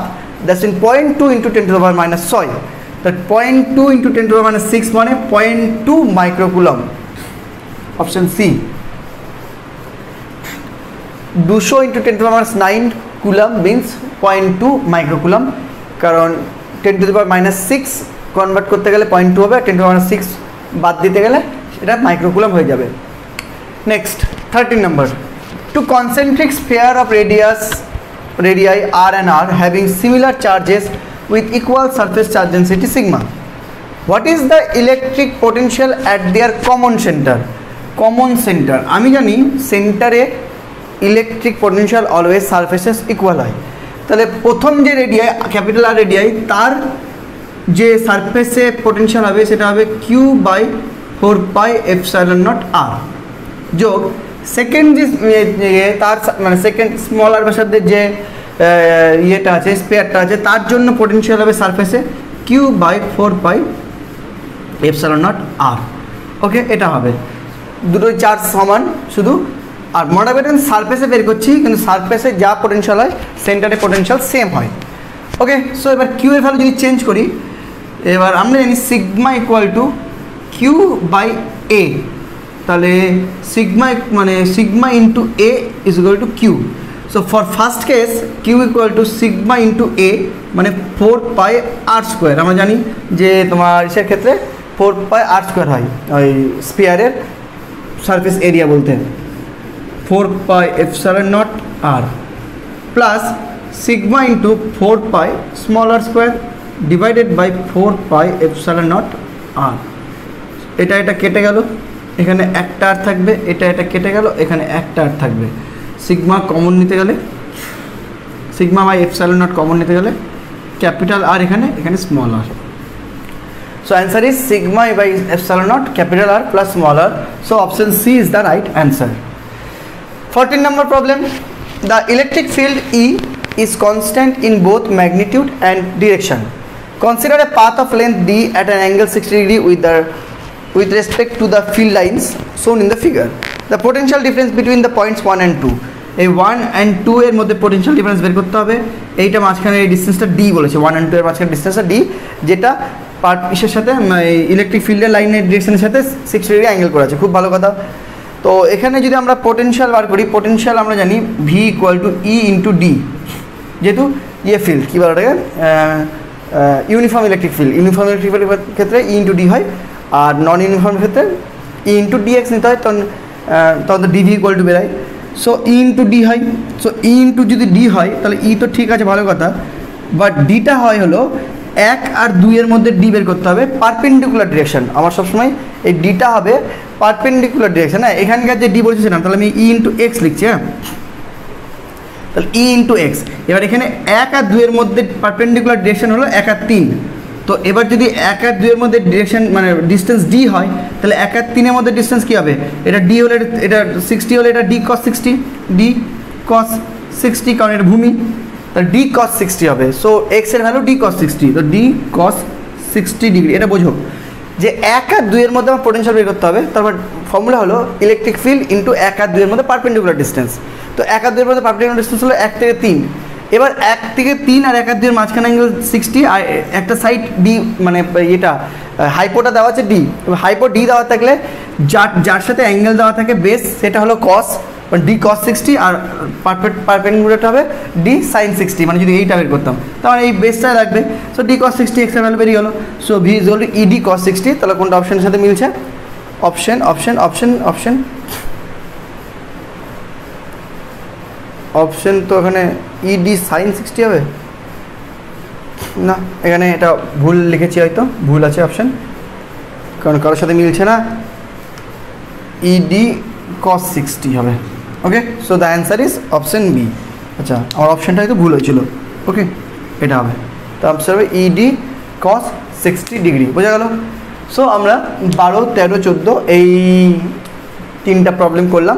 দ্যাটস ইন 0.2 × 10⁻⁻6, দ্যাট 0.2 × 10⁻6 মানে 0.2 microcoulomb, option C. 200 × 10⁻9 coulomb means 0.2 microcoulomb, কারণ 10⁻6 কনভার্ট করতে গেলে 0.2 হবে, 10⁻6 বাদ দিতে গেলে এটা মাইক্রোকুলম হয়ে যাবে। নেক্সট 13 নম্বর, two concentric sphere of radii r and r having similar charges with equal surface charge density sigma, what is the electric potential at their common center? Common centre, আমি জানি সেন্টারে electric potential always surfaces equal হয়, তাহলে প্রথম যে radii capital আর radii তার যে সারফেসে পোটেনশিয়াল হবে সেটা হবে Q/4πε0 r যোগ সেকেন্ড যে তার মানে সেকেন্ড স্মল আর ব্যাসার্ধের যে ইয়েটা আছে স্পেয়ারটা আছে তার জন্য পোটেনশিয়াল হবে সারফেসে Q/4πε0 r। ওকে, এটা হবে দুটোই চার্জ সমান শুধু, আর মনে রাখবেন সারফেসে বের করছি কিন্তু সারফেসে যা পোটেনশিয়াল হয় সেন্টারে পোটেনশিয়াল সেম হয়। ওকে, সো এবার কিউ এর ভ্যালু যদি চেঞ্জ করি, এবার আমরা জানি সিগমা = Q/A, তাহলে সিগমা মানে sigma into A = Q। So for first case Q = sigma into A মানে 4πr², আমরা জানি যে তোমার ইসের ক্ষেত্রে 4πr² হয় ওই স্পিয়ারের সারফেস এরিয়া বলতে, 4πε0 r plus sigma into 4π r² divided by 4πε0 r। এটা কেটে গেল, এখানে একটা আর থাকবে, এটা কেটে গেল, এখানে একটা আর থাকবে। সিগমা কমন নিতে গেলে, সিগমা/ε0 কমন নিতে গেলে ক্যাপিটাল আর এখানে small r. So answer is sigma/ε0 capital R plus small r. So option C is the right answer. 14 number problem. The electric field E is constant in both magnitude and direction. Consider a path of length D at an angle 60 degree with respect to the field lines shown in the figure. The potential difference between the points 1 and 2. এই 1 and 2 এর মধ্যে potential difference বের করতে হবে। এইটা মাঝখানে এই ডিসটেন্সটা D বলেছে, 1 and 2 এর মাঝখানে ডিসটেন্সটা D, যেটা পার্ট ইসের সাথে ইলেকট্রিক ফিল্ডের লাইনের ডিরেকশনের সাথে 60 ডিগ্রি অ্যাঙ্গেল করা আছে, খুব ভালো কথা। তো এখানে যদি আমরা পোটেনশিয়াল বার করি, পোটেনশিয়াল আমরা জানি V = E × D, যেহেতু ইয়ে ফিল্ড কী বলে ওটাকে, uniform electric field. Uniform electric ফিল্ডের ক্ষেত্রে ই ইন্টু ডি হয়, আর নন ইউনিফর্মের ক্ষেত্রে ই ইন্টু ডিএক্স নিতে হয়, তখন তো ডিভি ইকুয়াল টু বেরোয়। সো ই ইন্টু ডি হয়। সো ই ইন্টু যদি ডি হয় তাহলে ই তো ঠিক আছে, ভালো কথা, বাট ডিটা হয় হলো 1 আর 2 এর মধ্যে ডি বের করতে হবে পারপেন্ডিকুলার ডিরেকশন। আমার সবসময় এই ডিটা হবে পারপেন্ডিকুলার ডিরেকশন। হ্যাঁ, এখানকার যে ডি বলছিলাম তাহলে আমি ই ইন্টু এক্স লিখছি। হ্যাঁ, তাহলে ই ইন্টু এক্স। এবার এখানে 1 আর 2 এর মধ্যে পারপেন্ডিকুলার ডিরেকশন হলো 1 আর 3। তো এবার যদি 1 আর 2 এর মধ্যে ডিরেকশন মানে ডিস্টেন্স ডি হয়, তাহলে 1 আর 3 এর মধ্যে ডিস্টেন্স কী হবে, এটা ডি হলে এটা 60 হলে এটা ডি কস 60, ডি কস 60, কারণ এটা ভূমি, তাহলে ডি কস 60 হবে। সো এক্স এর ভ্যালু ডি কস 60, তো ডি কস 60 ডিগ্রি। এটা বোঝো যে 1 আর 2 এর মধ্যে আমার পোটেনশিয়াল বের করতে হবে। তারপর ফর্মুলা হলো ইলেকট্রিক ফিল্ড ইন্টু 1 আর 2 এর মধ্যে পারপেন্ডিকুলার ডিস্টেন্স। তো 1 আর 2 এর মধ্যে পারপেন্ডিকুলার ডিস্টেন্স হলো 1 থেকে 3। এবার 1 থেকে 3 আর 1 আর 2 এর মাঝখানে অ্যাঙ্গেল 60, আর একটা সাইড ডি মানে এটা হাইপোটা দেওয়া আছে ডি। এবার হাইপো ডি দেওয়া থাকলে যার সাথে অ্যাঙ্গেল দেওয়া থাকে বেস, সেটা হলো কস, ডি কস 60, আর পারপেন্ডিকুলারটা হবে ডি সাইন 60। মানে যদি এইটা বের করতাম তাহলে এই বেসটাই লাগবে। সো ডি কস 60 এক্স এর ভ্যালু বেরিয়ে গেলো। So V is equal to E D cos 60। তাহলে কোনটা অপশনের সাথে মিলছে? Option option option option option তো এখানে ই ডি সাইন 60 হবে না, এখানে এটা ভুল লিখেছি, হয়তো ভুল আছে অপশন, কারণ কারোর সাথে মিলছে না। ই ডি cos 60 হবে। Okay, so the answer is option B. আচ্ছা, আমার অপশনটা হয়তো ভুল হয়েছিল। ওকে, এটা হবে, তো আনসার হবে ই ডি cos 60 ডিগ্রি। বোঝা গেল? সো আমরা 12, 13, 14 এই 3টা প্রবলেম করলাম,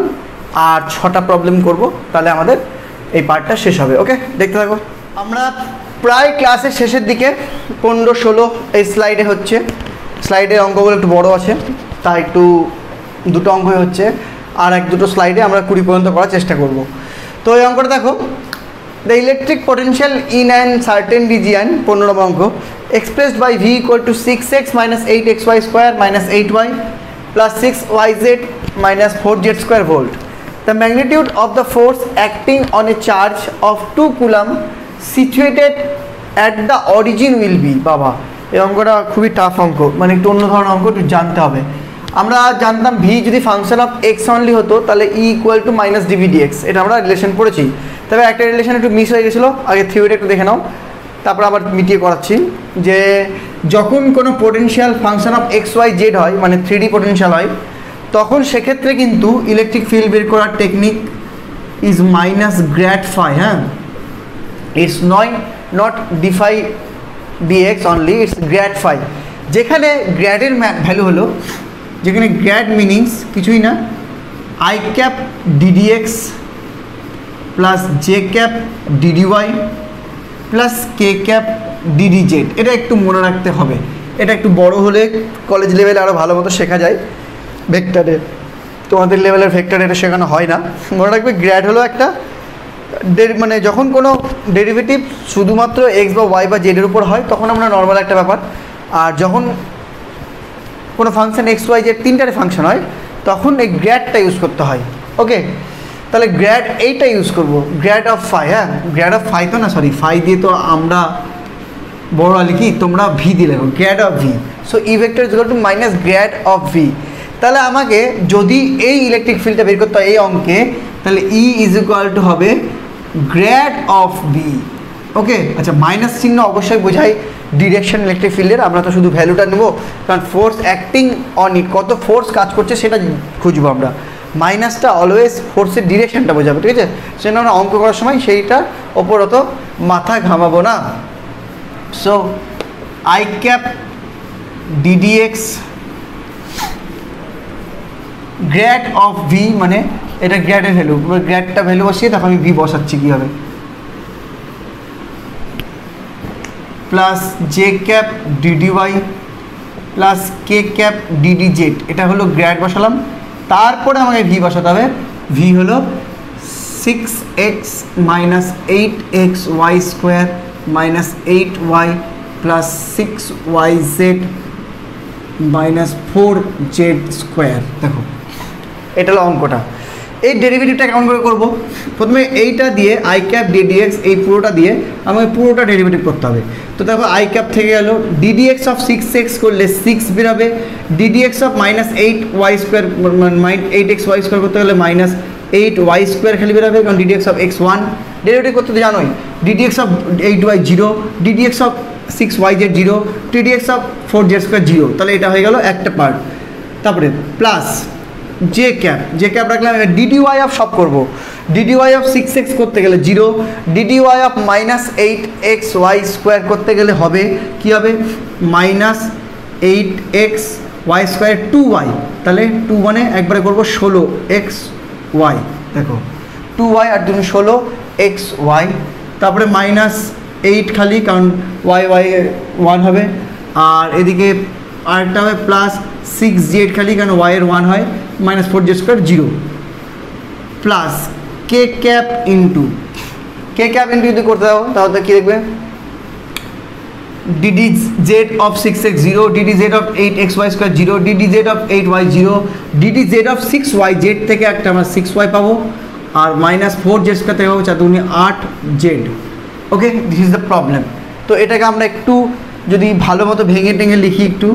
আর 6টা প্রবলেম করব, তাহলে আমাদের এই পার্টটা শেষ হবে। ওকে, দেখতে থাকো। আমরা প্রায় ক্লাসের শেষের দিকে 15, 16 এই স্লাইডে হচ্ছে। স্লাইডের অঙ্কগুলো একটু বড় আছে, তাই একটু দুটো অঙ্কই হচ্ছে, আর 1-2 স্লাইডে আমরা 20 পর্যন্ত করার চেষ্টা করব। তো এই অঙ্কটা দেখো, the electric potential in an certain region, 15 নম্বর অঙ্ক, expressed by V equal to 6x minus 8xy square minus 8y plus 6yz minus 4z square volt. The magnitude of the force acting on a charge of 2 coulomb situated at the origin will be. বাবা, এই অঙ্কটা খুবই tough অঙ্ক, মানে একটু অন্য ধরনের অঙ্ক, একটু জানতে হবে। আমরা জানতাম ভি যদি ফাংশন অফ এক্স অনলি হতো তাহলে E equal to minus dV dx, এটা আমরা রিলেশন পড়েছি। তবে একটা রিলেশন একটু মিস হয়ে গেছিলো, আগে থিওরিটা একটু দেখে নাও, তারপর আবার মিটিয়ে করাচ্ছি। যে যখন কোনো potential function of x y z হয়, মানে 3D পোটেনশিয়াল হয়, তখন সেক্ষেত্রে কিন্তু ইলেকট্রিক ফিল্ড বের করার technique is minus grad phi. হ্যাঁ, it's not d phi dx only, it's grad phi. যেখানে গ্র্যাডের ভ্যালু হলো, যেখানে গ্র্যাড মিনিংস কিছুই না, i cap ddx plus j cap ddy plus k cap ddz. এটা একটু মনে রাখতে হবে, এটা একটু বড় হলে কলেজ লেভেলে আরও ভালো মতো শেখা যায়। ভেক্টরে তোমাদের লেভেলের ভেক্টরে এটা শেখানো হয় না। মনে রাখবে গ্র্যাড হলো একটা মানে যখন কোনো ডেরিভেটিভ শুধুমাত্র এক্স বা ওয়াই বা জেডের উপর হয় তখন আমরা নর্মাল একটা ব্যাপার, আর যখন কোনো ফাংশন এক্স ওয়াই জেড 3টারে ফাংশন হয় তখন এই গ্র্যাডটা ইউজ করতে হয়। ওকে, তাহলে গ্র্যাড এইটা ইউজ করব, গ্র্যাড অফ ফাই। হ্যাঁ, গ্র্যাড অফ ফাই তো না, সরি, ফাই দিয়ে তো আমরা বড় লিখি, তোমরা ভি দিয়ে লেখো, grad of V. So E vector is equal to minus grad of V. তাহলে আমাকে যদি এই ইলেকট্রিক ফিল্ডটা বের করতে হয় এই অঙ্কে, তাহলে ই ইজ ইকুয়াল টু হবে গ্র্যাড অফ ভি। ওকে, আচ্ছা, মাইনাস চিহ্ন অবশ্যই বোঝাই ডিরেকশন ইলেকট্রিক ফিল্ডের, আমরা তো শুধু ভ্যালুটা নেব, কারণ ফোর্স অ্যাক্টিং অন ইট, কত ফোর্স কাজ করছে সেটা খুঁজবো আমরা। মাইনাসটা অলওয়েজ ফোর্সের ডিরেকশনটা বোঝাবে, ঠিক আছে? সেটা আমরা অঙ্ক করার সময় সেইটার ওপর অত মাথা ঘামাবো না। So I cap ddx grad of V, মানে এটা গ্র্যাডের ভ্যালু, গ্র্যাডটা ভ্যালু বসিয়ে তখন আমি ভি বসাচ্ছি কীভাবে, plus j cap ddy plus k cap ddz, এটা হলো গ্র্যাড বসালাম। তারপরে আমাকে ভি বসাতে হবে, ভি হলো 6x minus 8xy square minus 8y plus 6yz minus 4z square. দেখো, এটা হলো অঙ্কটা। এই ডেরিভেটিভটা কেমন করে করবো, প্রথমে এইটা দিয়ে আই ক্যাপ ডিডিএক্স, এই পুরোটা দিয়ে আমাকে পুরোটা ডেরিভেটিভ করতে হবে। তো দেখো আই ক্যাপ থেকে গেল ডিডিএক্স অফ 6x করলে 6 বেরোবে, ডিডিএক্স অফ -8y² 8xy² করতে গেলে -8y² খালি বেরোবে, কারণ ডিডিএক্স অফ x1 ডেরিভেটিভ করতে তো জানোই, ddx of 8y 0, ddx of 6yz 0, ddx of 4z² 0, তাহলে এটা হয়ে গেল একটা পার্ট। তারপরে প্লাস জে ক্যাপ রাখলাম, ডিডিওয়াই অফ সব করবো, ডিডিওয়াই অফ 6x করতে গেলে 0, ডিডিওয়াই অফ -8xy² করতে গেলে হবে কি হবে -8xy² 2y, তাহলে 2 মানে একবারে করবো 16xy, দেখো 2y আর 2 16xy, তারপরে -8 খালি কারণ y 1 হবে, আর এদিকে আরেকটা হবে প্লাস 6z খালি কারণ y এর 1 হয়, -4z² 0, plus k cap into যদি করতে দাও তাহলে কী দেখবে, ddz of 6x 0, ddz of 8xy² 0, ddz of 8y 0, ddz of 6yz থেকে একটা আমরা 6y পাবো, আর -4z² থেকে পাবো 4 দুগুণে 8z। Okay, this is the problem. তো এটাকে আমরা একটু যদি ভালো মতো ভেঙে টেঙে লিখি, একটু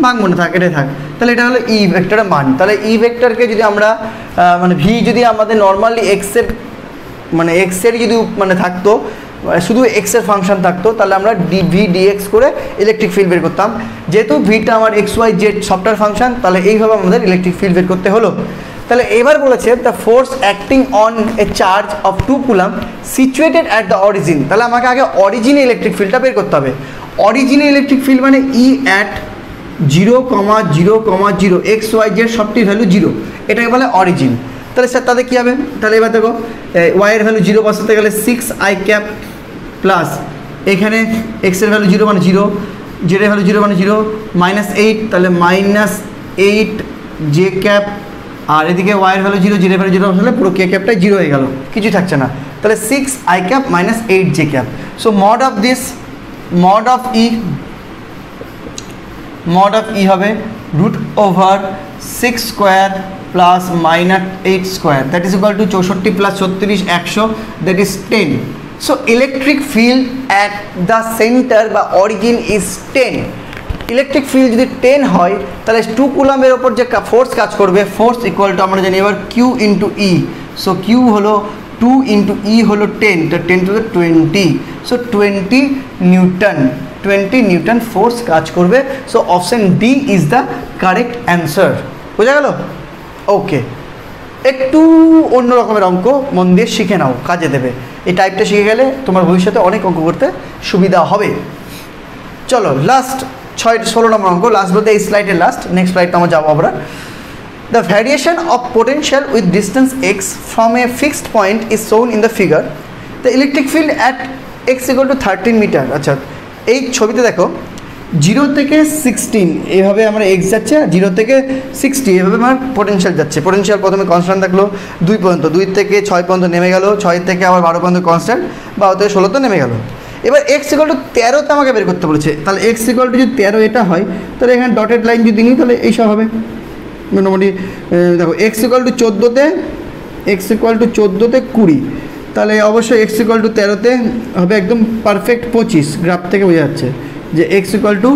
ভাঙবো না, থাক এটাই থাক, তাহলে এটা হলো ই ভেক্টরের মান। তাহলে ই ভেক্টরকে যদি আমরা মানে ভি যদি আমাদের নর্মালি এক্সের যদি থাকতো, শুধু এক্সের ফাংশন থাকতো, তাহলে আমরা ডিভি ডিএক্স করে ইলেকট্রিক ফিল্ড বের করতাম। যেহেতু ভিটা আমার XYZ সবটার ফাংশন, তাহলে এইভাবে আমাদের ইলেকট্রিক ফিল্ড বের করতে হলো। তাহলে এবার বলেছে the force acting on a charge of 2 coulomb situated at the origin. তাহলে আমাকে আগে অরিজিনে ইলেকট্রিক ফিল্ডটা বের করতে হবে। অরিজিনে ইলেকট্রিক ফিল্ড মানে ই অ্যাট 0,0,0 XYZ সবটির ভ্যালু 0, এটাকে বলে অরিজিন। তাহলে স্যার তাদের কী হবে, তাহলে এবার দেখো ওয়াইয়ের ভ্যালু 0 বসাতে গেলে 6i ক্যাপ প্লাস এখানে এক্সের ভ্যালু 0 মানে 0, জেডের ভ্যালু 0 মানে 0, -8 তাহলে -8j ক্যাপ, আর এদিকে ওয়াইয়ের ভ্যালু 0, জেডের ভ্যালু 0 বসালে পুরো কে ক্যাপটাই 0 হয়ে গেল, কিছু থাকছে না। তাহলে 6i cap -8j cap. So mod of E হবে √6² plus -8² that is equal to 64 plus 36 100, that is 10। So electric field at the centre বা অরিজিন ইজ 10। ইলেকট্রিক ফিল্ড যদি 10 হয় তাহলে 2 কুলামের ওপর যে ফোর্স কাজ করবে, ফোর্স ইকুয়াল টু আমরা জানি এবার Q ইন্টু ই। সো কিউ হলো 2 ইন্টু ই হলো 10, তো 10 টু 20, সো 20 নিউটন ফোর্স কাজ করবে। So option D is the correct answer. বোঝা গেল? ওকে, একটু অন্য রকমের অঙ্ক মন দিয়ে শিখে নাও, কাজে দেবে। এই টাইপটা শিখে গেলে তোমার ভবিষ্যতে অনেক অঙ্ক করতে সুবিধা হবে। চলো লাস্ট 16 নম্বর অঙ্ক, লাস্ট বলতে এই স্লাইডের লাস্ট, নেক্সট স্লাইডটা আমরা যাবো আমরা। The variation of potential with distance x from a fixed point is shown in the figure. The electric field at x equal to 13 meter. আচ্ছা, এই ছবিতে দেখো 0 থেকে 16 এইভাবে আমরা x যাচ্ছে, 0 থেকে 60 এইভাবে আমার পোটেনশিয়াল যাচ্ছে। পোটেনশিয়াল প্রথমে কনস্ট্যান্ট থাকলো 2 পর্যন্ত, 2 থেকে 6 পর্যন্ত নেমে গেল, 6 থেকে আবার 12 পর্যন্ত কনস্ট্যান্ট, 12 থেকে 16 নেমে গেল। এবার x ইকুয়াল টু 13তে আমাকে বের করতে বলেছে। তাহলে x ইকুয়াল টু যদি 13 এটা হয়, তাহলে এখানে ডটেড লাইন যদি নিই তাহলে এইসব হবে মোটামুটি। দেখো x ইকুয়াল টু 14তে 20, তাহলে অবশ্যই x ইকুয়াল টু 13তে হবে একদম পারফেক্ট 25। গ্রাফ থেকে বোঝা যাচ্ছে যে x ইকুয়াল টু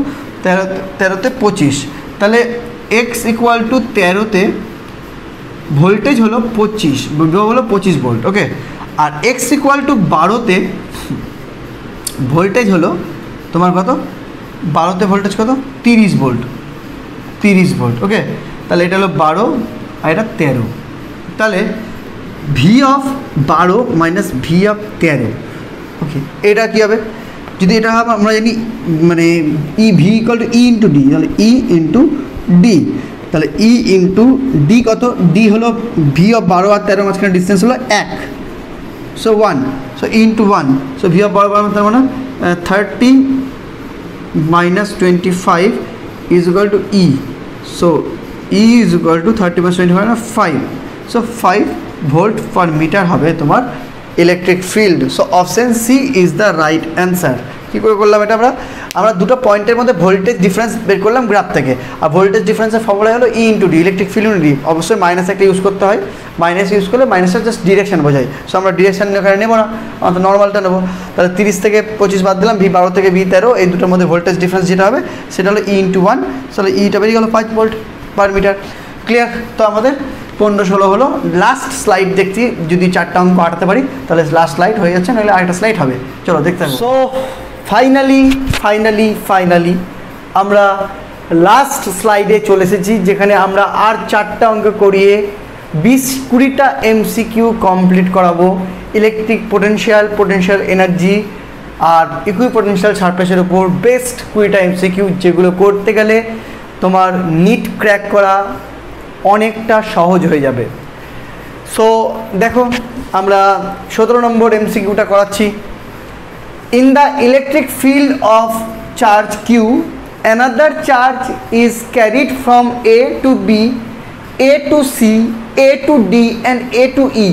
13তে 25, তাহলে x ইকুয়াল টু 13তে ভোল্টেজ হলো 25, বিভব হলো 25 ভোল্ট। ওকে, আর x ইকুয়াল টু 12তে ভোল্টেজ হলো তোমার কত, 12তে ভোল্টেজ কত, 30 ভোল্ট। ওকে, তাহলে এটা হলো 12 আর এটা 13, তাহলে V of 12 minus V of 13। ওকে, এটা কী হবে, যদি এটা আমরা জানি মানে E V equal to E into D, তাহলে ই ইন্টু ডি, তাহলে ই ইন্টু ডি কত, ডি হলো ভি অফ 12 আর 13 মাঝখানে ডিস্টেন্স হলো 1, so 1, so E into 1, so V of 12 তার মানে 30 minus 25 is equal to E, so E is equal two 30 minus 25 না 5, so 5 volt পার metre হবে তোমার electric field. So option C is the right answer. কি কী করে করলাম এটা আমরা দুটো পয়েন্টের মধ্যে ভোল্টেজ ডিফারেন্স বের করলাম গ্রাফ থেকে। আর ভোল্টেজ ডিফারেন্সের ফর্মুলা হলো E into D, electric field into D. অবশ্যই মাইনাস একটা ইউজ করতে হয়, মাইনাস ইউজ করলে মাইনাসটা জাস্ট ডিরেকশন বোঝায়। সো আমরা ডিরেকশন এখানে নেবো না, আমরা নর্মালটা নেবো। তাহলে 30 থেকে 25 বাদ দিলাম, V12 থেকে V13, এই দুটোর মধ্যে ভোল্টেজ ডিফারেন্স যেটা হবে সেটা হলো E ইন্টু 1। তাহলে ইটা বেরিয়ে গেলো 5 ভোল্ট পার মিটার। ক্লিয়ার? তো আমাদের 15-16 হলো। লাস্ট স্লাইড দেখছি, যদি 4টা অঙ্ক আটাতে পারি তাহলে লাস্ট স্লাইড হয়ে যাচ্ছে, নাহলে আরেকটা স্লাইড হবে। চলো দেখতে হবে। সো ফাইনালি আমরা লাস্ট স্লাইডে চলে এসেছি, যেখানে আমরা আর 4টা অঙ্ক করিয়ে 20-20টা MCQ কমপ্লিট করাবো। ইলেকট্রিক পোটেনশিয়াল এনার্জি আর ইকুইপোটেনশিয়াল সারফেসের উপর বেস্ট 20টা MCQ, যেগুলো করতে গেলে তোমার নিট ক্র্যাক করা অনেকটা সহজ হয়ে যাবে। সো দেখো, আমরা 17 নম্বর MCQটা করাচ্ছি। In the electric field of charge Q, another charge is carried from A to B, A to C, A to D and A to E.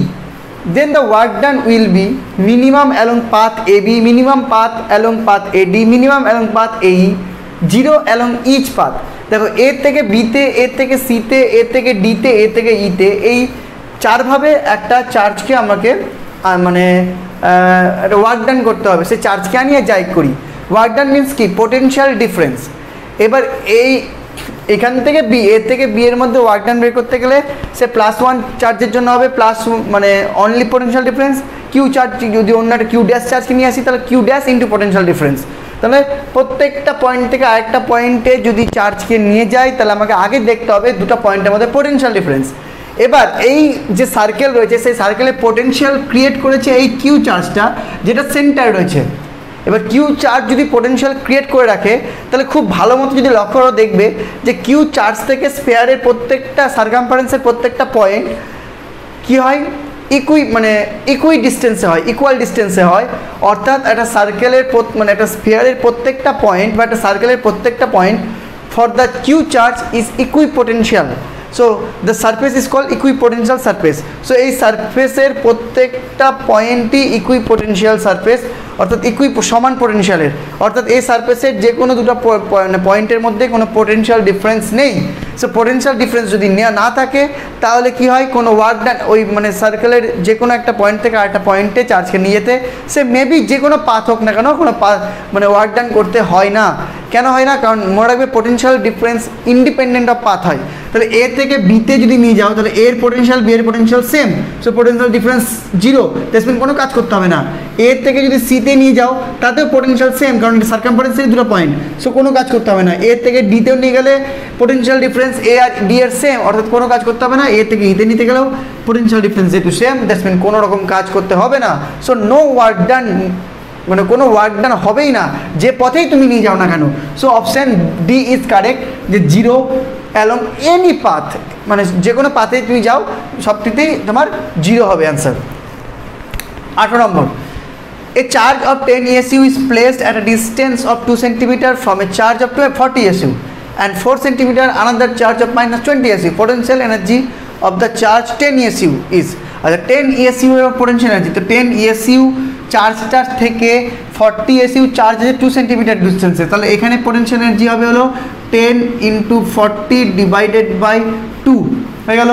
Then the work done will be minimum along path AB, minimum path along path AD, minimum along path AE, 0 along each path. দেখো, এ থেকে বিতে, এ থেকে সিতে, এ থেকে ডিতে, এ থেকে ইতে, এই 4 ভাবে একটা চার্জকে আমাকে মানে একটা ওয়ার্ক ডান করতে হবে। সে চার্জকে আনিয়ে যাই করি। ওয়ার্ক ডান মিনস কি? Potential difference. এবার এখান থেকে বি, এ থেকে বি এর মধ্যে ওয়ার্ক ডান বের করতে গেলে সে +1 চার্জের জন্য হবে প্লাস, মানে only potential difference. Q charge যদি অন্য একটা কিউ ড্যাশ চার্জকে নিয়ে আসি, তাহলে q dash into potential difference. তাহলে প্রত্যেকটা পয়েন্ট থেকে আরেকটা পয়েন্টে যদি চার্জকে নিয়ে যাই, তাহলে আমাকে আগে দেখতে হবে দুটো পয়েন্টের মধ্যে পোটেনশিয়াল ডিফারেন্স। এবার এই যে সার্কেল রয়েছে, সেই সার্কেলের পোটেনশিয়াল ক্রিয়েট করেছে এই কিউ চার্জটা, যেটা সেন্টার রয়েছে। এবার কিউ চার্জ যদি পোটেনশিয়াল ক্রিয়েট করে রাখে, তাহলে খুব ভালো মতো যদি লক্ষ্য করো দেখবে যে কিউ চার্জ থেকে স্ফেয়ারের প্রত্যেকটা সার্কামফারেন্সের প্রত্যেকটা পয়েন্ট কী হয়? ইকুই ডিস্টেন্সে হয়, ইকুয়াল ডিস্টেন্সে হয়। অর্থাৎ একটা সার্কেলের মানে একটা স্ফিয়ারের প্রত্যেকটা পয়েন্ট বা একটা সার্কেলের প্রত্যেকটা point for the q charge is equipotential. So the surface is called equipotential surface. So এই সারফেসের প্রত্যেকটা পয়েন্টই ইকুইপোটেনশিয়াল সারফেস, অর্থাৎ সমান পোটেনশিয়ালের। অর্থাৎ এই সারফেসের যে কোনো দুটো পয়েন্টের মধ্যে কোনো পোটেনশিয়াল ডিফারেন্স নেই। সো পোটেনশিয়াল ডিফারেন্স যদি না থাকে, তাহলে কি হয়? কোনো ওয়ার্ক ডান ওই মানে সার্কেলের যে কোনো একটা পয়েন্ট থেকে আরেকটা পয়েন্টে চার্জকে নিয়ে যেতে, সে মেবি যে কোনো পাথ হোক না কেন, কোনো মানে ওয়ার্ক ডান করতে হয় না। কেন হয় না? কারণ মনে রাখবে potential difference independent of path হয়। তাহলে এ থেকে বিতে যদি নিয়ে যাও, তাহলে এর পোটেনশিয়াল বি এর potential same. So potential difference 0, that's mean কোনো কাজ করতে হবে না। এর থেকে যদি সিতে নিয়ে যাও, তাতেও পোটেনশিয়াল সেম, কারণ সার্কামফারেন্সের দুটো পয়েন্ট। সো কোনো কাজ করতে হবে না। এর থেকে ডিতেও নিয়ে গেলে পোটেনশিয়াল ডিফারেন্স এ আর ডি এর সেম, অর্থাৎ কোনো কাজ করতে হবে না। এ থেকে ইতে নিতে গেলেও পোটেনশিয়াল ডিফারেন্স যেহেতু সেম, দ্যাটস মিন কোনো রকম কাজ করতে হবে না। সো নো ওয়ার্ক ডান, মানে কোনো ওয়ার্ক ডান হবেই না যে পথেই তুমি নিয়ে যাও না কেন। So option D is correct, যে 0 অ্যালং এনি পাথ, মানে যে কোনো পাথে তুমি যাও সবটিতেই তোমার 0 হবে answer. 18 number, a charge of 10 ESU is placed at a distance of 2 cm from a charge of 40 ESU and 4 cm another charge of -20 ESU. Potential energy of the charge 10 ESU is, আচ্ছা 10 ESU এর potential energy, তো 10 ESU চার্জটার থেকে 40 ESU charge আছে 2 centimetre ডিস্টেন্সে, তাহলে এখানে potential energy হবে হলো 10 × 40 divided by 2 হয়ে গেল।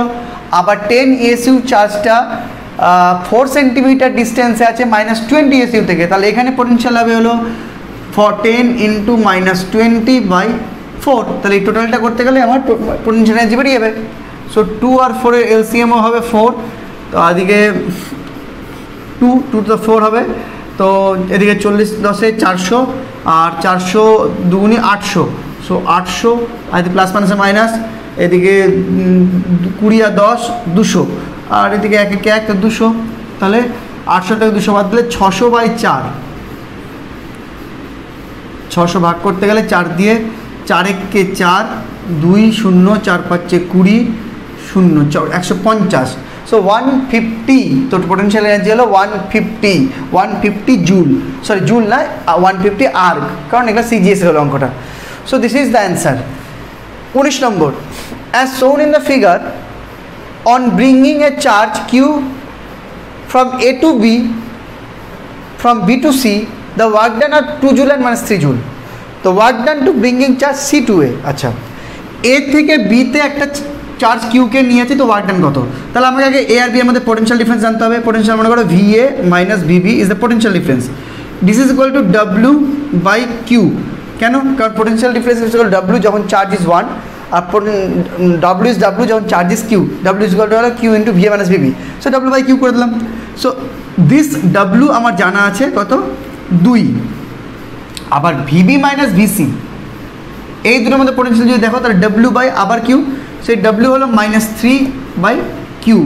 আবার 10 ESU চার্জটা 4 সেন্টিমিটার ডিস্টেন্সে আছে -20 ESU থেকে, তাহলে এখানে পোটেনশিয়াল হবে হলো 10 × -20/4। তাহলে এই টোটালটা করতে গেলে আমার পোটেনশিয়াল এনার্জি বেরিয়ে যাবে। সো 2 আর 4 এর এলসিএমও হবে 4, তো এদিকে 2 টু দ্য 4 হবে, তো এদিকে 40 10 400 আর 400 2 800, সো 800 আর এদিকে প্লাস মাইনাসে মাইনাস, এদিকে 20 আর 10 200, আর এদিকে 1 1 1 তো 200, তাহলে 800 থেকে 200 বাদ দিলে 600/4, 600 ভাগ করতে গেলে 4 দিয়ে, 4 1 4, 2 0 4 5 20 0 150, সো 150, তো পোটেনশিয়াল এনার্জি হলো 150 জুল, সরি জুল না 150 আর্গ, কারণ এটা সিজিএস হলো অঙ্কটা। So this is the answer. 19 number, as shown in the figure, on bringing a charge Q from A to B, from B to C, the work done are 2 joule and -3 joule. তো work done to bringing charge C to A. আচ্ছা, A থেকে বিতে একটা charge কিউকে নিয়েছে, তো work ডান কত? তাহলে আমাকে আগে এ আর বি এর মধ্যে পোটেনশিয়াল ডিফারেন্স জানতে হবে। পোটেনশিয়াল মনে করো V A minus VB is the potential difference. This is equal to W by Q. কেন? কারণ potential difference is equal W যখন চার্জ ইজ 1, আর ডাব্লিউ ইজ ডাব্লিউ যখন charge is Q. W is equal to হলো Q into V A minus VB. So W by Q করে দিলাম। So this W আমার জানা আছে কত? 2। আবার ভিবি মাইনাস ভিসি, এই দুটোর মধ্যে পোটেনশিয়াল যদি দেখো তাহলে ডাব্লিউ বাই আবার কিউ, সেই ডাব্লিউ হলো -3 বাই কিউ।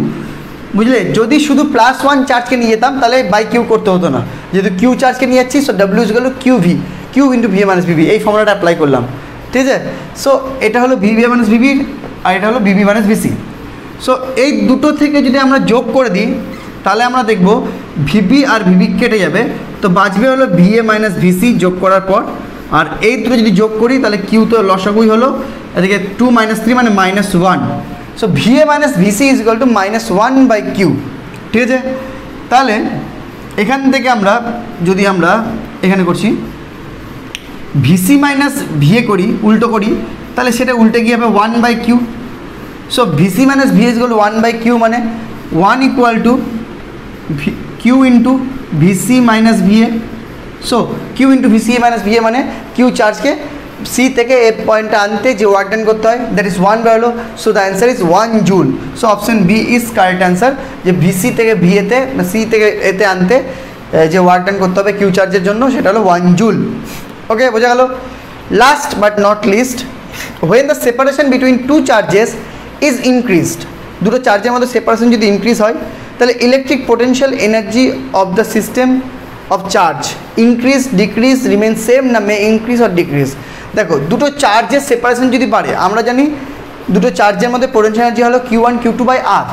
বুঝলে? যদি শুধু +1 চার্জকে নিয়ে যেতাম তাহলে বাই কিউ করতে হতো না, যেহেতু কিউ চার্জকে নিয়ে যাচ্ছি। So W is equal to q V, q into V minus VB, এই ফর্মুলাটা অ্যাপ্লাই করলাম। ঠিক আছে? সো এটা হলো ভিবি মাইনাস ভিবি, আর এটা হলো ভিবি মাইনাস ভিসি। সো এই দুটো থেকে যদি আমরা যোগ করে দিই তাহলে আমরা দেখব ভিবি আর ভিবি কেটে যাবে, তো বাঁচবে হলো ভিএ মাইনাস ভিসি যোগ করার পর। আর এই দুটো যদি যোগ করি তাহলে কিউ তো লসাগুই হলো, এদিকে 2 - 3 মানে -1। So VA minus VC is equal to -1 by q. ঠিক আছে? তাহলে এখান থেকে আমরা যদি আমরা এখানে করছি ভিসি মাইনাস ভিএ করি, উল্টো করি, তাহলে সেটা উল্টে গিয়ে হবে 1 by q. So VC minus VA is equal to 1 by q, মানে 1 equal to q into VC minus VA. So q into VC minus VA মানে কিউ চার্জকে সি থেকে এ পয়েন্টটা আনতে যে ওয়ার্ক ডান করতে হয়, দ্যাট ইজ 1 বেরোলো। So the answer is 1 joule. So option B is correct answer, যে ভিসি থেকে ভিএতে, সি থেকে এতে আনতে যে ওয়ার্ক ডান করতে হবে কিউ চার্জের জন্য, সেটা হলো 1 জুল। ওকে, বোঝা গেল? Last but not least, when the separation between two charges is increased, দুটো চার্জের মধ্যে সেপারেশন যদি ইনক্রিজ হয় তাহলে electric potential energy of the system of charge increase, decrease, remain same, না মে ইনক্রিজ অর ডিক্রিজ। দেখো, দুটো চার্জের সেপারেশন যদি বাড়ে, আমরা জানি দুটো চার্জের মধ্যে পোটেনশিয়াল এনার্জি হলো Q1 Q2 বাই আর।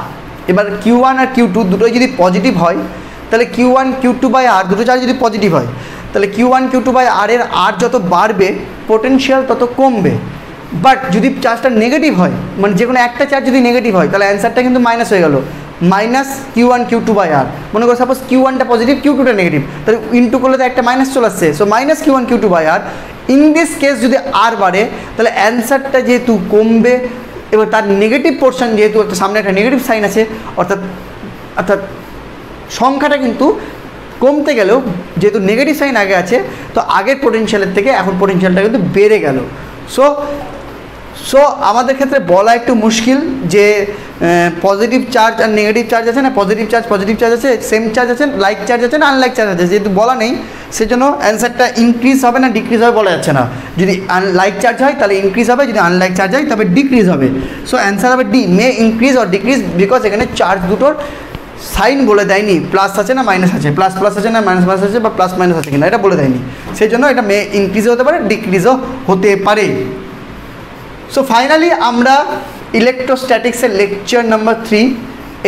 এবার Q1 আর Q2 দুটোই যদি পজিটিভ হয় তাহলে Q1 Q2 বাই আর, দুটো চার্জ যদি পজিটিভ হয় তাহলে Q1 Q2 বাই আর এর আর যত বাড়বে পোটেনশিয়াল তত কমবে। বাট যদি চার্জটা নেগেটিভ হয়, মানে যে কোনো একটা চার্জ যদি নেগেটিভ হয় তাহলে অ্যান্সারটা কিন্তু মাইনাস হয়ে গেল, minus Q1 Q2 by r. মনে করো সাপোজ Q1টা পজিটিভ, Q2টা নেগেটিভ, তাহলে ইনটু করলে তো একটা মাইনাস চলে আসছে। So minus Q1 Q2 by r. In this case যদি আর বাড়ে তাহলে অ্যান্সারটা যেহেতু কমবে, এবার তার নেগেটিভ পোর্শন যেহেতু একটা সামনে একটা নেগেটিভ সাইন আছে, অর্থাৎ সংখ্যাটা কিন্তু কমতে গেলেও যেহেতু নেগেটিভ সাইন আগে আছে, তো আগের পোটেনশিয়ালের থেকে এখন পোটেনশিয়ালটা কিন্তু বেড়ে গেল। সো আমাদের ক্ষেত্রে বলা একটু মুশকিল যে পজিটিভ চার্জ আর নেগেটিভ চার্জ আছে না, পজিটিভ চার্জ আছে, সেম চার্জ আছে, লাইক চার্জ আছে না আনলাইক চার্জ আছে, যেহেতু বলা নেই সেজন্য অ্যান্সারটা ইনক্রিজ হবে না ডিক্রিজ হবে বলা যাচ্ছে না। যদি লাইক চার্জ হয় তাহলে ইনক্রিজ হবে, যদি আনলাইক চার্জ হয় তবে ডিক্রিজ হবে। সো অ্যান্সার হবে D, may increase or decrease, because এখানে চার্জ দুটোর সাইন বলে দেয়নি, প্লাস আছে না মাইনাস আছে, প্লাস আছে না মাইনাস আছে, বা প্লাস মাইনাস আছে কিনা এটা বলে দেয়নি, সেই জন্য এটা মে ইনক্রিজও হতে পারে ডিক্রিজও হতে পারে। সো ফাইনালি আমরা ইলেকট্রোস্ট্যাটিক্সের লেকচার নাম্বার 3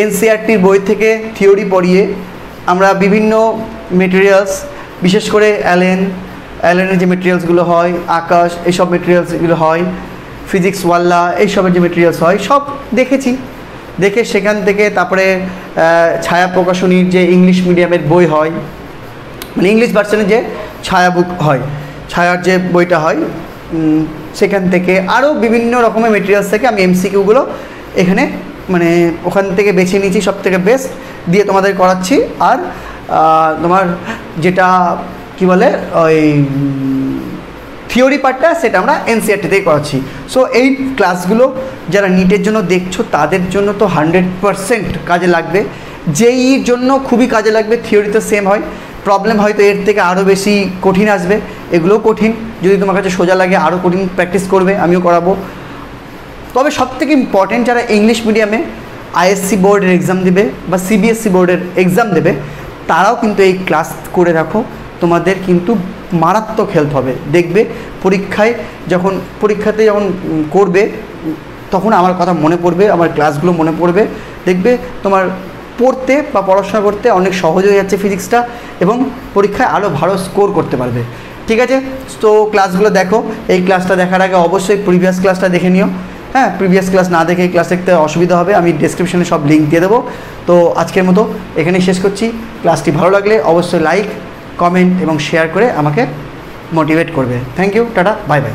এনসিইআরটির বই থেকে থিওরি পড়িয়ে আমরা বিভিন্ন মেটেরিয়ালস, বিশেষ করে অ্যালেনের যে মেটেরিয়ালসগুলো হয়, আকাশ এইসব মেটেরিয়ালসগুলো হয়, ফিজিক্স ওয়াল্লা এইসবের যে মেটেরিয়ালস হয় সব দেখে সেখান থেকে তারপরে ছায়া প্রকাশনীর যে ইংলিশ মিডিয়ামের বই হয়, মানে ইংলিশ ভার্সনের যে ছায়া বুক হয়, ছায়ার যে বইটা হয়, সেখান থেকে আরও বিভিন্ন রকমের মেটেরিয়ালস থেকে আমি এমসিকিউগুলো এখানে মানে ওখান থেকে বেছে নিয়েছি সব থেকে বেস্ট দিয়ে তোমাদের করাচ্ছি। আর তোমার যেটা কি বলে ওই থিওরি পার্টটা সেটা আমরা এনসিইআরটিতেই করাচ্ছি। সো এই ক্লাসগুলো যারা নিটের জন্য দেখছো তাদের জন্য তো 100% কাজে লাগবে, জেইর জন্য খুবই কাজে লাগবে। থিওরি তো সেম হয়, প্রবলেম হয়তো এর থেকে আরও বেশি কঠিন আসবে, এগুলোও কঠিন, যদি তোমার কাছে সোজা লাগে আরও কঠিন প্র্যাকটিস করবে, আমিও করাবো। তবে সবথেকে ইম্পর্টেন্ট যারা ইংলিশ মিডিয়ামে আইএসসি বোর্ডের এক্সাম দেবে বা সিবিএসসি বোর্ডের এক্সাম দেবে তারাও কিন্তু এই ক্লাস করে রাখো, তোমাদের কিন্তু মারাত্মক হেল্প হবে। দেখবে পরীক্ষাতে যখন করবে তখন আমার কথা মনে পড়বে, আমার ক্লাসগুলো মনে পড়বে, দেখবে তোমার পড়তে বা পড়াশোনা করতে অনেক সহজ হয়ে যাচ্ছে ফিজিক্সটা, এবং পরীক্ষায় আরও ভালো স্কোর করতে পারবে। ঠিক আছে, তো ক্লাসগুলো দেখো। এই ক্লাসটা দেখার আগে অবশ্যই প্রিভিয়াস ক্লাসটা দেখে নিও। হ্যাঁ, প্রিভিয়াস ক্লাস না দেখে এই ক্লাস দেখতে অসুবিধা হবে, আমি ডেসক্রিপশনে সব লিঙ্ক দিয়ে দেবো। তো আজকের মতো এখানেই শেষ করছি। ক্লাসটি ভালো লাগলে অবশ্যই লাইক, কমেন্ট এবং শেয়ার করে আমাকে মোটিভেট করবে। Thank you, tata, bye by.